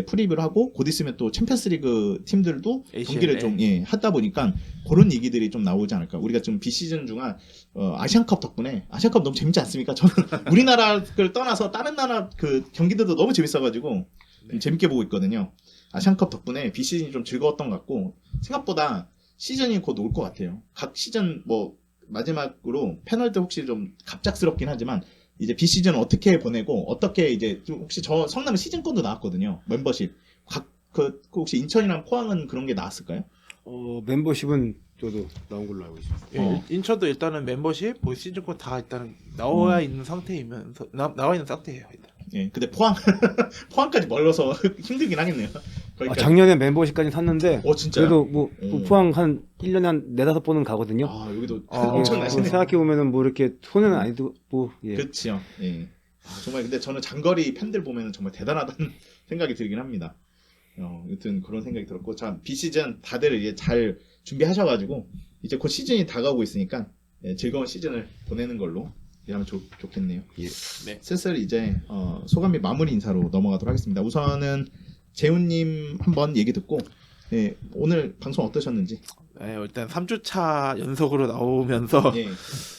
프리뷰를 하고 곧 있으면 또 챔피언스리그 팀들도 경기를 좀 하다 보니까 그런 얘기들이 좀 나오지 않을까. 우리가 지금 비시즌 중에 아시안컵 덕분에 아시안컵 너무 재밌지 않습니까? 저는 우리나라를 떠나서 다른 나라 그 경기들도 너무 재밌어가지고 재밌게 보고 있거든요. 아시안컵 덕분에 비시즌이 좀 즐거웠던 것 같고 생각보다 시즌이 곧 올 것 같아요. 각 시즌 마지막으로 패널들 혹시 좀 갑작스럽긴 하지만 이제 비시즌 어떻게 보내고 어떻게 이제 좀 혹시 저 성남 시즌권도 나왔거든요. 멤버십. 그 혹시 인천이랑 포항은 그런 게 나왔을까요? 멤버십은 저도 나온 걸로 알고 있습니다. 인천도 일단은 멤버십, 시즌권 다 일단은 나와 있는 상태이면서 나와 있는 상태예요. 일단. 예. 근데 포항까지 멀어서 힘들긴 하겠네요. 거기까지. 작년에 멤버십까지 샀는데 진짜요? 그래도 포항 한 1년에 한 4-5번은 가거든요. 여기도 엄청나시네. 생각해보면은 이렇게 손해는 아니고 예. 그렇죠. 예. 정말 근데 저는 장거리 팬들 보면은 정말 대단하다는 생각이 들긴 합니다. 여튼 그런 생각이 들었고, 자 비시즌 다들 이제 잘 준비하셔가지고 이제 곧 시즌이 다가오고 있으니까 즐거운 시즌을 보내는 걸로 하면 좋겠네요. 예. 네. 슬슬 이제 소감 및 마무리 인사로 넘어가도록 하겠습니다. 우선은 재훈님 한번 얘기 듣고 오늘 방송 어떠셨는지. 네, 일단 3주차 연속으로 나오면서 예.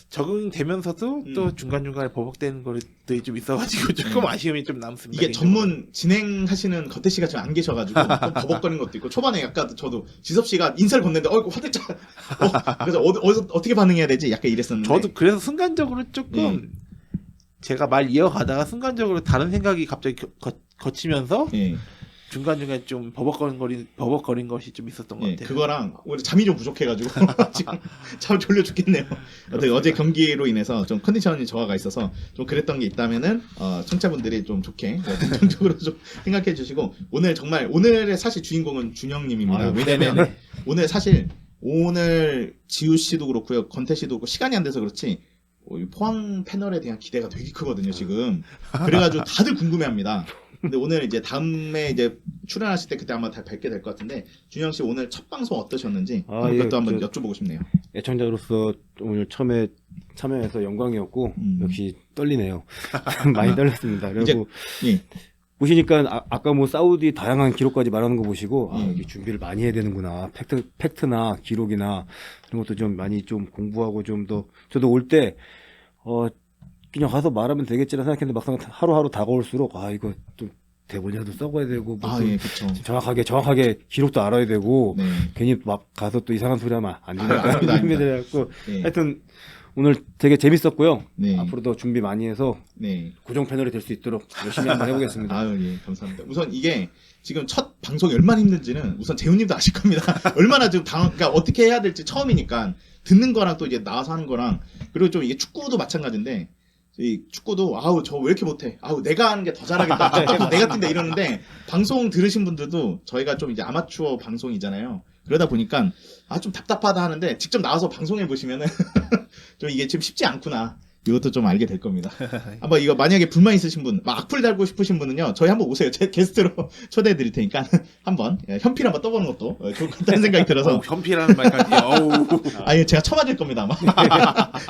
적응되면서도 또 중간중간에 버벅대는 것들이 좀 있어가지고 조금 아쉬움이 좀 남습니다. 이게 전문 진행하시는 겉태 씨가 지금 안 계셔가지고 좀 버벅거리는 것도 있고 초반에 약간 저도 지섭 씨가 인사를 건네는데 화들짝 그래서 어디서 어떻게 반응해야 되지 약간 이랬었는데 저도 그래서 순간적으로 조금 제가 말 이어가다가 순간적으로 다른 생각이 갑자기 거치면서 중간중간에 좀 버벅거린 것이 좀 있었던 것 같아요. 그거랑 오늘 잠이 좀 부족해가지고 지금 참 졸려 죽겠네요. 어제 경기로 인해서 좀 컨디션이 저하가 있어서 좀 그랬던 게 있다면은 청취자분들이 좀 좋게 긍정적으로 좀 생각해 주시고 오늘의 사실 주인공은 준영님입니다. 왜냐면 오늘 지우 씨도 그렇고요, 건태 씨도 그렇고 시간이 안 돼서 그렇지 포항 패널에 대한 기대가 되게 크거든요 지금. 그래가지고 다들 궁금해합니다. 근데 오늘 이제 다음에 이제 출연하실 때 그때 아마 다 뵙게 될 것 같은데 준영 씨 오늘 첫 방송 어떠셨는지 그것도 한번 여쭤보고 싶네요. 애청자로서 오늘 처음에 참여해서 영광이었고 역시 떨리네요. 많이 떨렸습니다. 그리고 보시니까 아까 사우디 다양한 기록까지 말하는 거 보시고 이게 준비를 많이 해야 되는구나. 팩트나 기록이나 이런 것도 좀 많이 좀 공부하고 좀 더 저도 올 때 그냥 가서 말하면 되겠지라 생각했는데 막상 하루하루 다가올수록 이거 좀 대본이라도 써봐야 되고 그렇죠. 정확하게 기록도 알아야 되고 괜히 막 가서 또 이상한 소리 하면 안 되니까 그래갖고 하여튼 오늘 되게 재밌었고요. 앞으로도 준비 많이 해서 고정 패널이 될 수 있도록 열심히 한번 해보겠습니다. 감사합니다. 우선 이게 지금 첫 방송이 얼마나 힘든지는 우선 재훈님도 아실 겁니다. 얼마나 지금 그러니까 어떻게 해야 될지 처음이니까 듣는 거랑 또 이제 나와서 하는 거랑 그리고 좀 이게 축구도 마찬가지인데 이 축구도 저 왜 이렇게 못해? 내가 하는 게 더 잘하겠다. 내가 뛴다 이러는데 방송 들으신 분들도 저희가 좀 이제 아마추어 방송이잖아요. 그러다 보니까 좀 답답하다 하는데 직접 나와서 방송해 보시면은 좀 이게 지금 쉽지 않구나. 이것도 좀 알게 될 겁니다. 한번 이거 만약에 불만 있으신 분, 막 악플 달고 싶으신 분은요, 저희 한번 오세요. 제 게스트로 초대해 드릴 테니까 한번 현필 한번 떠보는 것도 좋을 것 같다는 생각이 들어서. 현피라는 말까지. 어우. 아니 제가 쳐맞을 겁니다 아마.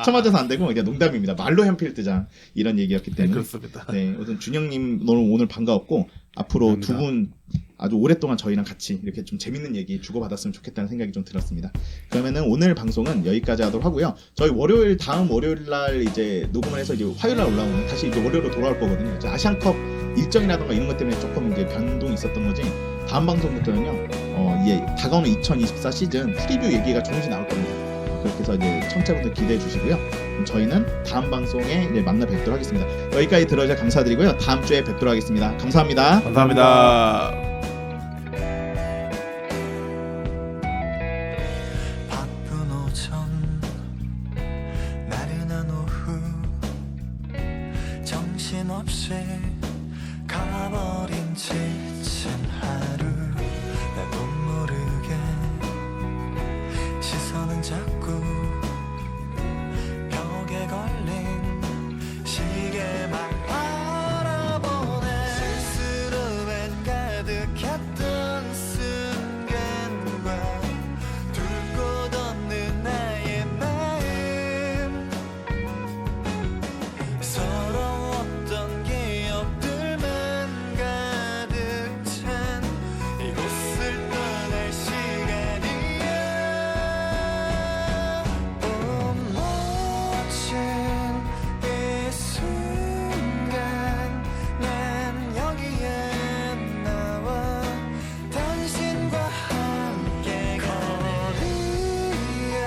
쳐맞아서 안 되고 그냥 농담입니다. 말로 현필 뜨자 이런 얘기였기 네, 때문에. 그렇습니다. 네, 우선 준영님 오늘 반가웠고 앞으로 감사합니다. 두 분 아주 오랫동안 저희랑 같이 이렇게 좀 재밌는 얘기 주고받았으면 좋겠다는 생각이 좀 들었습니다. 그러면은 오늘 방송은 여기까지 하도록 하고요. 저희 다음 월요일 날 이제 녹음을 해서 이제 화요일 날 올라오는 다시 이제 월요일로 돌아올 거거든요. 이제 아시안컵 일정이라던가 이런 것 때문에 조금 이제 변동이 있었던 거지. 다음 방송부터는요. 예, 다가오는 2024 시즌 프리뷰 얘기가 조금씩 나올 겁니다. 그렇게 해서 이제 청취자분들 기대해 주시고요. 그럼 저희는 다음 방송에 이제 만나 뵙도록 하겠습니다. 여기까지 들어주셔서 감사드리고요. 다음 주에 뵙도록 하겠습니다. 감사합니다. 감사합니다. 바쁜 오전 나른한 오후 정신없이 가버린 지친 하루 나도 모르게 시선은 자꾸 벽에 걸린 시계만 알아보네 스스로만 가득했던 순간과 둘 곳 없는 나의 마음 서러웠던 기억들만 가득 찬 이곳을 떠날 시간이야 멋진 이 순간 난 여기에 나와 당신과 함께 거리에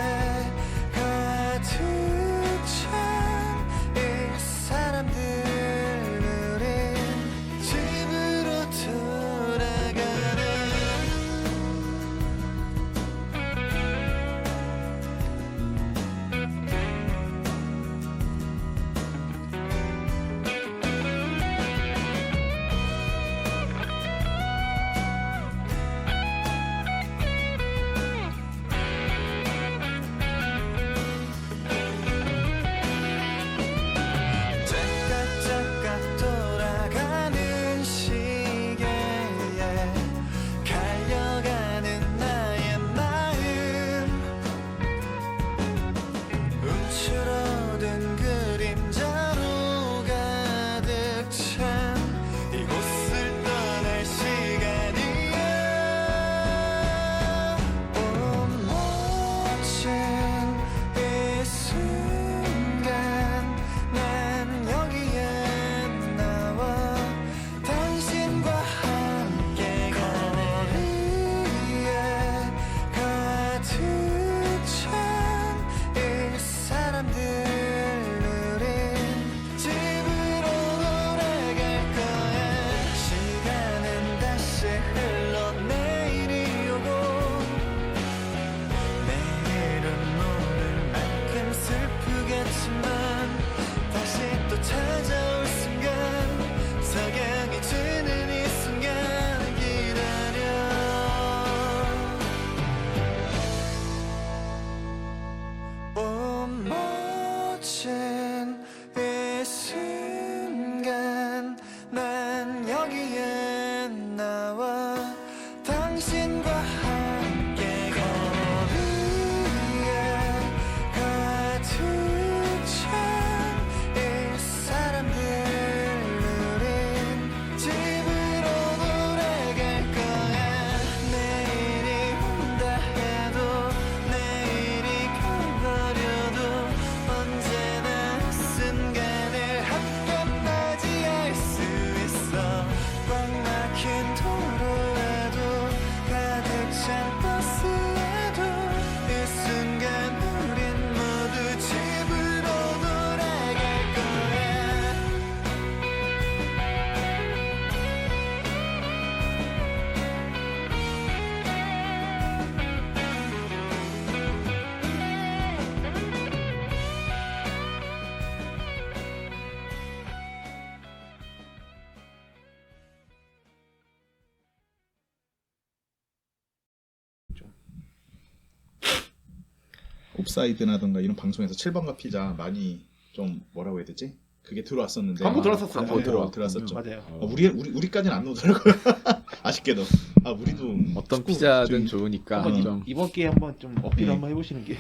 가득 찬 이 사람들 우린 집으로 돌아가는 짝깍짝깍 돌아가는 시계에 갈려가는 나의 마음 움츠러든 그림자로 가득 찬 이곳을 떠날 시간이야 멋진 이 순간 난 여기에 나와 당신과 함께 거리에 가득 찬 이 사람들 우린 집으로 돌아갈 거야 시간은 다시 흘러 내일이 오고 내일은 오늘만큼 슬프겠지만 다시 또 찾아올 순간 석양이 지는 이 순간 기다려 멋진 이 순간 난 여기에 나와 당신과 함께 거리에 가득 찬 이 사람들 우린 집으로 돌아갈 거야 내일이 온다 해도 내일이 가버려도 언제나 그 순간을 함께 맞이할 수 있어 꽉 막힌 도로에도 가득 찬 버스에도 이 순간 우린 모두 집으로 돌아갈 거야 옵사이드나던가 이런 방송에서 7번가 피자 많이 좀 뭐라고 해야 되지? 그게 들어왔었는데 광고 들어왔었어요. 광고 네. 들어왔었죠. 맞아요. 우리까지는 안 나오더라고요. 아쉽게도. 우리도 어떤 축구 피자든 좀- 좋으니까 한번 좀 이번 기회에 한번 좀 어필 네. 한번 해보시는 게.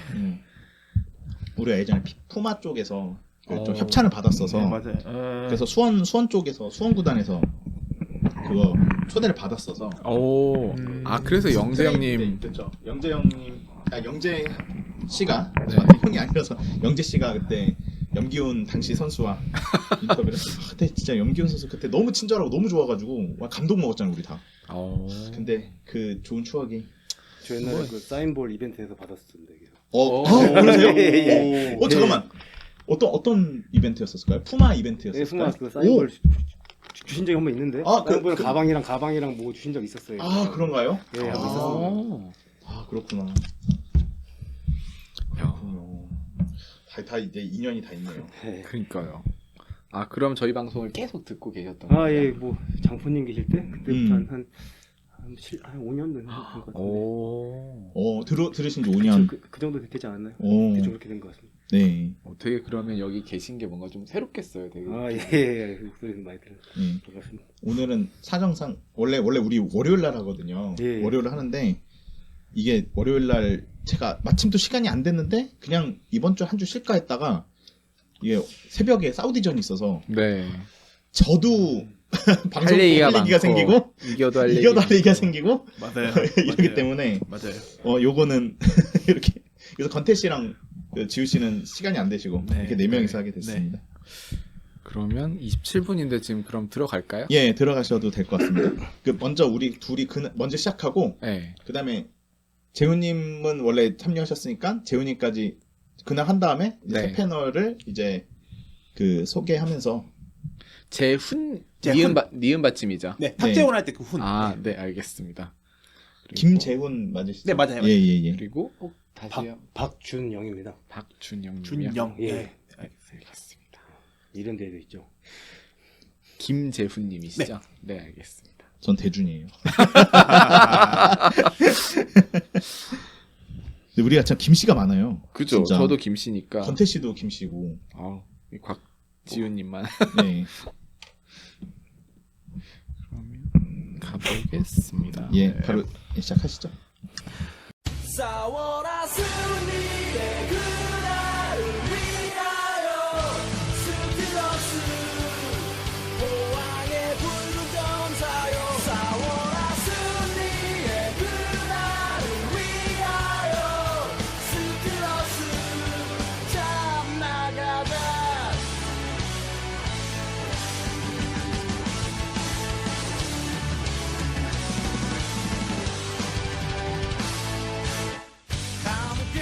우리가 예전에 푸마 쪽에서 좀 어. 협찬을 받았어서 네, 맞아요. 그래서 수원 쪽에서 수원 구단에서 그거 초대를 받았어서 오. 아 그래서 영재 형님 네, 그렇죠. 영재 형님, 영재 씨가 네. 저한테 형이 아니라서 영재 씨가 그때 염기훈 당시 선수와 인터뷰를 했어요. 그때 진짜 염기훈 선수 그때 너무 친절하고 너무 좋아가지고 와, 감동 먹었잖아요 우리 다. 근데 그 좋은 추억이. 저 옛날에 그 사인볼 이벤트에서 받았었는데. 그러세요? 예. 잠깐만. 어떤 이벤트였었을까요? 푸마 이벤트였을까요? 푸마 그 사인볼 주신 적이 한 번 있는데. 사인볼 그- 가방이랑 뭐 주신 적 있었어요. 그런가요? 예, 한번 있었어요. 그렇구나. 다 이제 인연이 다 있네요. 네. 그러니까요. 아 그럼 저희 방송을 계속 듣고 계셨던 거예요? 예, 뭐 장포님 계실 때 그때부터 한 5년 된것 같은데. 오. 들으신 지 5년. 그 정도 되지 않았나요? 오. 대충 그렇게 된 것 같습니다. 네. 되게 그러면 여기 계신 게 뭔가 좀 새롭겠어요. 되게. 예. 목소리는 많이 들어요. 반갑습니다. 오늘은 사정상 원래 우리 월요일 날 하거든요. 예. 월요일 하는데 이게 월요일 날 제가 마침 또 시간이 안 됐는데 그냥 이번 주 한 주 쉴까 했다가 이게 새벽에 사우디전이 있어서 네. 저도 방송 할 얘기가 할 얘기가 많고, 생기고 이겨도 할 얘기가 생기고 맞아요. 이러기 때문에 맞아요. 요거는 이렇게 그래서 건태 씨랑 그 지우 씨는 시간이 안 되시고 네. 이렇게 네 명이서 네. 하게 됐습니다. 그러면 27분인데 지금 그럼 들어갈까요? 예, 들어가셔도 될 것 같습니다. 먼저 우리 둘이 먼저 시작하고 네. 그다음에 재훈님은 원래 참여하셨으니까 재훈님까지 그날 한 다음에 이제 네. 새 패널을 이제 그 소개하면서 재훈 재훈. 니은 받침이죠. 네, 탁재훈 할 때 그 훈. 아, 네, 알겠습니다. 그리고- 김재훈 맞으시죠? 네, 맞아요. 예. 그리고 다시요. 박준영입니다. 박준영 준영. 예. 네. 알겠습니다. 이런 데도 있죠. 김재훈 님이시죠? 네, 알겠습니다. 전 대준이에요. 근데 우리가 참 김씨가 많아요. 그죠. 진짜. 저도 김씨니까. 건태 씨도 김씨고. 이 곽지훈 님만. 네. 그러면 가보겠습니다. 예, 네. 바로 시작하시죠. 싸워라 승리의 그날을 위하여 스트러스 호황의 붉은 점사여 싸워라 승리의 그날을 위하여 스트러스 참 나가다 함께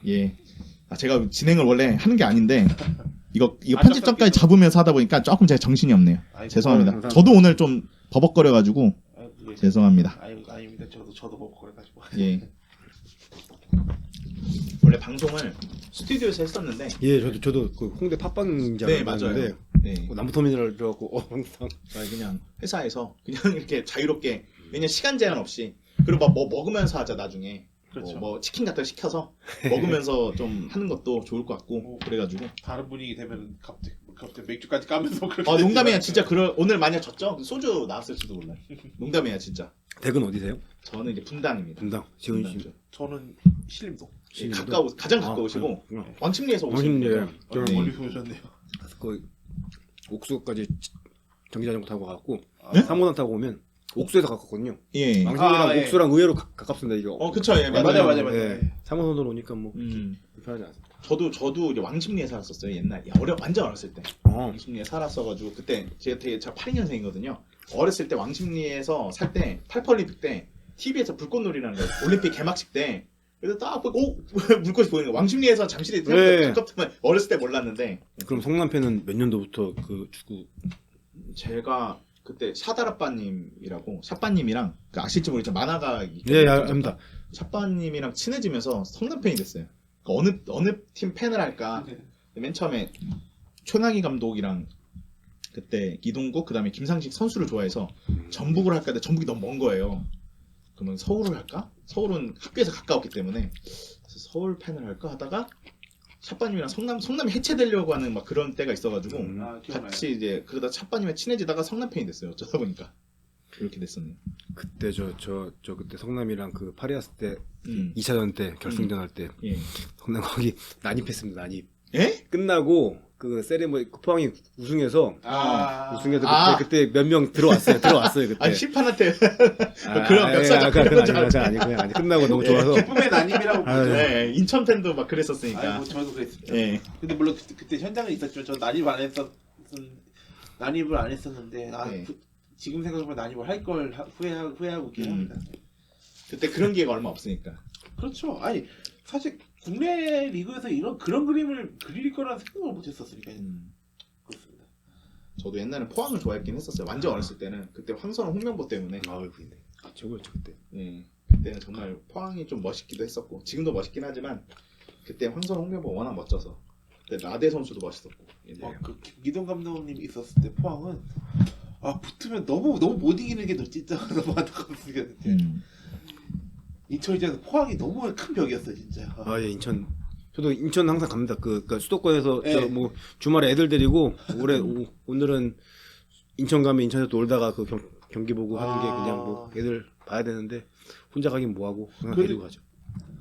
예. 제가 진행을 원래 하는 게 아닌데 이거 편집 전까지 잡으면서 하다 보니까 조금 제가 정신이 없네요. 죄송합니다. 감사합니다. 저도 오늘 좀 버벅거려가지고 죄송합니다. 아닙니다. 저도 뭐 그래가지고. 예. 원래 방송을 스튜디오에서 했었는데. 예, 저도 그 홍대 팟빵장 네, 맞아요. 네. 남부터미널이라고 항상 그냥 회사에서 그냥 이렇게 자유롭게 왜냐 시간 제한 없이 그리고 막 뭐 먹으면서 하자 나중에. 그렇죠. 뭐 치킨 같은 거 시켜서 먹으면서 좀 하는 것도 좋을 것 같고 그래가지고. 다른 분위기 되면 갑자기 맥주까지 까면서 그렇게. 농담이야 진짜 오늘 만약 졌죠 소주 나왔을지도 몰라요. 농담이야 진짜. 댁은 어디세요? 저는 이제 분당입니다. 분당. 지훈 씨. 분당이죠. 저는 신림동. 예, 가장 가까우시고 그렇구나. 왕십리에서 오시는 왕십리에 거죠. 네. 멀리서 오셨네요. 그 옥수까지 전기자전거 타고 가갖고 네? 3호선 타고 오면 옥수에서 가깝거든요. 예. 왕십리랑 예. 옥수랑 의외로 가깝습니다. 이거. 그쵸 예 맞아요. 예. 3호선으로 오니까 뭐 불편하지 않습니다. 저도 이제 왕십리에 살았었어요 옛날. 완전 어렸을 때. 왕십리에 살았어가지고 그때 제가 82년생이거든요. 어렸을 때 왕십리에서 살 때 88올림픽 때 TV에서 불꽃놀이라는 거 올림픽 개막식 때 그래서 딱 보고 물꽃이 보이는 거. 왕십리에서 잠실이 네. 가깝지만 어렸을 때 몰랐는데. 그럼 성남팬은 몇 년도부터 그 축구? 제가 그때 샤다라빠님이라고 샤빠님이랑 그 아실지 모르겠지만 만화가 예, 압니다. 샤빠님이랑 친해지면서 성남 팬이 됐어요. 그러니까 어느 팀 팬을 할까? 맨 처음에 최나기 감독이랑 그때 이동국 그다음에 김상식 선수를 좋아해서 전북을 할까 근데 전북이 너무 먼 거예요. 그러면 서울을 할까? 서울은 학교에서 가까웠기 때문에 그래서 서울 팬을 할까 하다가 샷바님이랑 성남이 해체되려고 하는 막 그런 때가 있어가지고 같이 이제 그러다 샷바님이 친해지다가 성남 팬이 됐어요. 어쩌다 보니까 이렇게 됐었네요. 그때 저 그때 성남이랑 그 파리아스 때 2차전 때 결승전 할 때 예. 성남 거기 난입했습니다. 난입. 예? 끝나고 그 세레모니 포항이 우승해서 우승해서 아. 그때 몇 명 들어왔어요. 그때. 아니 심판한테 그런 멱살잡고 그건 줄 아니고 아니 끝나고 너무 좋아서. 기쁨의 난입이라고 보죠. 네, 인천 팬도 막 그랬었으니까. 저도 그랬습니다. 예. 근데 물론 그때 현장에 있었죠. 전 난입을 안 했었는데 네. 지금 생각해보면 난입을 할 걸 후회하고 있긴 합니다. 그때 그런 기회가 얼마 없으니까. 그렇죠. 아니 사실 국내 리그에서 그런 그림을 그릴 거라는 생각을 못했었으니까 그렇습니다. 저도 옛날에 포항을 좋아했긴 했었어요. 완전 어렸을 때는 그때 황선홍 홍명보 때문에. 최고였죠 그때. 예. 그때는 정말 포항이 좀 멋있기도 했었고 지금도 멋있긴 하지만 그때 황선홍 홍명보 워낙 멋져서 그때 라데 선수도 멋있었고. 그 기동 감독님이 있었을 때 포항은 붙으면 너무 못 이기는 게 진짜 너무 안타깝습니다. 인천이잖아. 포항이 너무 큰 벽이었어 진짜. 예, 인천. 저도 인천 항상 갑니다. 그러니까 수도권에서 네. 저 뭐 주말에 애들 데리고 오늘은 인천 가면 인천에서 놀다가 그 경기 보고 하는 게 그냥 뭐 애들 봐야 되는데 혼자 가긴 뭐하고 그냥 데리고 가죠.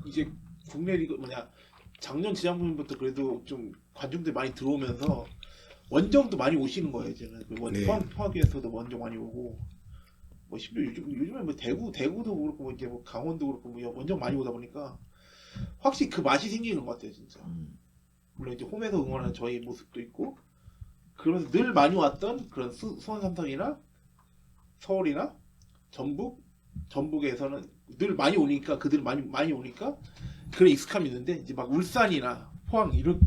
이제 국내 리그 작년 지난번부터 그래도 좀 관중들 많이 들어오면서 원정도 많이 오시는 거예요 이제는. 네. 포항에서도 원정 많이 오고. 뭐 요즘에 뭐 대구도 그렇고 뭐 이제 뭐 강원도 그렇고 뭐 원정 많이 오다 보니까 확실히 그 맛이 생기는 것 같아요 진짜. 물론 이제 홈에서 응원하는 저희 모습도 있고 그러면서 늘 많이 왔던 그런 수원 삼성이나 서울이나 전북에서는 늘 많이 오니까 그들 많이 오니까 그런 익숙함이 있는데 이제 막 울산이나 포항 이런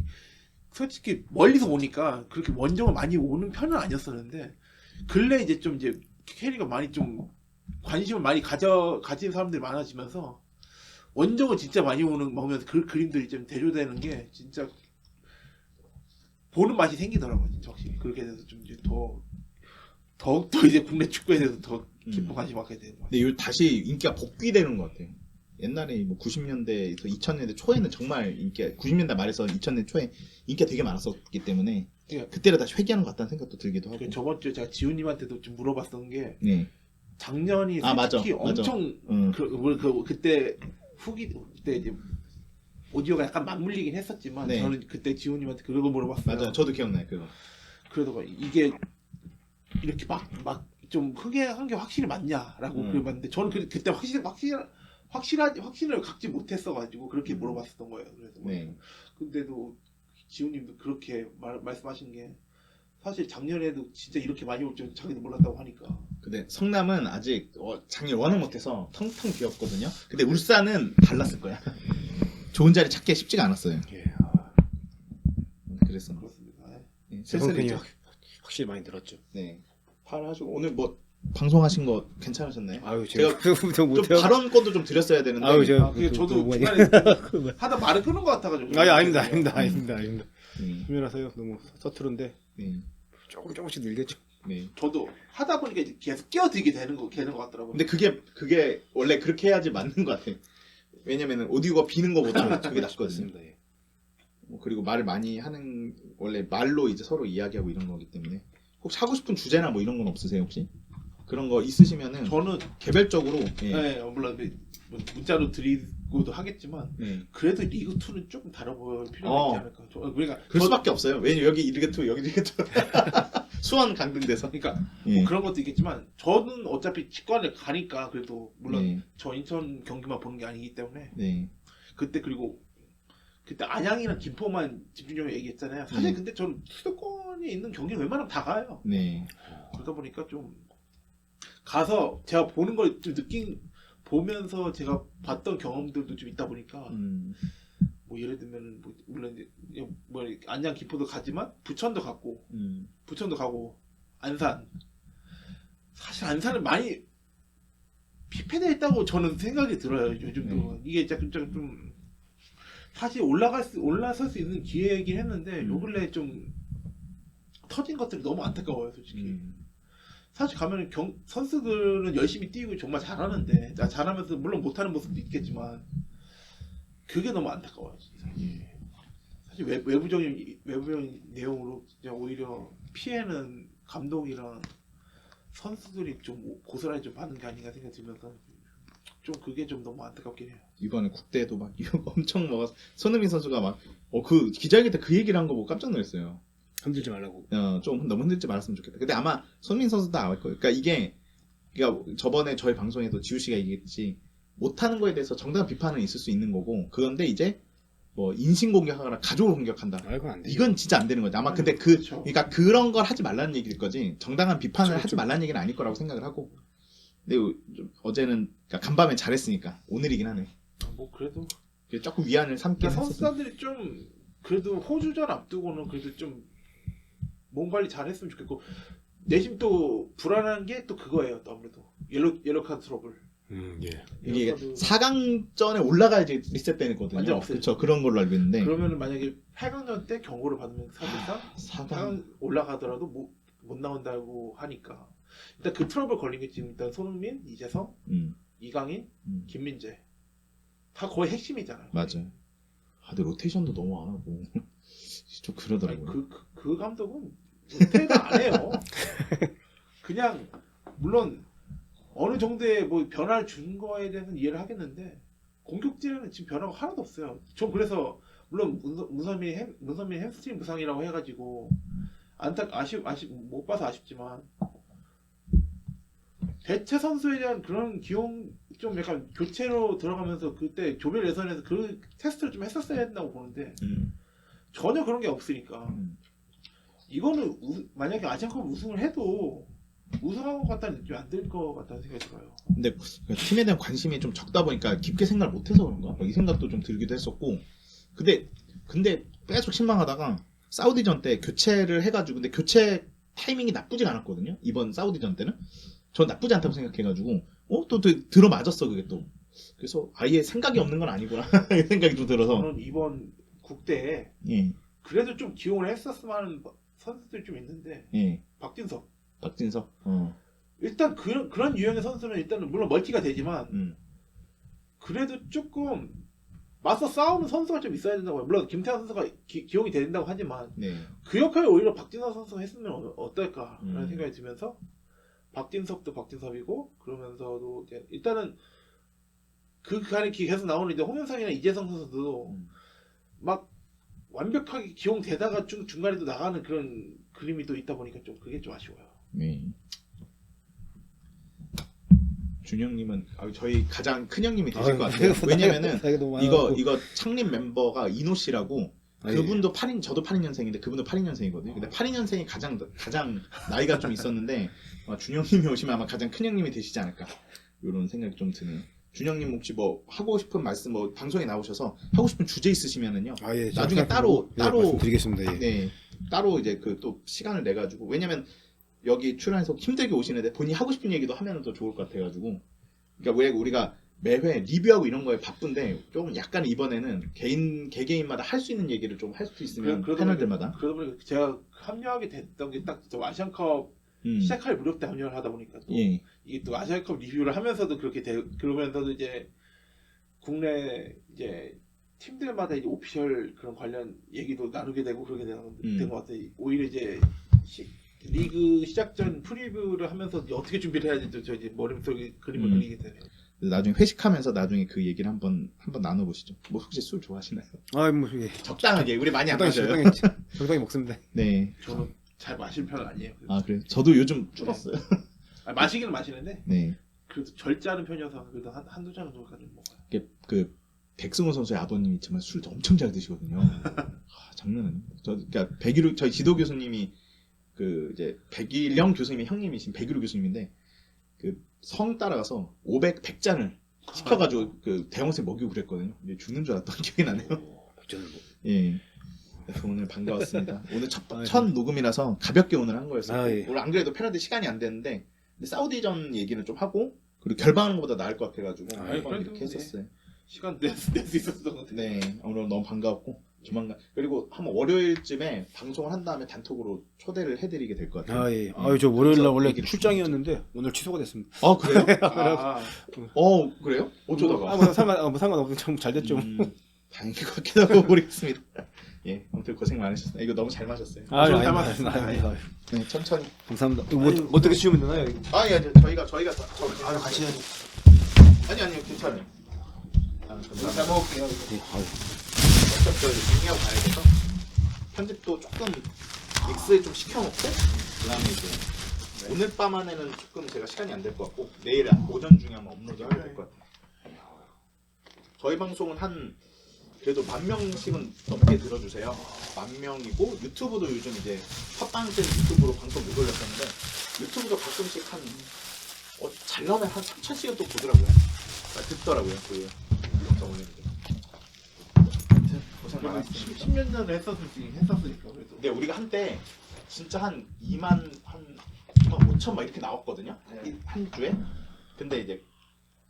솔직히 멀리서 오니까 그렇게 원정을 많이 오는 편은 아니었었는데 근래 이제 좀 이제 K리그가 많이 좀 관심을 많이 가진 사람들이 많아지면서 원정을 진짜 많이 오면서 그 그림들이 좀 대조되는 게 진짜 보는 맛이 생기더라고요. 진짜 확실히 그렇게 돼서 좀 이제 더욱더 이제 국내 축구에 대해서 더 깊은 관심 갖게 되는 것 같아요. 근데 다시 인기가 복귀되는 것 같아요. 옛날에 뭐 90년대, 2000년대 초에는 정말 90년대 말에서 2000년대 초에 인기가 되게 많았었기 때문에 그때를 다시 회귀하는 것 같다는 생각도 들기도 하고. 저번 주에 제가 지훈님한테도 좀 물어봤던 게 네. 작년이 솔직히 엄청 그때 그때 이제 오디오가 약간 맞물리긴 했었지만 네. 저는 그때 지훈님한테 그거 물어봤어요. 맞아요. 저도 기억나요 그거. 그래도 이게 이렇게 막 좀 흥행한 게 확실히 맞냐라고 그래봤는데 저는 그때 확신을 갖지 못했어가지고 그렇게 물어봤었던 거예요. 그래서 네. 근데도 지훈님도 그렇게 말씀하신 게 사실 작년에도 진짜 이렇게 많이 올 줄 자기도 몰랐다고 하니까. 근데 성남은 아직 작년 워낙 못해서 텅텅 비었거든요. 근데 울산은 달랐을 거야. 좋은 자리 찾기 쉽지가 않았어요. 예. 그래서 그렇습니다. 네, 슬슬 슬슬 이제 확실히 많이 늘었죠. 네. 팔하시고 오늘 뭐 방송하신 거 괜찮으셨나요? 아유 제가 좀 좀 못해요. 발언권도 좀 드렸어야 되는데. 아유 제가 그게 또 저도 뭐- 중간에 하다 말을 끊은 것 같아가지고. 아니 아닙니다. 네. 힘이라서요. 너무 서투른데 네. 조금씩 늘겠죠. 네. 저도 하다 보니까 이제 계속 끼어들게 되는 것 같더라고요. 근데 그게 원래 그렇게 해야지 맞는 것 같아. 왜냐면은 오디오가 비는 거보다 그게 낫거든요. 맞습니다. 예. 뭐 그리고 말을 많이 하는 원래 말로 이제 서로 이야기하고 이런 거기 때문에 혹시 하고 싶은 주제나 뭐 이런 건 없으세요 혹시? 그런 거 있으시면은 저는 개별적으로 예. 네, 물론 문자로 드리고도 하겠지만 예. 그래도 리그 2는 조금 다뤄볼 필요가 어. 있지 않을까. 그러니까 그럴 수밖에 없어요. 왜냐면 여기 리그 2 여기 리그 2 수원 강등돼서. 그러니까 예. 뭐 그런 것도 있겠지만 저는 어차피 직관을 가니까 그래도 물론 네. 저 인천 경기만 보는 게 아니기 때문에 네. 그때 안양이랑 김포만 집중적으로 얘기했잖아요. 사실 네. 근데 저는 수도권에 있는 경기는 웬만하면 다 가요. 네. 그러다 보니까 좀 가서 제가 보는 걸 좀 보면서 제가 봤던 경험들도 좀 있다 보니까 뭐 예를 들면 뭐 물론 이제 뭐 안양 김포도 가지만 부천도 갔고 안산 사실 안산은 많이 피폐되어 있다고 저는 생각이 들어요. 요즘도 이게 좀 사실 올라설 수 있는 기회이긴 했는데 요 근래 좀 터진 것들이 너무 안타까워요, 솔직히. 사실 가면 선수들은 열심히 뛰고 정말 잘하는데 잘하면서 물론 못하는 모습도 있겠지만 그게 너무 안타까워요. 사실 외부적인 내용으로 그냥 오히려 피해는 감독이랑 선수들이 좀 고스란히 좀 받는 게 아닌가 생각이 들면서 좀 그게 좀 너무 안타깝긴 해요. 이번에 국대에도 막 이거 엄청 막 손흥민 선수가 막 그 기자회견 때 그 얘기를 한 거 보고 깜짝 놀랐어요. 흔들지 말라고. 좀 너무 흔들지 말았으면 좋겠다. 근데 아마 손흥민 선수도 알 거예요. 그러니까 이게 그러니까 저번에 저희 방송에도 지우 씨가 얘기했듯이 못하는 거에 대해서 정당한 비판은 있을 수 있는 거고 그런데 이제 뭐 인신 공격하거나 가족을 공격한다. 그건 안 되죠. 이건 진짜 안 되는 거죠. 아마 근데 그렇죠. 그러니까 그런 걸 하지 말라는 얘기일 거지 정당한 비판을 하지 말라는 얘기는 아닐 거라고 생각을 하고. 근데 좀 어제는 그러니까 간밤에 잘했으니까 오늘이긴 하네. 뭐 그래도 조금 위안을 삼긴 그러니까 했었어. 선수들이 좀 그래도 호주전 앞두고는 그래도 좀 몸 관리 잘했으면 좋겠고 내심 또 불안한 게 또 그거예요. 또 아무래도 옐로 카드 트러블. 예. 이게 옐로 카드 4강전에 올라가야지 리셋되거든요. 완전 없어요. 그렇죠. 그런 걸로 알고 있는데. 그러면은 만약에 8강전 때 경고를 받으면 사실상 4강 4강 올라가더라도 못 나온다고 하니까 일단 그 트러블 걸린 게 지금 일단 손흥민, 이재성, 이강인, 김민재 다 거의 핵심이잖아요. 맞아요. 근데 로테이션도 너무 안 하고 좀 그러더라고요. 아니, 그 감독은 로테이션 안 해요. 그냥 물론 어느 정도의 뭐 변화를 준 거에 대해서는 이해를 하겠는데 공격진에는 지금 변화가 하나도 없어요. 전 그래서 물론 문선민 햄스트링 부상이라고 해가지고 못 봐서 아쉽지만 대체 선수에 대한 그런 기용 좀 약간 교체로 들어가면서 그때 조별 예선에서 그 테스트를 좀 했었어야 된다고 보는데 전혀 그런 게 없으니까 이거는 만약에 아시안컵 우승을 해도 우승한 것 같다는 느낌이 안 들 것 같다는 생각이 들어요. 근데 팀에 대한 관심이 좀 적다 보니까 깊게 생각을 못해서 그런가? 이 생각도 좀 들기도 했었고. 근데 계속 실망하다가 사우디전 때 교체를 해가지고 근데 교체 타이밍이 나쁘지가 않았거든요. 이번 사우디전 때는 전 나쁘지 않다고 생각해가지고 또 들어맞았어 그게 또. 그래서 아예 생각이 없는 건 아니구나 이 생각이 좀 들어서. 저는 이번 국대에 예. 그래도 좀 기용을 했었으면 하는 선수들이 좀 있는데 예. 박진석 일단 그런 유형의 선수는 일단은 물론 멀티가 되지만 그래도 조금 맞서 싸우는 선수가 좀 있어야 된다고 해요. 물론 김태환 선수가 기용이 된다고 하지만 네. 그 역할을 오히려 박진석 선수가 했으면 어떨까라는 생각이 들면서 박진석도 박진섭이고 그러면서도 이제 일단은 그 안에 계속 나오는 이제 홍현상이나 이재성 선수도 막 완벽하게 기용되다가 중간에도 나가는 그런 그림이 또 있다 보니까 좀 그게 좀 아쉬워요. 네. 준영님은 저희 가장 큰 형님이 되실 것 같아요. 왜냐면은 이거 창립 멤버가 이노 씨라고 그분도 저도 82년생인데 그분도 82년생이거든요. 근데 82년생이 가장 나이가 좀 있었는데 준영님이 오시면 아마 가장 큰 형님이 되시지 않을까 이런 생각이 좀 드네요. 준영님 혹시 뭐 하고 싶은 말씀 뭐 방송에 나오셔서 하고 싶은 주제 있으시면은요. 아, 예. 나중에 따로 말씀드리겠습니다. 예. 네 따로 이제 그 또 시간을 내 가지고 왜냐면 여기 출연해서 힘들게 오시는데 본인이 하고 싶은 얘기도 하면 더 좋을 것 같아가지고 그러니까 왜 우리가 매회 리뷰하고 이런 거에 바쁜데 조금 약간 이번에는 개개인마다 할 수 있는 얘기를 좀 할 수 있으면 패널들마다 그러다 보니까 제가 합류하게 됐던 게 딱 아시안컵 시작할 무렵 때 합류를 하다 보니까 또 예. 이게 또 아시안컵 리뷰를 하면서도 그러면서도 이제 국내 이제 팀들마다 이제 오피셜 그런 관련 얘기도 나누게 되고 그러게 된 것 같아요. 오히려 이제 리그 시작 전 프리뷰를 하면서 어떻게 준비를 해야 될지 저 이제 머릿속에 그림을 그리게 되네요. 나중에 회식하면서 나중에 그 얘기를 한번 나눠보시죠. 뭐 혹시 술 좋아하시나요? 아, 뭐 예. 적당하게 우리 많이 안 마셔요. 적당히 먹습니다. 네. 저는 잘 마실 편은 아니에요. 아 그래요? 저도 요즘 줄었어요. 마시기는 마시는데 네. 그래도 절제하는 편이어서 그래도 한두 잔 정도까지 먹어요. 이게 그 백승호 선수의 아버님이 정말 술 엄청 잘 드시거든요. 장난 아니에요. 그러니까 백일우 저희 지도 교수님이 그 이제 백일영 교수님의 형님이신 백일우 교수님인데 그 성 따라가서 100잔을 시켜가지고 그 대학원생 먹이고 그랬거든요. 근데 죽는 줄 알았던 기억이 나네요. 예. 그래서 오늘 반가웠습니다. 오늘 첫 녹음이라서 가볍게 오늘 한 거였어요. 아, 예. 오늘 안 그래도 패널들 시간이 안 됐는데 근데 사우디전 얘기는 좀 하고 그리고 결방하는 것보다 나을 것 같아가지고 이렇게 했었어요. 시간 낼 수 있었던 것 같아요. 네, 오늘 너무 반가웠고 조만간 그리고 한번 월요일쯤에 방송을 한 다음에 단톡으로 초대를 해드리게 될 것 같아요. 아, 예. 아유, 저 월요일 날 원래 얘기를 출장이었는데 오늘 취소가 됐습니다. 아 그래요? 아, 그래요? 어쩌다가? 뭐 상관없어. 잘 됐죠. 다행인 것 같기도 하고 모르겠습니다. 예, 아무튼 고생 많으셨어요. 이거 너무 잘 마셨어요. 잘 잘 맞았습니다. 맞았습니다. 네, 천천히. 감사합니다. 이거 뭐 어떻게 치우면 되나요? 예, 저희가 같이 해야지. 아니요, 괜찮아요. 잘 먹을게요. 어차피 저 정리하고 가야 돼서 편집도 조금 믹스에 좀 시켜놓고 그다음에 이제 오늘 밤 안에는 조금 제가 시간이 안 될 것 같고 내일 오전 중에 한번 업로드해야 될 것 같아요. 저희 방송은 한 그래도 10,000명씩은 넘게 들어주세요. 10,000명이고 유튜브도 요즘 이제 첫 방송 유튜브로 방송 못 올렸었는데 유튜브도 가끔씩 잘 나오면 한 3,000씩은 또 보더라고요. 듣더라고요. 그 영상 올리는데. 고생 많았습니다. 10년 전에 했었으니까 그래도. 근데 우리가 한때 진짜 한 2만 5천 막 이렇게 나왔거든요. 한 주에. 근데 이제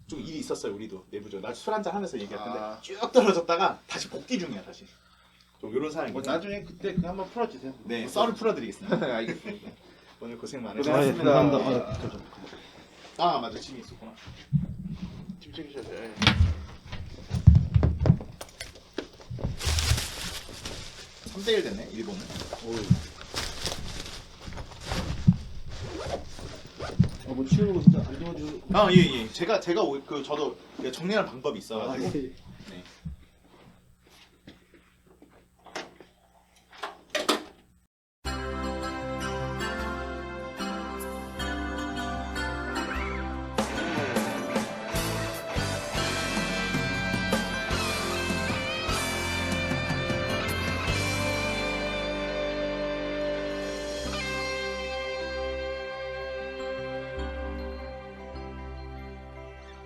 좀 일이 있었어요. 우리도 내부적으로. 나 술 한잔 하면서 얘기했는데 쭉 떨어졌다가 다시 복귀 중이야 다시. 좀 이런 상황이. 나중에 그때 그 한번 풀어주세요. 네, 썰을 풀어드리겠습니다. 알겠습니다. 오늘 고생 고생하셨습니다. 많으셨습니다. 맞아, 짐이 있었구나. 짐 챙기셔야죠. 3대1 됐네, 일본은. 뭐 치우는 거 진짜 안 도와주. 예. 제가 저도 정리하는 방법이 있어가지고. 네.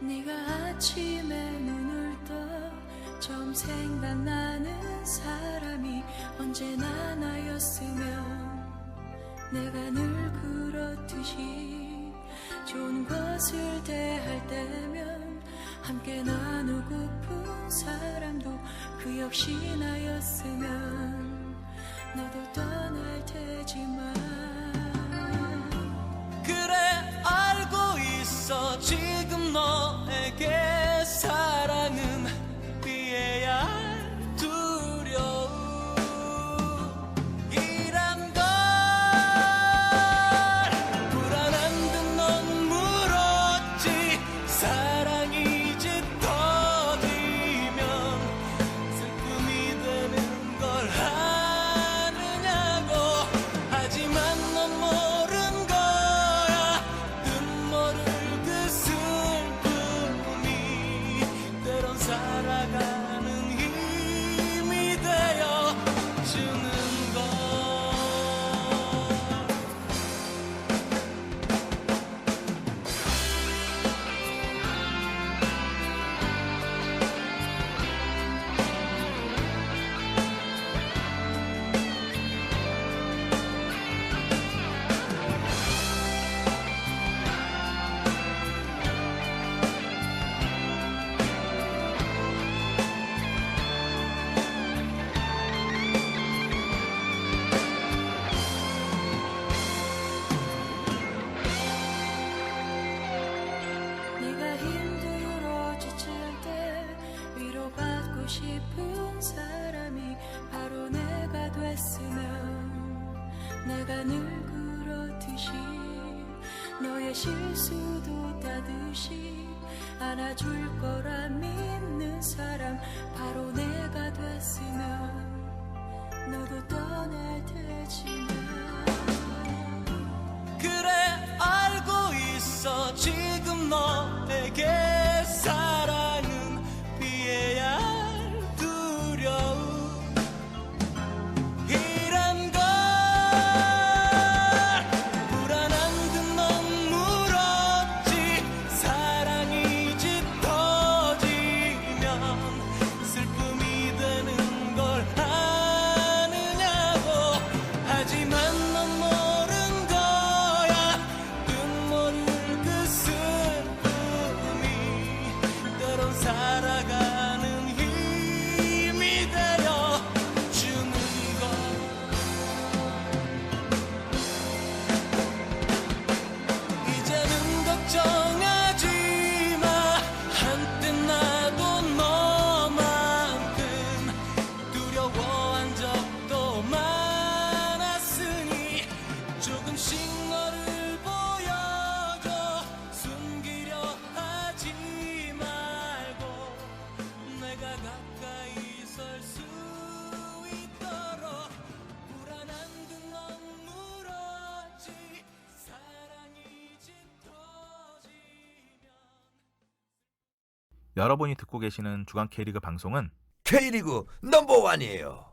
네가 아침에 눈을 떠 처음 생각나는 사람이 언제나 나였으면 내가 늘 그렇듯이 좋은 것을 대할 때면 함께 나누고픈 사람도 그 역시 나였으면 너도 떠날 테지만 그래 알고 있어 지금 너에게 사랑은 피해야 할 두려움이란 걸 불안한 듯 넌 물었지 사랑이 짙어지면 슬픔이 되는 걸 아느냐고 하지만 넌 모른 거야 눈물을 그 슬픔이 때론 살아가는 힘이 되어 주는 걸 되고 싶은 사람이 바로 내가 됐으면 내가 늘 그렇듯이 너의 실수도 따듯이 안아줄 거라 믿는 사람 바로 내가 됐으면 너도 떠날 테지만 그래 알고 있어 지금 너에게 사랑은 피해야 할 두려움 이란 걸 불안한 듯 넌 물었지 사랑이 짙어지면 슬픔이 되는 걸 아느냐고 하지만 넌 모른 거야 눈물을 그 슬픔이 때론 살아가는 힘이 되어 주는 것 이제는 걱정하지 마 한때 나도 너만큼 두려워한 적도 많았으니 조금씩 너를 보여줘 숨기려 하지 말고 내가 가까이 설 수 있도록 불안한 듯 넌 물었지 사랑이 짙어지면 여러분이 듣고 계시는 주간 K리그 방송은 K리그 넘버원이에요.